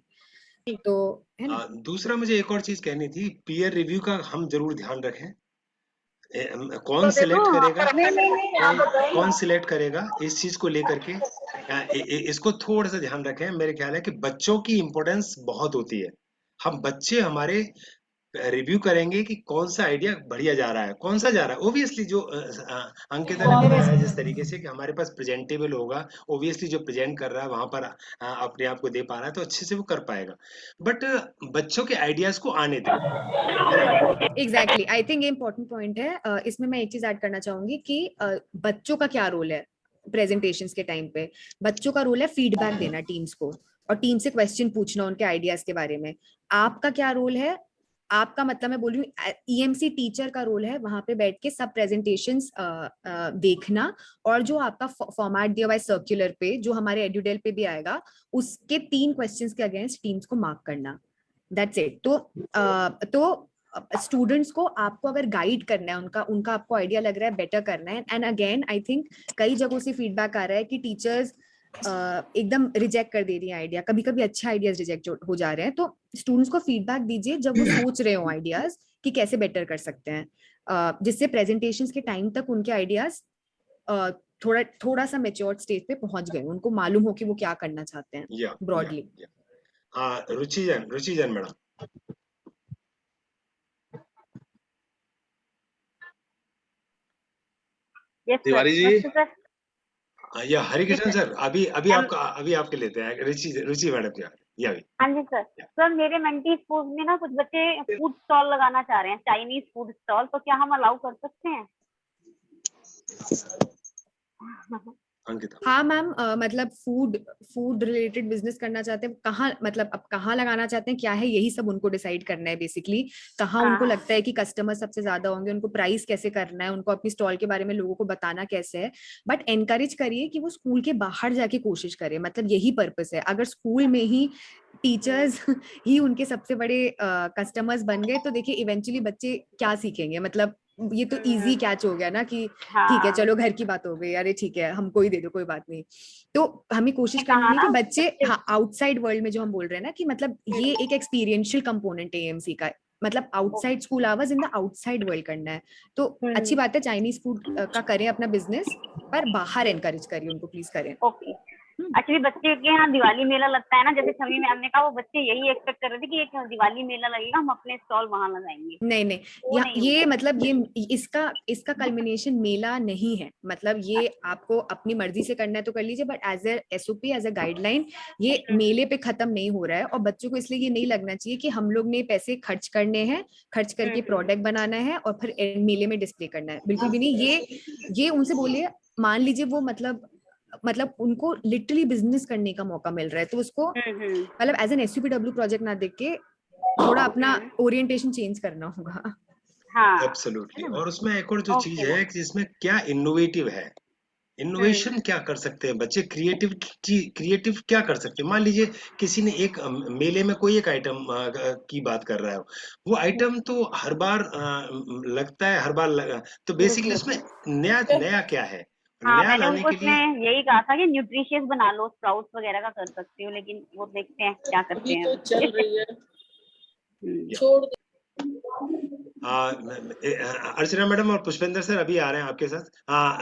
तो है ना। दूसरा मुझे एक और चीज कहनी थी, पीयर रिव्यू का हम जरूर ध्यान रखें। कौन सिलेक्ट करेगा, कौन सिलेक्ट करेगा, इस चीज को लेकर के इसको थोड़ा सा ध्यान रखें। मेरे ख्याल है कि बच्चों की इंपॉर्टेंस बहुत होती है। हम बच्चे हमारे रिव्यू करेंगे कि कौन सा आइडिया बढ़िया जा रहा है, कौन सा जा रहा है। ओब्वियसली जो अंकिता ने बताया जिस तरीके से कि हमारे पास प्रेजेंटेबल होगा, ओब्वियसली जो प्रेजेंट कर रहा है वहां पर अपने आप को दे पा रहा है तो अच्छे से वो कर पाएगा। बट बच्चों के आइडियाज को आने दें। एग्जैक्टली, आई थिंक ये इंपॉर्टेंट पॉइंट है। इसमें मैं एक चीज ऐड करना चाहूंगी कि बच्चों का क्या रोल है प्रेजेंटेशंस के टाइम पे। बच्चों का रोल है फीडबैक देना टीम्स को, और टीम से क्वेश्चन पूछना उनके आइडियाज के बारे में। आपका क्या रोल है? आपका मतलब मैं बोल रही हूँ ईएमसी टीचर का रोल है वहां पे बैठ के सब प्रेजेंटेशंस देखना, और जो आपका फॉर्मेट दिया हुआ है सर्कुलर पे, जो हमारे एड्यूडेल पे भी आएगा, उसके 3 क्वेश्चंस के अगेंस्ट टीम्स को मार्क करना। That's it. तो स्टूडेंट्स को आपको अगर गाइड करना है, उनका आपको आइडिया लग रहा है बेटर करना है। एंड अगेन आई थिंक कई जगहों से फीडबैक आ रहा है कि टीचर्स एकदम रिजेक्ट कर दे रही है आइडिया, कभी कभी अच्छे आइडियाज रिजेक्ट हो जा रहे हैं। तो स्टूडेंट्स को फीडबैक दीजिए जब वो सोच रहे हो आइडियाज कि कैसे बेटर कर सकते हैं, जिससे प्रेजेंटेशंस के टाइम तक उनके आइडियाज थोड़ा सा मैच्योर्ड स्टेज पे पहुंच गए, उनको मालूम हो कि वो क्या करना चाहते हैं ब्रॉडली। रुचिजन मैडम। तिवारी जी या हरिकृष्ण सर, अभी आपके लेते हैं रुचि मैडम क्या। हाँ जी सर। सर मेरे मेंटी स्कूल में ना कुछ बच्चे फूड स्टॉल लगाना चाह रहे हैं, चाइनीज फूड स्टॉल, तो क्या हम अलाउ कर सकते हैं? हाँ मैम, मतलब फूड रिलेटेड बिजनेस करना चाहते हैं, कहाँ मतलब अब कहाँ लगाना चाहते हैं क्या है, यही सब उनको डिसाइड करना है बेसिकली। कहाँ उनको लगता है कि कस्टमर सबसे ज्यादा होंगे, उनको प्राइस कैसे करना है, उनको अपनी स्टॉल के बारे में लोगों को बताना कैसे है। बट एनकरेज करिए कि वो स्कूल के बाहर जाके कोशिश करें, मतलब यही पर्पस है। अगर स्कूल में ही टीचर्स ही उनके सबसे बड़े कस्टमर्स बन गए तो देखिए इवेंचुअली बच्चे क्या सीखेंगे, मतलब ये तो इजी कैच हो गया ना कि ठीक है चलो घर की बात हो गई, अरे ठीक है हमको ही दे दो कोई बात नहीं। तो हमें कोशिश करनी है कि बच्चे आउटसाइड वर्ल्ड में, जो हम बोल रहे हैं ना कि मतलब ये एक एक्सपीरियंशियल कंपोनेंट है एएमसी का, मतलब outside school hours in the outside world करना है। तो अच्छी बात है चाइनीज फूड का करें अपना बिजनेस, पर बाहर एनकरेज करिए उनको, प्लीज करें। ओके। एक्चुअली बच्चे के यहाँ दिवाली मेला लगता है ना, जैसे छवि मैम ने कहा, वो बच्चे यही एक्सपेक्ट कर रहे थे कि एक दिवाली मेला लगेगा, हम अपने स्टॉल वहां लगाएंगे। नहीं, ये मतलब ये इसका कल्मिनेशन मेला नहीं है, मतलब ये आपको अपनी मर्जी से करना है तो कर लीजिए, but as a SOP, as a guideline ये मेले पे खत्म नहीं हो रहा है। और बच्चों को इसलिए ये नहीं लगना चाहिए कि हम लोग ने पैसे खर्च करने हैं, खर्च करके प्रोडक्ट बनाना है और फिर मेले में डिस्प्ले करना है, बिल्कुल भी नहीं। ये उनसे बोलिए, मान लीजिए वो मतलब उनको लिटरली बिजनेस करने का मौका मिल रहा है, तो उसको मतलब एज एन एसयूपीडब्ल्यू प्रोजेक्ट ना देख के थोड़ा अपना ओरिएंटेशन चेंज करना होगा। एब्सोल्युटली। और उसमें एक और जो चीज है कि इसमें क्या इनोवेटिव है, इनोवेशन क्या कर सकते हैं बच्चे, क्रिएटिव क्या कर सकते हैं। मान लीजिए किसी ने एक मेले में कोई एक आइटम की बात कर रहा है, वो आइटम तो हर बार लगता है, हर बार तो बेसिकली उसमें नया क्या है, नया मैंने लाने उनको के लिए यही कहा था कि न्यूट्रिशियस बना लो, स्प्राउट्स वगैरह का कर सकती हो, लेकिन वो देखते हैं क्या करते हैं। तो चल रही है छोड़ अर्चना मैडम और पुष्पेंद्र सर अभी आ रहे हैं आपके साथ।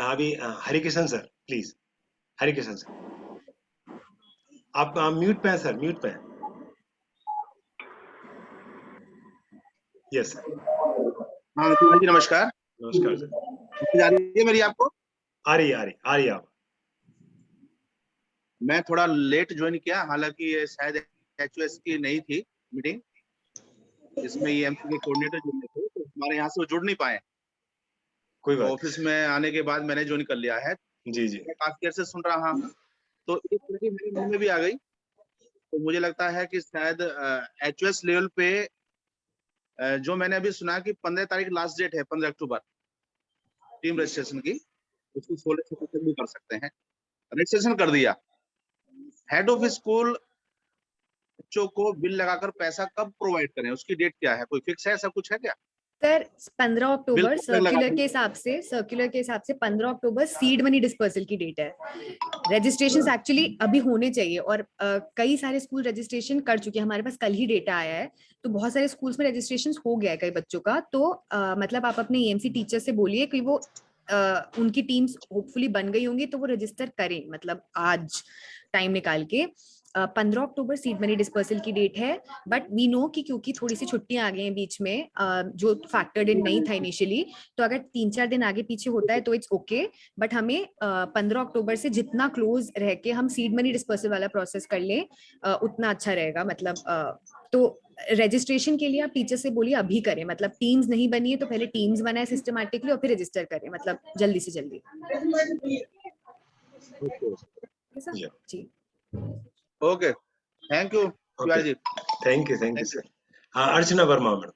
अभी Harikishan sir please, Harikishan sir आप म्यूट पे हैं सर, म्यूट पे हैं। यस हाँ जी नमस्कार। नमस्कार सर। जा रही है मेरी आपको? आ रही है आप। मैं थोड़ा लेट ज्वाइन किया, हालांकि ये शायद एचओएस की नहीं थी मीटिंग, इसमें एएमसी के कोऑर्डिनेटर जुड़ने थे, तो हमारे यहाँ से वो जुड़ नहीं पाए। कोई बात। ऑफिस में आने के बाद मैंने ज्वाइन कर लिया है। जी। मैं काफी देर से सुन रहा हूँ, तो एक मेरे मन में भी आ गई, तो मुझे लगता है कि शायद एचओएस लेवल पे जो मैंने अभी सुना कि 15 तारीख लास्ट डेट है, 15 अक्टूबर टीम रजिस्ट्रेशन की, उसको 16 से तक भी कर सकते हैं। रजिस्ट्रेशन कर दिया, हेड ऑफ स्कूल बच्चों को बिल लगाकर पैसा कब प्रोवाइड करें, उसकी डेट क्या है, कोई फिक्स है, ऐसा कुछ है क्या? सर 15 अक्टूबर सर्कुलर के हिसाब से 15 अक्टूबर सीड मनी डिस्पर्सल की डेट है। रजिस्ट्रेशंस एक्चुअली अभी होने चाहिए और कई सारे स्कूल रजिस्ट्रेशन कर चुके हैं, हमारे पास कल ही डेटा आया है, तो बहुत सारे स्कूल्स में रजिस्ट्रेशन हो गया है कई बच्चों का। तो मतलब आप अपने एएमसी टीचर से बोलिए कि वो उनकी टीम्स होपफुली बन गई होंगी तो वो रजिस्टर करें, मतलब आज टाइम निकाल के। 15 अक्टूबर सीड मनी डिस्पर्सल की डेट है, बट वी नो कि क्योंकि थोड़ी सी छुट्टियां आ गई हैं बीच में, जो फैक्टर्ड इन नहीं था इनिशियली, तो अगर 3-4 दिन आगे पीछे होता है तो इट्स ओके, बट हमें 15 अक्टूबर से जितना क्लोज रह के हम सीड मनी डिस्पर्सल वाला प्रोसेस कर लें उतना अच्छा रहेगा। मतलब तो रजिस्ट्रेशन के लिए आप टीचर से बोलिए अभी करें, मतलब टीम्स नहीं बनी है तो पहले टीम्स बनाए सिस्टमैटिकली और फिर रजिस्टर करें, मतलब जल्दी से जल्दी। जी okay, thank you Shivaji ji. Thank you sir. Archana Verma madam.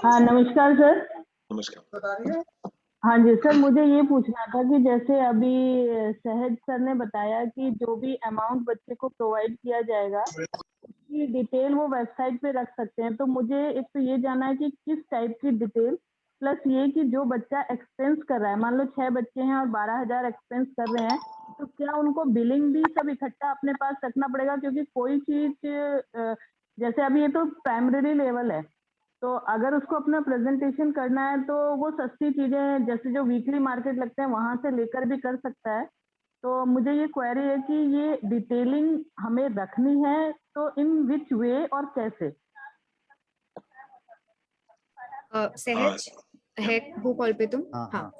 हाँ नमस्कार सर। नमस्कार। हाँ जी सर, मुझे ये पूछना था कि जैसे अभी सहज सर ने बताया कि जो भी अमाउंट बच्चे को प्रोवाइड किया जाएगा उसकी डिटेल वो वेबसाइट पे रख सकते हैं, तो मुझे एक तो ये जानना है कि किस टाइप की डिटेल, प्लस ये कि जो बच्चा एक्सपेंस कर रहा है, मान लो 6 बच्चे हैं और 12,000 एक्सपेंस कर रहे हैं, तो क्या उनको बिलिंग भी सब इकट्ठा अपने पास रखना पड़ेगा? क्योंकि कोई चीज जैसे अभी ये तो प्राइमरी लेवल है, तो अगर उसको अपना प्रेजेंटेशन करना है तो वो सस्ती चीजें जैसे जो वीकली मार्केट लगते हैं वहां से लेकर भी कर सकता है। तो मुझे ये क्वेरी है कि ये डिटेलिंग हमें रखनी है तो इन विच वे और कैसे? सहज है वो कॉल पे तुम? हाँ।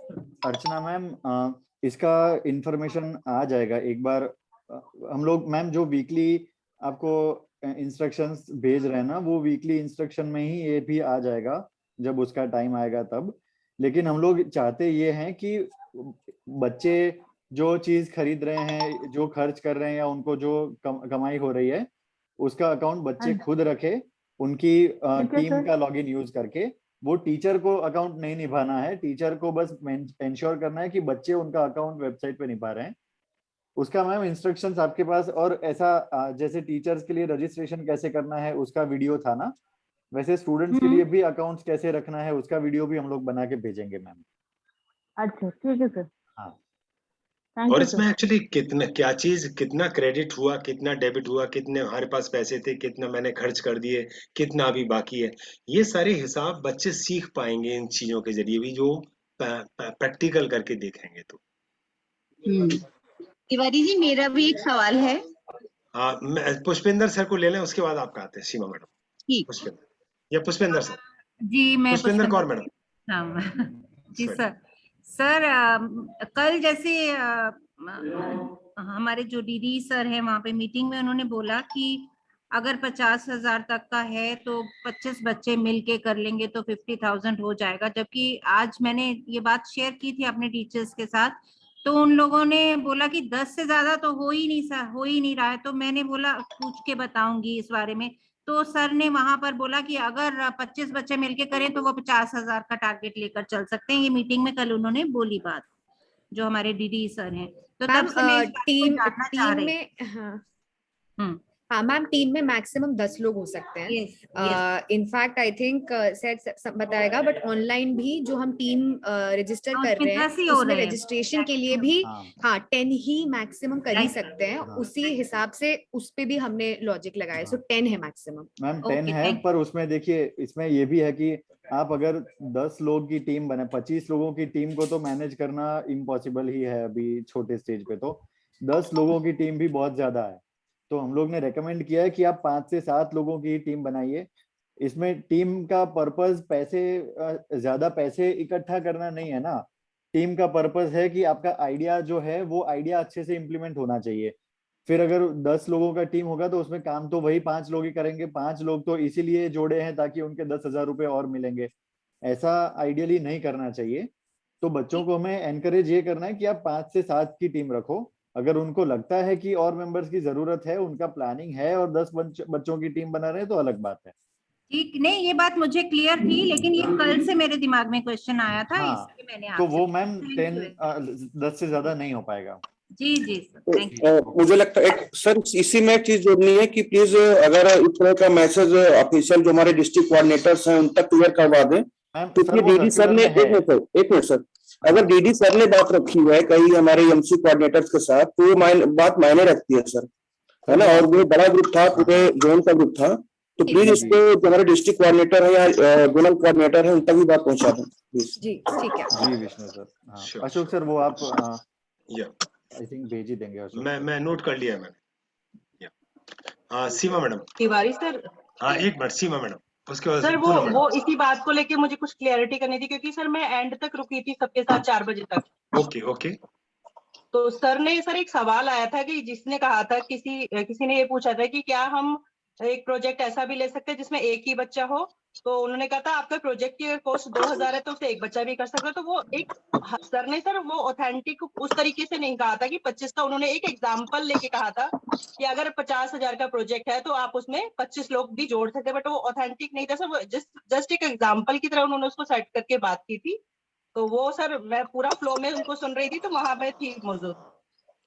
अर्चना मैम, इसका इंफॉर्मेशन आ जाएगा, एक बार हम लोग मैम जो वीकली आपको इंस्ट्रक्शंस भेज रहे हैं ना, वो वीकली इंस्ट्रक्शन में ही ये भी आ जाएगा जब उसका टाइम आएगा तब। लेकिन हम लोग चाहते ये हैं कि बच्चे जो चीज खरीद रहे हैं, जो खर्च कर रहे हैं, या उनको जो कमाई हो रही है, उसका अकाउंट बच्चे खुद रखे, उनकी टीम का लॉगिन यूज करके। वो टीचर को अकाउंट नहीं निभाना है, टीचर को बस इंश्योर करना है कि बच्चे उनका अकाउंट वेबसाइट पे निभा रहे हैं। उसका मैम इंस्ट्रक्शंस आपके पास, और ऐसा जैसे टीचर्स के लिए रजिस्ट्रेशन कैसे करना है उसका वीडियो था ना, वैसे स्टूडेंट्स के लिए भी अकाउंट्स कैसे रखना है उसका वीडियो भी हम लोग बना के भेजेंगे मैम। अच्छा ठीक है सर। हाँ। और इसमें एक्चुअली कितना क्या चीज, कितना क्रेडिट हुआ, कितना डेबिट हुआ, कितने हमारे पास पैसे थे, कितना मैंने खर्च कर दिए, कितना अभी बाकी है, ये सारे हिसाब बच्चे सीख पाएंगे इन चीजों के जरिए भी, जो प्रैक्टिकल करके देखेंगे तो। तिवारी जी मेरा भी एक सवाल है। पुष्पेंद्र सर को ले लें, उसके बाद आपका आते हैं सीमा मैडम। पुष्पेंद्र या पुष्पेंद्र सर जी, मैं पुष्पेंद्र कौर मैडम। हाँ जी सर। सर कल जैसे हमारे जो डीडी सर है वहाँ पे मीटिंग में उन्होंने बोला कि अगर 50,000 तक का है तो 25 बच्चे मिलके कर लेंगे तो 50,000 हो जाएगा। जबकि आज मैंने ये बात शेयर की थी अपने टीचर्स के साथ, तो उन लोगों ने बोला कि 10 से ज्यादा तो हो ही नहीं रहा है। तो मैंने बोला पूछ के बताऊंगी इस बारे में। तो सर ने वहां पर बोला कि अगर 25 बच्चे मिलके करें तो वो 50,000 का टारगेट लेकर चल सकते हैं। ये मीटिंग में कल उन्होंने बोली बात, जो हमारे डीडी सर हैं। तो तब से मैं टीम में हाँ मैम, टीम में मैक्सिमम 10 लोग हो सकते हैं। इनफैक्ट आई थिंक सेट बताएगा, बट ऑनलाइन भी जो हम टीम रजिस्टर कर रहे हैं उसमें रजिस्ट्रेशन के लिए भी 10 ही मैक्सिमम कर ही सकते हैं। उसी हिसाब से उस पे भी हमने लॉजिक लगाया। सो 10 है मैक्सिमम मैम। 10 है, पर उसमें देखिए इसमें ये भी है कि आप अगर 10 लोग की टीम बने, 25 लोगों की टीम को तो मैनेज करना इम्पॉसिबल ही है अभी छोटे स्टेज पे। तो 10 लोगों की टीम भी बहुत ज्यादा है। तो हम लोग ने रेकमेंड किया है कि आप 5 से 7 लोगों की टीम बनाइए। इसमें टीम का पर्पस ज्यादा पैसे इकट्ठा करना नहीं है ना। टीम का पर्पस है कि आपका आइडिया जो है वो आइडिया अच्छे से इम्प्लीमेंट होना चाहिए। फिर अगर 10 लोगों का टीम होगा तो उसमें काम तो वही 5 लोग ही करेंगे। 5 लोग तो इसीलिए जोड़े हैं ताकि उनके 10,000 रुपए और मिलेंगे। ऐसा आइडियली नहीं करना चाहिए। तो बच्चों को हमें एनकरेज ये करना है कि आप 5 से 7 की टीम रखो। अगर उनको लगता है कि और मेंबर्स की जरूरत है, उनका प्लानिंग है और 10 बच्चों की टीम बना रहे हैं तो अलग बात है। ठीक, नहीं ये बात मुझे क्लियर थी, लेकिन ये कल से मेरे दिमाग में क्वेश्चन आया था। इसलिए मैंने तो वो मैम 10 से ज्यादा नहीं हो पाएगा। जी सर, मुझे लगता है सर इसी में एक चीज जोड़नी है कि प्लीज अगर इस तरह का मैसेज ऑफिशियल जो हमारे डिस्ट्रिक्ट कोऑर्डिनेटर्स हैं उन तक क्लियर करवा दें। क्योंकि डीडी सर ने एक मिनट सर, अगर डीडी सर ने बात रखी है कहीं हमारे एमसी कोऑर्डिनेटर्स के साथ तो बात मायने रखती है सर, है ना। और वो बड़ा ग्रुप था, पूरे जोन का ग्रुप था। तो प्लीज इसको जो हमारे डिस्ट्रिक्ट कोऑर्डिनेटर है या जोनल कोऑर्डिनेटर है उन तक भी बात पहुंचा दें प्लीज। जी ठीक है जी विष्णु सर। अशोक सर वो आप आई थिंक भेज ही देंगे। मैं नोट कर लिया मैंने। सीमा मैडम। तिवारी सर। हाँ एक मिनट सीमा मैडम, उसके बाद सर वो इसी बात को लेके मुझे कुछ क्लैरिटी करनी थी, क्योंकि सर मैं एंड तक रुकी थी सबके साथ 4 बजे तक। ओके। तो सर एक सवाल आया था कि जिसने कहा था किसी ने ये पूछा था कि क्या हम एक प्रोजेक्ट ऐसा भी ले सकते हैं जिसमें एक ही बच्चा हो। तो उन्होंने कहा था आपका प्रोजेक्ट की कॉस्ट 2,000 है तो उसे एक बच्चा भी कर सकता है। तो वो एक सर ने वो ऑथेंटिक उस तरीके से नहीं कहा था कि 25 का। उन्होंने एक एग्जाम्पल लेके कहा था कि अगर 50,000 का प्रोजेक्ट है तो आप उसमें 25 लोग भी जोड़ सकते हैं। बट वो ऑथेंटिक नहीं था सर, वो जस्ट एक एग्जाम्पल की तरह उन्होंने उसको सेट करके बात की थी। तो वो सर मैं पूरा फ्लो में उनको सुन रही थी, तो वहां पे थी मौजूद।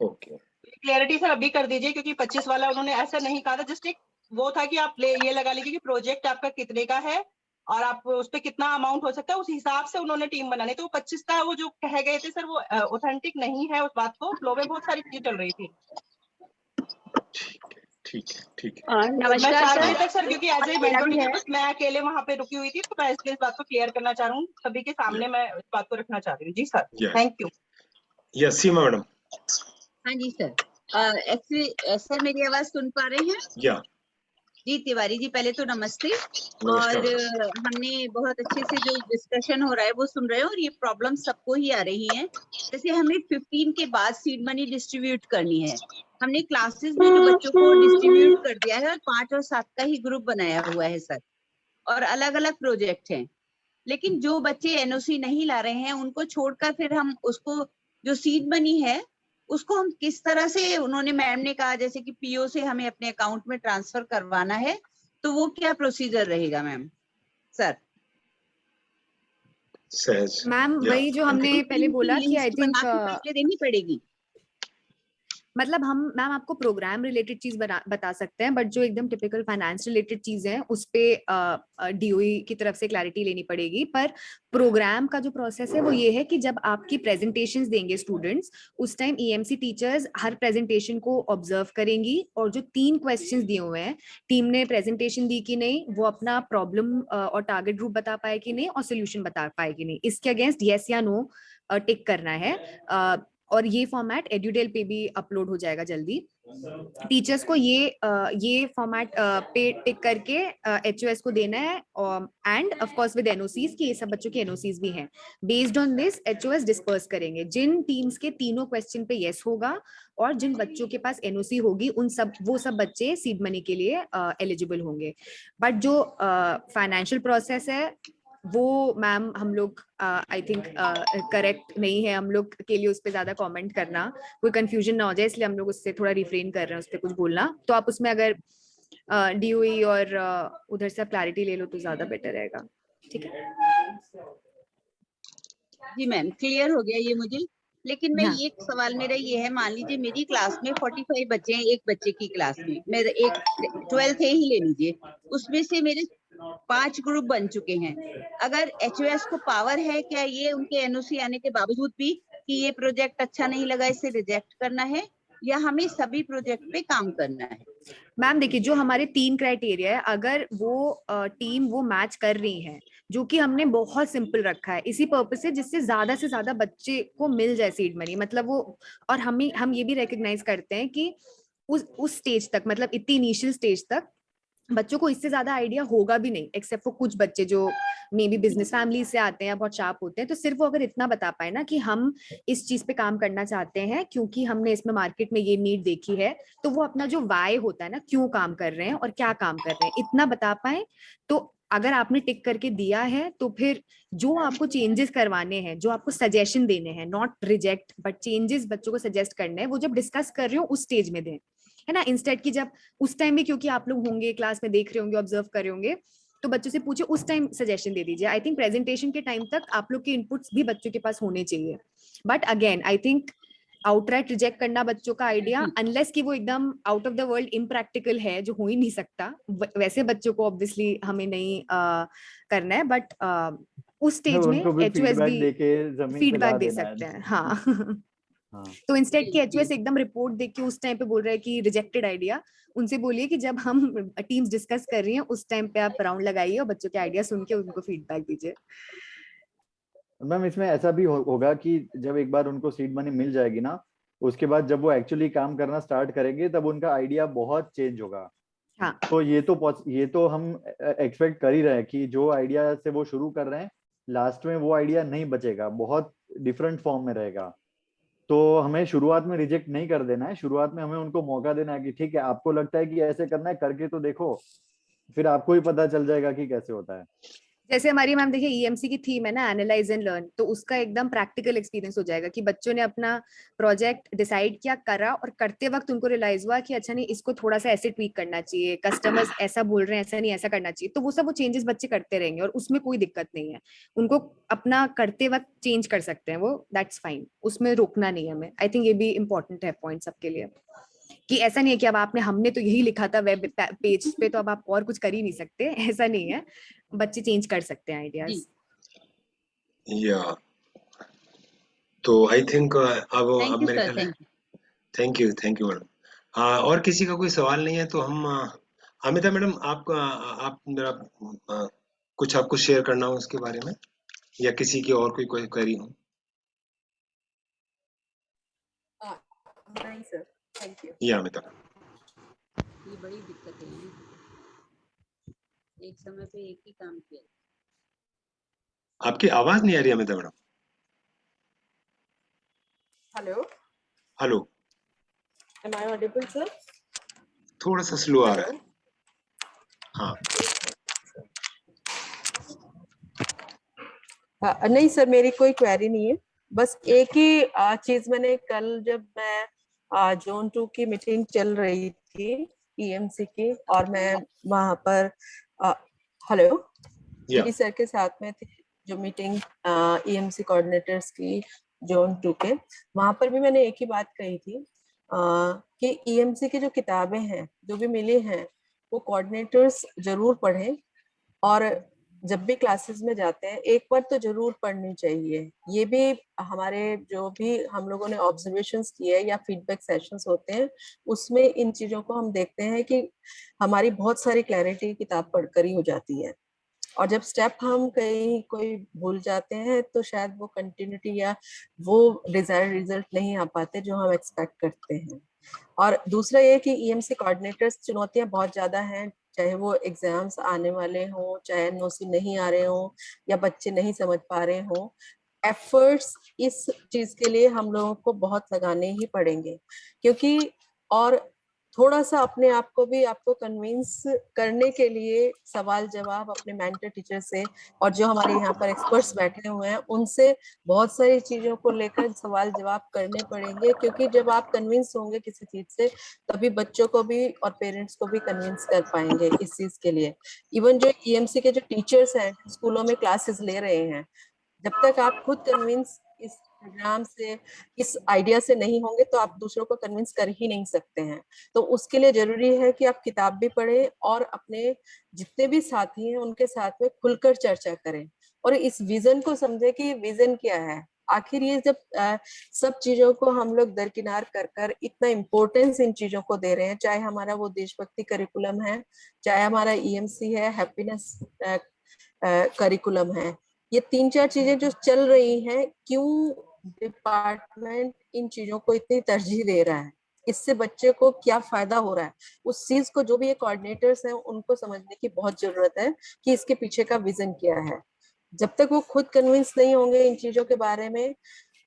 ओके, क्लियरिटी सर अभी कर दीजिए, क्योंकि 25 वाला उन्होंने ऐसा नहीं कहा था। जस्ट एक वो था कि आप ये लगा लीजिए कि प्रोजेक्ट आपका कितने का है और आप उस पर कितना अमाउंट हो सकता है, उस हिसाब से उन्होंने टीम बनानी। तो 25 का वो जो कह गए थे सर वो ऑथेंटिक नहीं है। उस बात को फ्लो में बहुत सारी चीजें चल रही थी। ठीक नमस्कार। 4 बजे तक सर, क्योंकि एज ए मेंटर टीचर मैं अकेले वहां पे रुकी हुई थी, तो मैं इसलिए इस बात को क्लियर करना चाह रहा हूँ, सभी के सामने मैं इस बात को रखना चाह रही हूँ। जी sir, thank you. Yes Seema madam. हाँ जी सर, एक्चुअली सर मेरी आवाज सुन पा रहे हैं? जी तिवारी जी, पहले तो नमस्ते। और हमने बहुत अच्छे से जो डिस्कशन हो रहा है वो सुन रहे हैं, और ये प्रॉब्लम सबको ही आ रही है। जैसे हमें 15 के बाद सीड मनी डिस्ट्रीब्यूट करनी है, हमने क्लासेस में जो बच्चों को डिस्ट्रीब्यूट कर दिया है और 5 और 7 का ही ग्रुप बनाया हुआ है सर, और अलग अलग प्रोजेक्ट हैं। लेकिन जो बच्चे एनओसी नहीं ला रहे हैं उनको छोड़कर फिर हम उसको जो सीड मनी है उसको हम किस तरह से, उन्होंने मैम ने कहा जैसे कि पीओ से हमें अपने अकाउंट में ट्रांसफर करवाना है, तो वो क्या प्रोसीजर रहेगा मैम? सर मैम वही जो हमने पहले बोला कि आई थिंक पहले देनी पड़ेगी। मतलब हम मैम आपको प्रोग्राम रिलेटेड चीज बता सकते हैं, बट जो एकदम टिपिकल फाइनेंस रिलेटेड चीज है उस पे डीओई की तरफ से क्लैरिटी लेनी पड़ेगी। पर प्रोग्राम का जो प्रोसेस है वो ये है कि जब आपकी प्रेजेंटेशंस देंगे स्टूडेंट्स, उस टाइम ईएमसी टीचर्स हर प्रेजेंटेशन को ऑब्जर्व करेंगी और जो 3 क्वेश्चंस दिए हुए हैं, टीम ने प्रेजेंटेशन दी कि नहीं, वो अपना प्रॉब्लम और टारगेट ग्रुप बता पाए कि नहीं और सोल्यूशन बता पाए कि नहीं, इसके अगेंस्ट येस या नो टिक करना है। और ये फॉर्मेट एड्यूडेल पे भी अपलोड हो जाएगा जल्दी। टीचर्स को ये फॉर्मेट पे टिक करके एचओएस को देना है, end of course with NOCs कि ये सब बच्चों के एनओसीज भी हैं। बेस्ड ऑन दिस एचओएस डिस्पर्स करेंगे। जिन टीम्स के तीनों क्वेश्चन पे यस होगा और जिन बच्चों के पास एनओसी होगी वो सब बच्चे सीड मनी के लिए एलिजिबल होंगे। बट जो फाइनेंशियल प्रोसेस है वो मैम हम लोग आई थिंक करेक्ट नहीं है हम लोग के लिए उस पर ज्यादा कमेंट करना, कोई कंफ्यूजन ना हो जाए, इसलिए हम लोग उससे थोड़ा रिफ्रेन कर रहे हैं उस पर कुछ बोलना। तो आप उसमें अगर डीओई और उधर से क्लैरिटी ले लो तो ज्यादा बेटर रहेगा। ठीक है जी मैम, क्लियर हो गया ये मुझे। लेकिन मैं एक सवाल मेरा ये है, मान लीजिए मेरी क्लास में 45 बच्चे हैं, एक बच्चे की क्लास में, मेरे एक 12th ही ले लीजिए, उसमें से मेरे 5 ग्रुप बन चुके हैं। अगर एचओएस को पावर है क्या ये उनके एनओसी आने के बावजूद भी कि ये प्रोजेक्ट अच्छा नहीं लगा इसे रिजेक्ट करना है, या हमें सभी प्रोजेक्ट पे काम करना है? मैम देखिए, जो हमारे 3 क्राइटेरिया है, अगर वो टीम वो मैच कर रही है, जो कि हमने बहुत सिंपल रखा है इसी पर्पज से जिससे ज्यादा से ज्यादा बच्चे को मिल जाए सीड मनी, मतलब वो, और हम ये भी रिकॉग्नाइज करते हैं कि उस स्टेज तक, मतलब इतनी इनिशियल स्टेज तक बच्चों को इससे ज्यादा आइडिया होगा भी नहीं, एक्सेप्ट फॉर कुछ बच्चे जो मे बी बिजनेस फैमिली से आते हैं या बहुत शार्प होते हैं। तो सिर्फ वो अगर इतना बता पाए ना कि हम इस चीज पे काम करना चाहते हैं क्योंकि हमने इसमें मार्केट में ये नीड देखी है, तो वो अपना जो वाई होता है ना, क्यों काम कर रहे हैं और क्या काम कर रहे हैं, इतना बता पाए, तो अगर आपने टिक करके दिया है तो फिर जो आपको चेंजेस करवाने हैं, जो आपको सजेशन देने हैं, नॉट रिजेक्ट बट चेंजेस बच्चों को सजेस्ट करने हैं, वो जब डिस्कस कर रहे हो उस स्टेज में दें, है ना, इंस्टेड की जब उस टाइम में, क्योंकि आप लोग होंगे क्लास में देख रहे होंगे, ऑब्जर्व कर रहे होंगे, तो बच्चों से पूछे उस टाइम सजेशन दे दीजिए। आई थिंक प्रेजेंटेशन के टाइम तक आप लोग के इनपुट्स भी बच्चों के पास होने चाहिए। But again I think outright reject करना बच्चों का आइडिया, अनलेस कि वो एकदम out of the world impractical है जो हो ही नहीं सकता, वैसे बच्चों को ऑब्वियसली हमें नहीं करना है। बट उस स्टेज में एचओएस भी फीडबैक दे सकते हैं। हाँ तो इंस्टेड की एचओएस एकदम रिपोर्ट देख के उस टाइम पे बोल रहा है कि रिजेक्टेड आइडिया, उनसे बोलिए कि जब हम टीम्स डिस्कस कर रही हैं उस टाइम पे आप राउंड लगाइए और बच्चों के आइडिया सुन के उनको फीडबैक दीजिए। मैम इसमें ऐसा भी होगा कि जब एक बार उनको सीड मनी मिल जाएगी ना, उसके बाद जब वो एक्चुअली काम करना स्टार्ट करेंगे तब उनका आइडिया बहुत चेंज होगा। हाँ। तो ये तो हम एक्सपेक्ट कर ही रहे हैं कि जो आइडिया से वो शुरू कर रहे हैं लास्ट में वो आइडिया नहीं बचेगा, बहुत डिफरेंट फॉर्म में रहेगा। तो हमें शुरुआत में रिजेक्ट नहीं कर देना है, शुरुआत में हमें उनको मौका देना है कि ठीक है आपको लगता है कि ऐसे करना है, करके तो देखो, फिर आपको ही पता चल जाएगा कि कैसे होता है। जैसे हमारी मैम देखिए ईएमसी की थीम है ना, एनालाइज एंड लर्न, तो उसका एकदम प्रैक्टिकल एक्सपीरियंस हो जाएगा कि बच्चों ने अपना प्रोजेक्ट डिसाइड किया, करा, और करते वक्त उनको रियलाइज हुआ कि अच्छा नहीं इसको थोड़ा सा ऐसे ट्वीक करना चाहिए, कस्टमर्स ऐसा बोल रहे हैं, ऐसा नहीं ऐसा करना चाहिए, तो वो सब वो चेंजेस बच्चे करते रहेंगे और उसमें कोई दिक्कत नहीं है। उनको अपना करते वक्त चेंज कर सकते हैं वो, दैट्स फाइन, उसमें रोकना नहीं है हमें। आई थिंक ये भी इंपॉर्टेंट है पॉइंट सबके लिए, कि ऐसा नहीं है कि अब हमने तो यही लिखा था वेब पेज पे तो अब आप और कुछ कर ही नहीं सकते, ऐसा नहीं है, बच्चे चेंज कर सकते हैं आइडियाज। या तो आई थिंक अब मेरे ख्याल है, थैंक यू मैडम। और किसी का कोई सवाल नहीं है तो हम अमिता मैडम आप मेरा कुछ आपको शेयर करना हो उसके बारे में, या किसी की और कोई क्वेरी हो? नहीं सर, थैंक यू। या अमिता, ये बड़ी दिक्कत है, एक समय पे एक ही काम किया। आपकी आवाज नहीं आ रही Amita madam. Hello hello, Am I audible, sir? थोड़ा सा स्लो आ रहा है। हाँ नहीं सर, मेरी कोई क्वेरी नहीं है। बस एक ही चीज मैंने कल जब मैं जोन 2 की मीटिंग चल रही थी ईएमसी की, और मैं वहां पर हेलो जीडी सर के साथ में थी जो मीटिंग ईएमसी कोऑर्डिनेटर्स की जोन 2 के, वहां पर भी मैंने एक ही बात कही थी कि ईएमसी की जो किताबें हैं जो भी मिली हैं वो कोऑर्डिनेटर्स जरूर पढ़ें, और जब भी क्लासेस में जाते हैं एक बार तो जरूर पढ़नी चाहिए। ये भी हमारे जो भी हम लोगों ने ऑब्जर्वेशंस किए या फीडबैक सेशंस होते हैं उसमें इन चीजों को हम देखते हैं कि हमारी बहुत सारी क्लैरिटी किताब पढ़कर ही हो जाती है, और जब स्टेप हम कहीं कोई भूल जाते हैं तो शायद वो कंटिन्यूटी या वो डिजायर्ड रिजल्ट नहीं आ पाते जो हम एक्सपेक्ट करते हैं। और दूसरा ये कि ईएमसी कोऑर्डिनेटर्स चुनौतियां बहुत ज्यादा हैं, चाहे वो एग्जाम्स आने वाले हों, चाहे एनओसी नहीं आ रहे हों या बच्चे नहीं समझ पा रहे हों, एफर्ट्स इस चीज के लिए हम लोगों को बहुत लगाने ही पड़ेंगे, क्योंकि और थोड़ा सा अपने आप को भी आपको कन्विंस करने के लिए सवाल जवाब अपने मेंटर टीचर से और जो हमारे यहाँ पर एक्सपर्ट्स बैठे हुए हैं उनसे बहुत सारी चीजों को लेकर सवाल जवाब करने पड़ेंगे, क्योंकि जब आप कन्विंस होंगे किसी चीज से तभी बच्चों को भी और पेरेंट्स को भी कन्विंस कर पाएंगे इस चीज के लिए। इवन जो ईएमसी के जो टीचर्स हैं स्कूलों में क्लासेस ले रहे हैं, जब तक आप खुद कन्विंस इस प्रोग्राम से इस आइडिया से नहीं होंगे तो आप दूसरों को कन्विंस कर ही नहीं सकते हैं। तो उसके लिए जरूरी है कि आप किताब भी पढ़ें और अपने जितने भी साथी हैं उनके साथ में खुलकर चर्चा करें और इस विजन को समझे कि विजन क्या है। आखिर ये जब सब चीजों को हम लोग दरकिनार कर कर इतना इम्पोर्टेंस इन चीजों को दे रहे हैं, चाहे हमारा वो देशभक्ति करिकुलम है, चाहे हमारा ईएमसी है, हैप्पीनेस करिकुलम है, ये 3-4 चीजें जो चल रही हैं, क्यों डिपार्टमेंट इन चीजों को इतनी तरजीह दे रहा है, इससे बच्चे को क्या फायदा हो रहा है, उस चीज को जो भी ये कोऑर्डिनेटर्स हैं उनको समझने की बहुत जरूरत है कि इसके पीछे का विजन क्या है। जब तक वो खुद कन्विंस नहीं होंगे इन चीजों के बारे में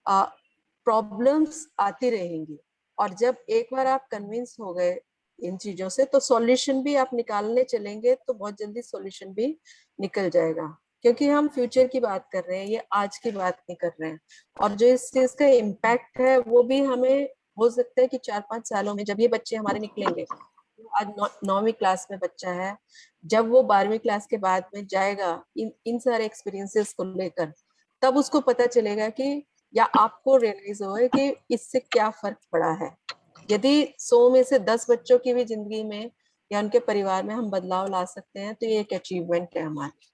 प्रॉब्लम्स आती रहेंगी, और जब एक बार आप कन्विंस हो गए इन चीजों से तो सॉल्यूशन भी आप निकालने चलेंगे तो बहुत जल्दी सॉल्यूशन भी निकल जाएगा, क्योंकि हम फ्यूचर की बात कर रहे हैं, ये आज की बात नहीं कर रहे हैं। और जो इस चीज का इम्पैक्ट है वो भी हमें हो सकता है कि 4-5 सालों में जब ये बच्चे हमारे निकलेंगे, आज 9वीं क्लास में बच्चा है, जब वो 12वीं क्लास के बाद में जाएगा इन सारे एक्सपीरियंसेस को लेकर, तब उसको पता चलेगा कि या आपको रियलाइज होगा कि इससे क्या फर्क पड़ा है। यदि 100 में से 10 बच्चों की भी जिंदगी में या उनके परिवार में हम बदलाव ला सकते हैं तो ये एक अचीवमेंट है हमारी।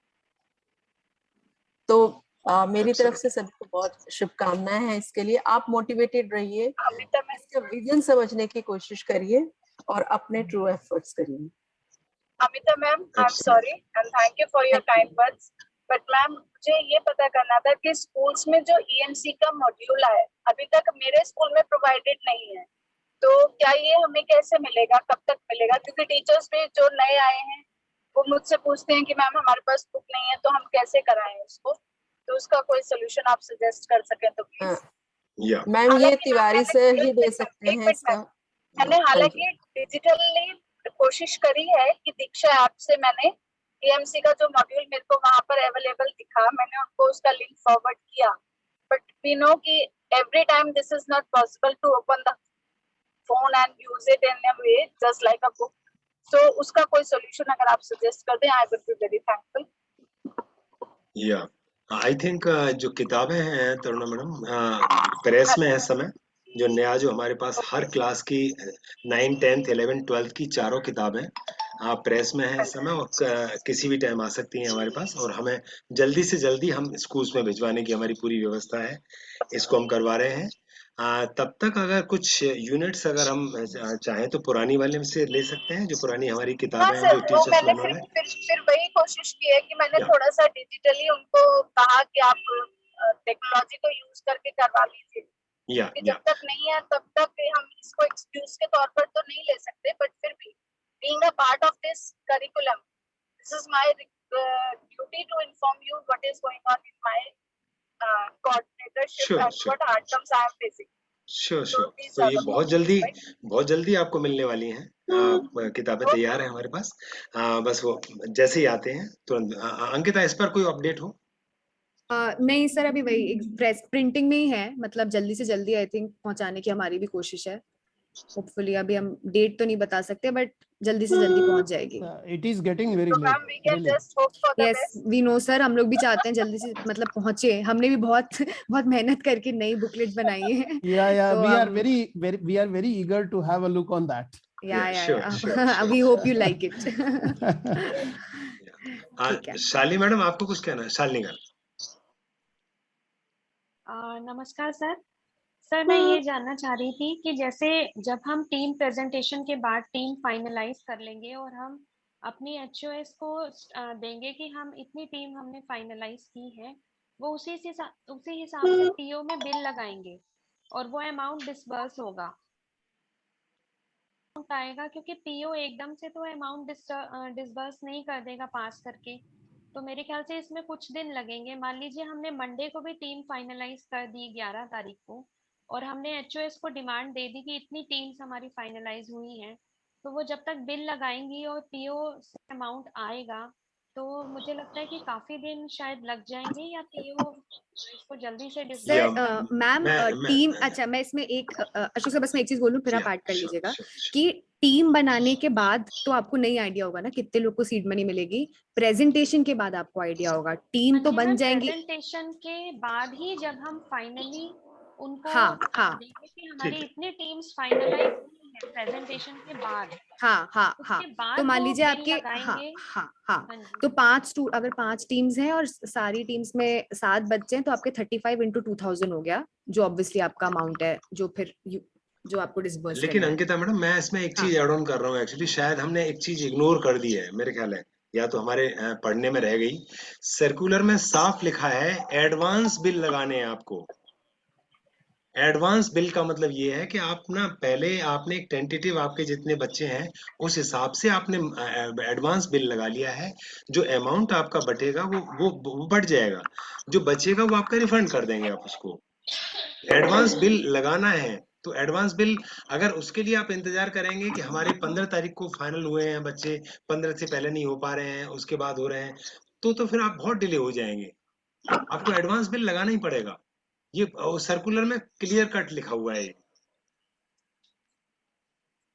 तो मेरी तरफ से सभी को बहुत शुभकामनाएं हैं इसके लिए। आप मोटिवेटेड रहिए, इसका विजन समझने की कोशिश करिए और अपने ट्रू एफर्ट्स करिए। Amita ma'am, I am sorry and thank you for your kind words, but ma'am मुझे ये पता करना था कि स्कूल्स में जो ईएमसी का मॉड्यूल है अभी तक मेरे स्कूल में प्रोवाइडेड नहीं है, तो क्या ये हमें कैसे मिलेगा, कब तक मिलेगा? क्योंकि टीचर्स भी जो नए आए हैं वो मुझसे पूछते हैं कि मैम हमारे पास बुक नहीं है, तो हम कैसे कराएं उसको, तो उसका कोई सोल्यूशन आप सजेस्ट कर सकें तो प्लीज। मैम ये तिवारी से ही दे सकते हैं इसका। मैंने हालांकि डिजिटली कोशिश करी है कि दीक्षा ऐप से मैंने ईएमसी का जो मॉड्यूल मेरे को वहां पर अवेलेबल दिखा, मैंने उनको उसका लिंक फॉरवर्ड किया, बट वी नो कि every time this is not possible to open the phone and use it in a way just like a book, तो उसका कोई सॉल्यूशन अगर आप सजेस्ट कर दें, I would be very thankful. Yeah I think जो किताबें हैं तरुणा मैडम प्रेस में है इस समय, जो नया जो हमारे पास हर क्लास की 9, 10th, 11th, 12th की चारों किताबें प्रेस में है इस समय और किसी भी टाइम आ सकती हैं हमारे पास, और हमें जल्दी से जल्दी हम स्कूल्स में भिजवाने की हमारी पूरी व्यवस्था है, इसको हम करवा रहे हैं। तब तक अगर कुछ यूनिट्स अगर हम चाहें तो पुरानी वाले से ले सकते हैं, जो पुरानी हमारी किताबें हैं जो टीचर्स मैनुअल है। फिर वही कोशिश की है कि मैंने थोड़ा सा डिजिटली उनको कहा कि आप टेक्नोलॉजी को यूज करके करवा लीजिए, जब तक नहीं है तब तक हम इसको एक्सक्यूज के तौर पर तो नहीं ले सकते, बट फिर भी being a part of this curriculum, this is my duty to inform you what is going on in my coordinatorship and what outcomes I am facing. Sure sure. तो ये बहुत जल्दी आपको मिलने वाली हैं। किताबें तैयार हैं हमारे पास। बस वो जैसे ही आते हैं तुरंत। अंकिता, इस पर कोई अपडेट हो? नहीं सर, अभी वही प्रेस प्रिंटिंग में ही है, मतलब जल्दी से जल्दी आई थिंक पहुंचाने की हमारी भी कोशिश है। होपफुली अभी हम डेट तो नहीं बता सकते, बट जल्दी से जल्दी पहुंच जाएगी। It is getting very late. Really. Yes we know sir, हम लोग भी चाहते हैं जल्दी से मतलब पहुंचे। हमने भी बहुत बहुत मेहनत करके नई बुकलेट बनाई है। Yeah, we are very eager to have a look on that. Yeah. We hope you like it. शाली मैडम, आपको कुछ कहना है? शालिनी मैम। नमस्कार सर। सर मैं ये जानना चाह रही थी कि जैसे जब हम टीम प्रेजेंटेशन के बाद टीम फाइनलाइज कर लेंगे और हम अपनी HOS को देंगे कि हम इतनी टीम हमने फाइनलाइज की है, वो उसी हिसाब से PO में बिल लगाएंगे और वो अमाउंट डिसबर्स होगा आएगा, क्योंकि PO एकदम से तो अमाउंट डिसबर्स नहीं कर देगा पास करके। तो मेरे ख्याल से इसमें कुछ दिन लगेंगे। मान लीजिए हमने मंडे को भी टीम फाइनलाइज कर दी 11 तारीख को, और हमने HOS को डिमांड दे दी कि इतनी टीम्स हमारी फाइनलाइज हुई हैं, तो वो जब तक बिल लगाएंगी और PO से अमाउंट आएगा, तो मुझे लगता है कि काफी दिन शायद लग जाएंगे, या PO इसको जल्दी से सर मैम टीम, अच्छा मैं इसमें एक अशोक सर बस मैं एक चीज बोलूं, फिर आप ऐड कर लीजिएगा कि टीम बनाने के बाद तो आपको नहीं आइडिया होगा ना कितने लोग को सीड मनी मिलेगी, प्रेजेंटेशन के बाद आपको आइडिया होगा। टीम तो बन जाएंगी प्रेजेंटेशन के बाद ही, जब हम फाइनली उनको देखें कि हमारी इतनी टीम्स फाइनलाइज हुई है प्रेजेंटेशन के बाद। तो मान लीजिए आपके तो अगर 5 टीम्स हैं और सारी टीम्स में 7 बच्चे हैं, तो आपके 35 into 2000 हो गया, जो ऑब्वियसली आपका अमाउंट है जो फिर जो आपको डिसबर्स। लेकिन अंकिता मैडम, मैं इसमें एक चीज ऐड ऑन कर रहा हूँ। एक्चुअली शायद हमने एक चीज इग्नोर कर दी है, मेरे ख्याल है, या तो हमारे पढ़ने में रह गई। सर्कुलर में साफ लिखा है एडवांस बिल लगाने हैं आपको। एडवांस बिल का मतलब ये है कि आप ना पहले आपने एक टेंटेटिव, आपके जितने बच्चे हैं उस हिसाब से आपने एडवांस बिल लगा लिया है। जो अमाउंट आपका बटेगा वो बढ़ जाएगा, जो बचेगा वो आपका रिफंड कर देंगे आप उसको। एडवांस बिल लगाना है तो एडवांस बिल, अगर उसके लिए आप इंतजार करेंगे कि हमारे 15 तारीख को फाइनल हुए हैं बच्चे, 15 से पहले नहीं हो पा रहे हैं, उसके बाद हो रहे हैं, तो फिर आप बहुत डिले हो जाएंगे। आपको एडवांस बिल लगाना ही पड़ेगा। ये सर्कुलर में क्लियर कट लिखा हुआ है।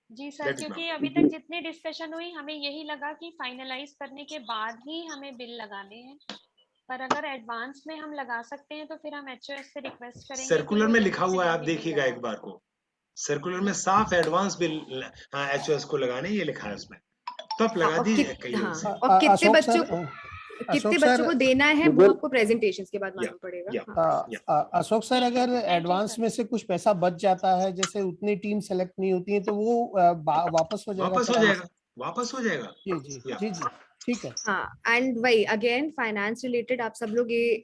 जी सर, क्योंकि अभी तक जितनी डिस्कशन हुई हमें यही लगा कि फाइनलाइज करने के बाद ही हमें बिल लगाने हैं, पर अगर एडवांस में हम लगा सकते हैं तो फिर हम HOS से रिक्वेस्ट करेंगे। सर्कुलर में लिखा हुआ है, आप देखिएगा एक बार को, सर्कुलर में साफ एडवांस बिल HOS को लगाने ये लिखा है उसमें, तो आप लगा दीजिए। और कितने बच्चों को देना है वो आपको प्रेजेंटेशंस के बाद मालूम पड़ेगा। अशोक सर, अगर एडवांस में से कुछ पैसा बच जाता है, जैसे उतनी टीम सेलेक्ट नहीं होती है, तो वो वापस हो जाएगा। वापस हो जाएगा। जी ठीक है। एंड वही अगेन फाइनेंस रिलेटेड आप सब लोग ये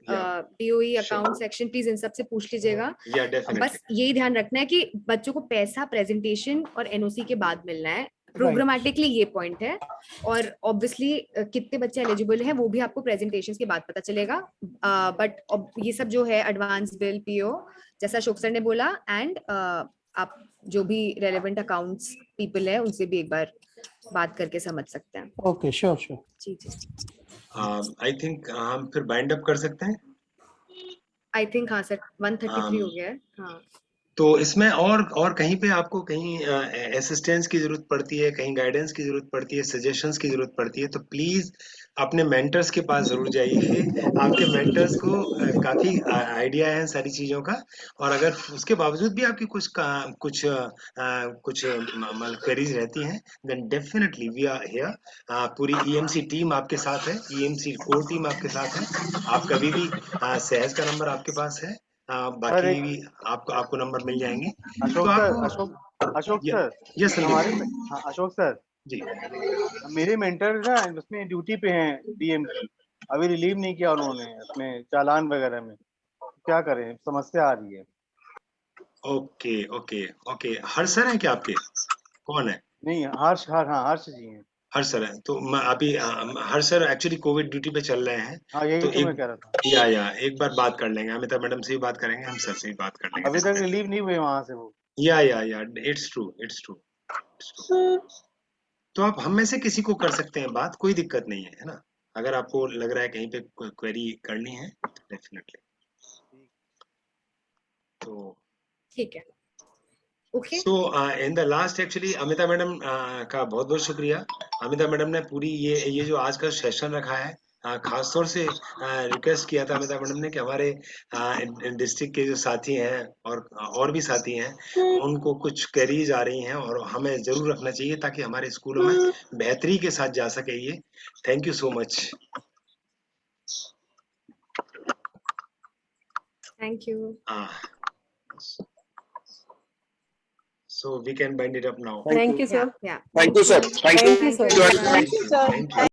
DOE अकाउंट सेक्शन प्लीज इन सब से पूछ लीजिएगा। बस यही ध्यान रखना है कि बच्चों को पैसा प्रेजेंटेशन और NOC के बाद मिलना है। प्रोग्रामेटिकली ये पॉइंट है, और ऑब्वियसली कितने बच्चे एलिजिबल हैं वो भी आपको प्रेजेंटेशंस के बाद पता चलेगा। बट ये सब जो है एडवांस बिल, PO, जैसा अशोक सर ने बोला, एंड आप जो भी रेलेवेंट अकाउंट्स पीपल है उनसे भी एक बार बात करके समझ सकते हैं। Okay, sure. जी आई थिंक हम फिर बाइंड अप कर सकते हैं। आई थिंक हाँ सर, 133 हो गया है। हाँ, तो इसमें और कहीं पे आपको कहीं असिस्टेंस की जरूरत पड़ती है, कहीं गाइडेंस की जरूरत पड़ती है, सजेशंस की जरूरत पड़ती है, तो प्लीज अपने मेंटर्स के पास जरूर जाइए। आपके मेंटर्स को काफी आइडिया है सारी चीजों का, और अगर उसके बावजूद भी आपकी कुछ क्वेरीज रहती हैं, then definitely we are here. पूरी EMC टीम आपके साथ है, EMC कोर टीम आपके साथ है। आप कभी भी सहज का नंबर आपके पास है, बाकी भी आपको नंबर मिल जाएंगे। अशोक सर जी, मेरे मेंटर ना उसमें ड्यूटी पे हैं, DM की, अभी रिलीव नहीं किया उन्होंने अपने चालान वगैरह में, क्या करें, समस्या आ रही है। ओके। हर्ष सर है क्या आपके? कौन है? नहीं, हर्ष जी हैं। हर्ष सर है। तो अभी हर्ष सर एक्चुअली कोविड ड्यूटी पे चल रहे हैं। हाँ, यही तो मैं कह रहा था। या एक बार बात कर लेंगे, अमिता मैडम से भी बात करेंगे, हम सर से भी बात कर लेंगे। अभी तक रिलीव नहीं हुए वहां से वो। या इट्स ट्रू। तो आप हम में से किसी को कर सकते हैं बात, कोई दिक्कत नहीं है ना। अगर आपको लग रहा है कहीं पे क्वेरी करनी है डेफिनेटली। तो ठीक है। Okay. So in the last actually Amita madam का बहुत बहुत शुक्रिया। अमिता मैडम ने पूरी ये जो आज का सेशन रखा है, खास तौर से रिक्वेस्ट किया था अमिता मैडम ने कि हमारे डिस्ट्रिक्ट के जो साथी हैं और भी साथी हैं, उनको कुछ क्वेरीज आ रही हैं और हमें जरूर रखना चाहिए ताकि हमारे स्कूलों में बेहतरी के साथ जा सके ये। Thank you so much. Thank you. So we can bind it up now. Thank you, sir. Yeah. Thank you, sir. Thank you, sir. Thank you.